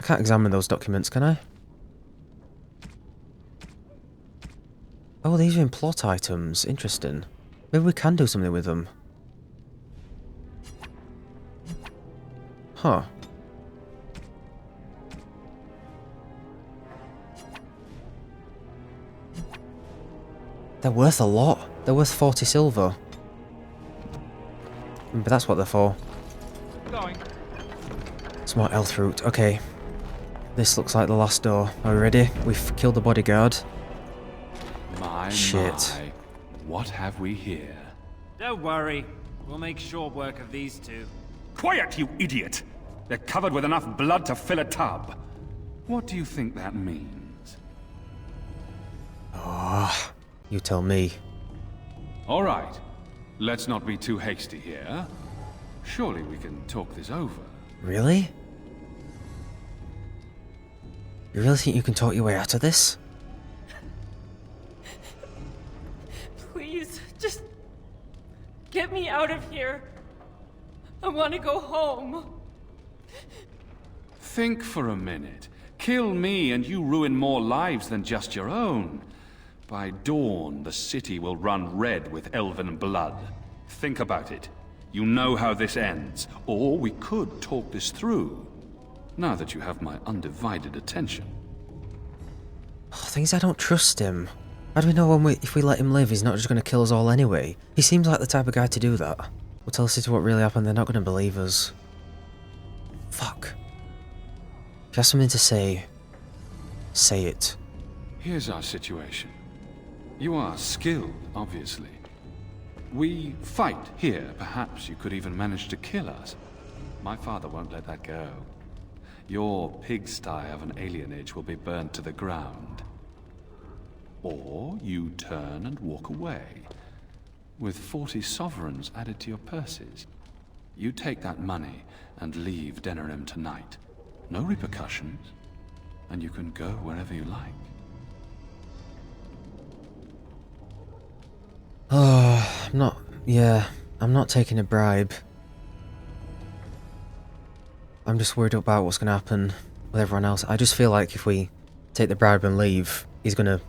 S1: I can't examine those documents, can I? Oh, these are in plot items. Interesting. Maybe we can do something with them. Huh. They're worth a lot. They're worth 40 silver. But that's what they're for.
S6: Going.
S1: Some more elf fruit. Okay. This looks like the last door. Are we ready? We've killed the bodyguard.
S21: My,
S1: shit.
S21: my. What have we here?
S6: Don't worry. We'll make short work of these two.
S21: Quiet, you idiot! They're covered with enough blood to fill a tub. What do you think that means?
S1: Oh, you tell me.
S21: All right. Let's not be too hasty here. Surely we can talk this over.
S1: Really? You really think you can talk your way out of this?
S8: Please, just get me out of here. I want to go home.
S21: Think for a minute. Kill me and you ruin more lives than just your own. By dawn, the city will run red with elven blood. Think about it. You know how this ends. Or we could talk this through. Now that you have my undivided attention.
S1: Oh, thing is, I don't trust him. How do we know if we let him live, he's not just going to kill us all anyway? He seems like the type of guy to do that. We'll tell the city what really happened, they're not going to believe us. Fuck. If he has something to say, Say it.
S21: Here's our situation. You are skilled, obviously. We fight here. Perhaps you could even manage to kill us. My father won't let that go. Your pigsty of an alienage will be burnt to the ground. Or you turn and walk away, with 40 sovereigns added to your purses. You take that money and leave Denerim tonight. No repercussions, and you can go wherever you like.
S1: Oh, I'm not taking a bribe. I'm just worried about what's going to happen with everyone else. I just feel like if we take the bribe and leave, he's going to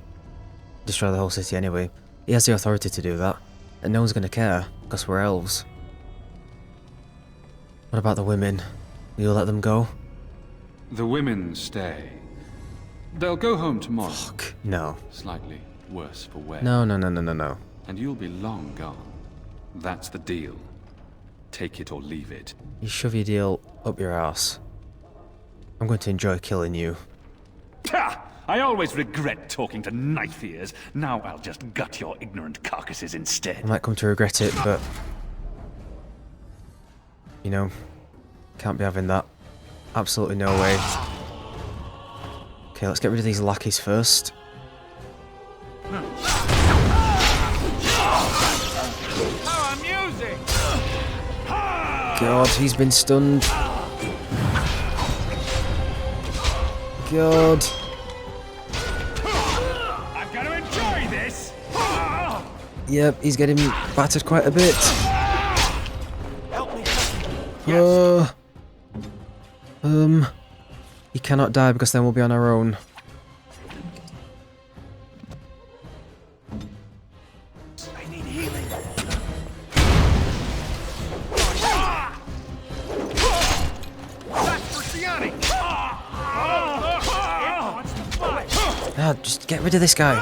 S1: destroy the whole city anyway. He has the authority to do that, and no one's going to care, because we're elves. What about the women? Will you let them go?
S21: The women stay. They'll go home tomorrow.
S1: Fuck, no.
S21: Slightly worse for wear.
S1: No.
S21: And you'll be long gone. That's the deal. Take it or leave it.
S1: You shove your deal up your ass. I'm going to enjoy killing you.
S21: Ha! I always regret talking to knife ears. Now I'll just gut your ignorant carcasses instead.
S1: I might come to regret it, but... you know, can't be having that. Absolutely no way. Okay, let's get rid of these lackeys first.
S11: How amusing!
S1: God, he's been stunned. God.
S11: I'm going to enjoy this!
S1: Yep, he's getting battered quite a bit.
S11: Help me.
S1: He cannot die because then we'll be on our own.
S11: I need healing. That's for Shiani.
S1: Ah, just get rid of this guy.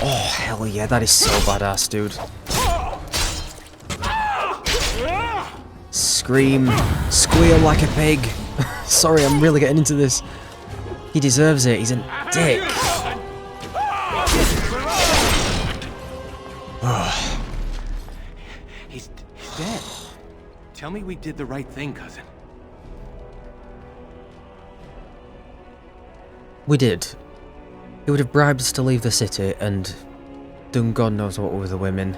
S1: Oh, hell yeah, that is so badass, dude. Scream. Squeal like a pig. Sorry, I'm really getting into this. He deserves it, he's a dick.
S19: He's dead. Tell me we did the right thing, cousin.
S1: We did. He would have bribed us to leave the city and done God knows what with the women.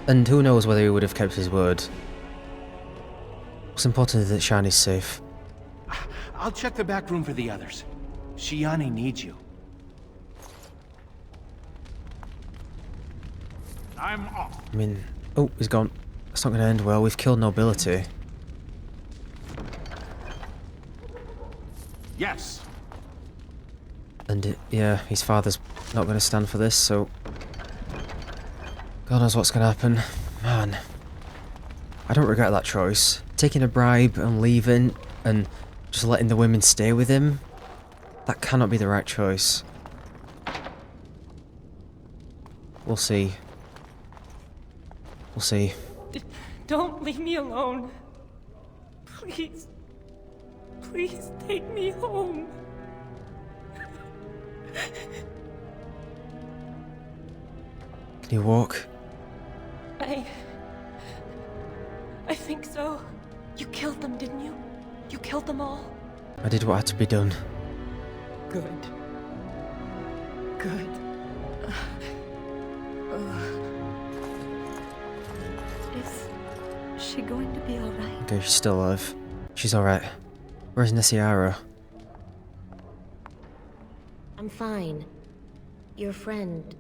S1: And who knows whether he would have kept his word. What's important is that Shani's safe.
S19: I'll check the back room for the others. Shiani needs you.
S11: I'm off.
S1: I mean, oh, he's gone. That's not going to end well. We've killed nobility.
S11: Yes.
S1: And yeah, his father's not going to stand for this, so... God knows what's going to happen. Man. I don't regret that choice. Taking a bribe and leaving, and just letting the women stay with him, that cannot be the right choice. We'll see. We'll see.
S8: Don't leave me alone. Please. Please take me home.
S1: Can you walk?
S8: I think so. You killed them, didn't you? You killed them all?
S1: I did what had to be done.
S8: Good. Good.
S5: Is she going to be alright?
S1: Okay, she's still alive. She's alright. Where's Nessiara?
S5: I'm fine. Your friend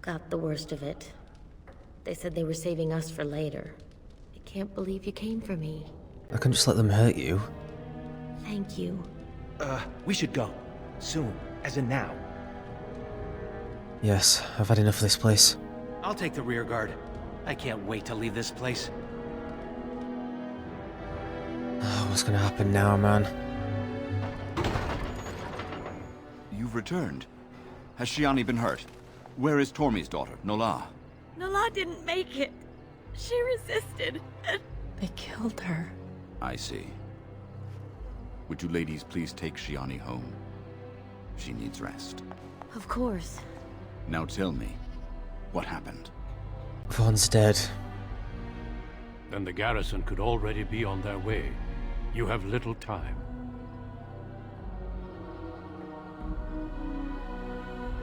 S5: got the worst of it. They said they were saving us for later. I can't believe you came for me.
S1: I couldn't just let them hurt you.
S5: Thank you.
S19: We should go. Soon. As in now.
S1: Yes, I've had enough of this place.
S19: I'll take the rear guard. I can't wait to leave this place.
S1: Oh, what's gonna happen now, man?
S22: You've returned. Has Shiani been hurt? Where is Tormi's daughter, Nola?
S5: Nola didn't make it. She resisted, and...
S8: They killed her.
S22: I see. Would you ladies please take Shiani home? She needs rest.
S5: Of course.
S22: Now tell me, what happened?
S1: Vaughn's dead.
S2: Then the garrison could already be on their way. You have little time.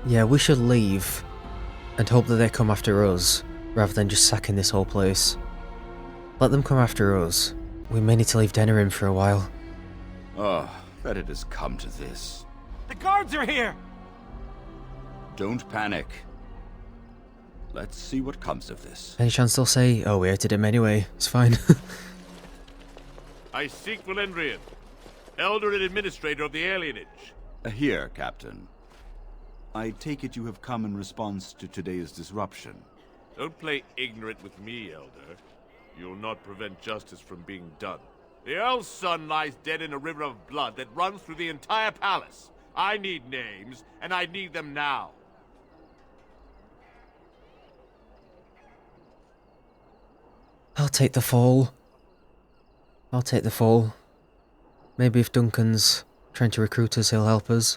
S1: Yeah, we should leave and hope that they come after us, rather than just sacking this whole place. Let them come after us. We may need to leave Denerim for a while.
S22: Oh, that it has come to this.
S10: The guards are here!
S22: Don't panic. Let's see what comes of this.
S1: Any chance they'll say, oh, we hated him anyway, it's fine.
S11: I seek Valendrian, Elder and Administrator of the Alienage.
S22: Here, Captain. I take it you have come in response to today's disruption.
S11: Don't play ignorant with me, Elder. You'll not prevent justice from being done. The Earl's son lies dead in a river of blood that runs through the entire palace. I need names, and I need them now.
S1: I'll take the fall. I'll take the fall. Maybe if Duncan's trying to recruit us, he'll help us.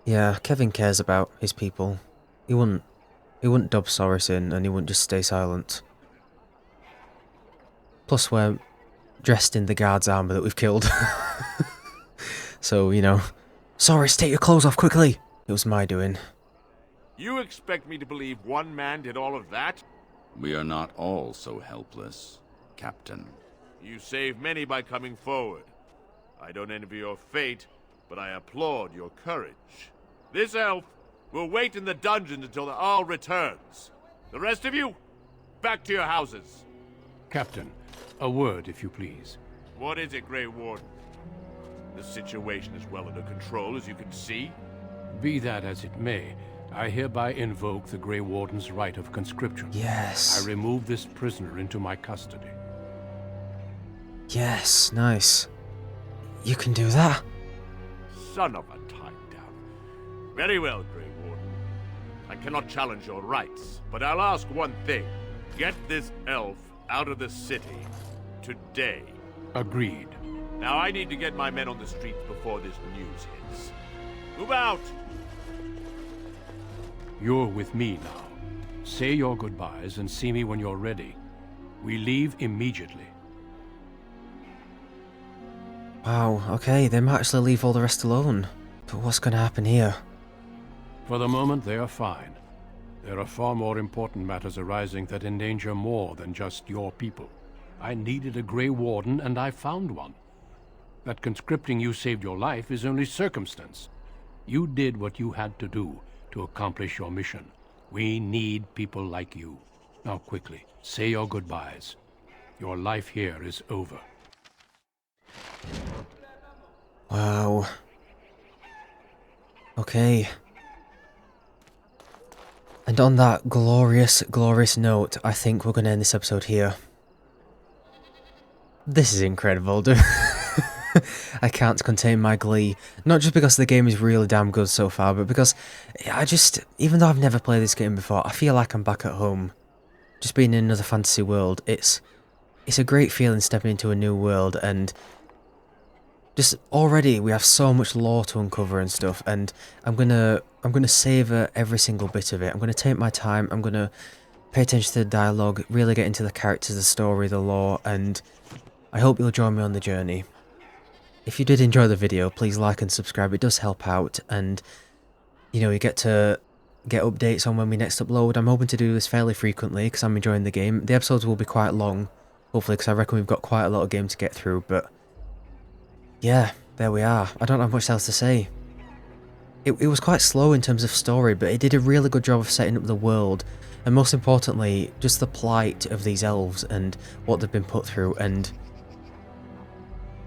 S1: Yeah, Kevvin cares about his people. He wouldn't dub Soris in, and he wouldn't just stay silent. Plus we're dressed in the guard's armour that we've killed. So, you know, Soris, take your clothes off quickly! It was my doing.
S11: You expect me to believe one man did all of that?
S22: We are not all so helpless, Captain.
S11: You saved many by coming forward. I don't envy your fate, but I applaud your courage. This elf will wait in the dungeon until the Arl returns. The rest of you, back to your houses.
S2: Captain, a word, if you please.
S11: What is it, Grey Warden? The situation is well under control, as you can see.
S2: Be that as it may, I hereby invoke the Grey Warden's right of conscription.
S1: Yes.
S2: I remove this prisoner into my custody.
S1: Yes, nice. You can do that?
S11: Son of a time down. Very well, Grey Warden. I cannot challenge your rights, but I'll ask one thing. Get this elf out of the city today.
S2: Agreed.
S11: Now I need to get my men on the streets before this news hits. Move out!
S2: You're with me now. Say your goodbyes and see me when you're ready. We leave immediately.
S1: Wow, okay, they might actually leave all the rest alone. But what's going to happen here?
S2: For the moment, they are fine. There are far more important matters arising that endanger more than just your people. I needed a Grey Warden, and I found one. That conscripting you saved your life is only circumstance. You did what you had to do to accomplish your mission. We need people like you. Now quickly, say your goodbyes. Your life here is over.
S1: Wow. Okay. And on that glorious, glorious note, I think we're going to end this episode here. This is incredible, dude. I can't contain my glee. Not just because the game is really damn good so far, but because even though I've never played this game before, I feel like I'm back at home. Just being in another fantasy world, it's a great feeling stepping into a new world, and just already we have so much lore to uncover and stuff, and I'm gonna savor every single bit of it. I'm gonna take my time, I'm gonna pay attention to the dialogue, really get into the characters, the story, the lore, and I hope you'll join me on the journey. If you did enjoy the video, please like and subscribe, it does help out, and you know, you get to get updates on when we next upload. I'm hoping to do this fairly frequently because I'm enjoying the game. The episodes will be quite long, hopefully, because I reckon we've got quite a lot of game to get through, but yeah, there we are. I don't have much else to say. It was quite slow in terms of story, but it did a really good job of setting up the world, and most importantly, just the plight of these elves and what they've been put through, and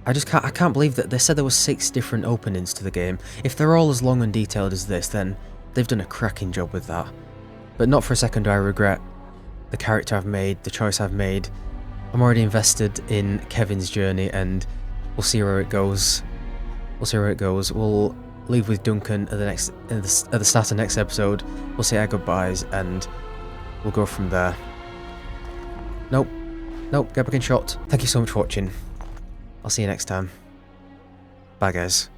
S1: I can't believe that they said there were 6 different openings to the game. If they're all as long and detailed as this, then they've done a cracking job with that. But not for a second do I regret the character I've made, the choice I've made. I'm already invested in Kevvin's journey, and we'll see where it goes. We'll leave with Duncan at the start of next episode. We'll say our goodbyes, and we'll go from there. Nope, get back in shot. Thank you so much for watching. I'll see you next time. Bye, guys.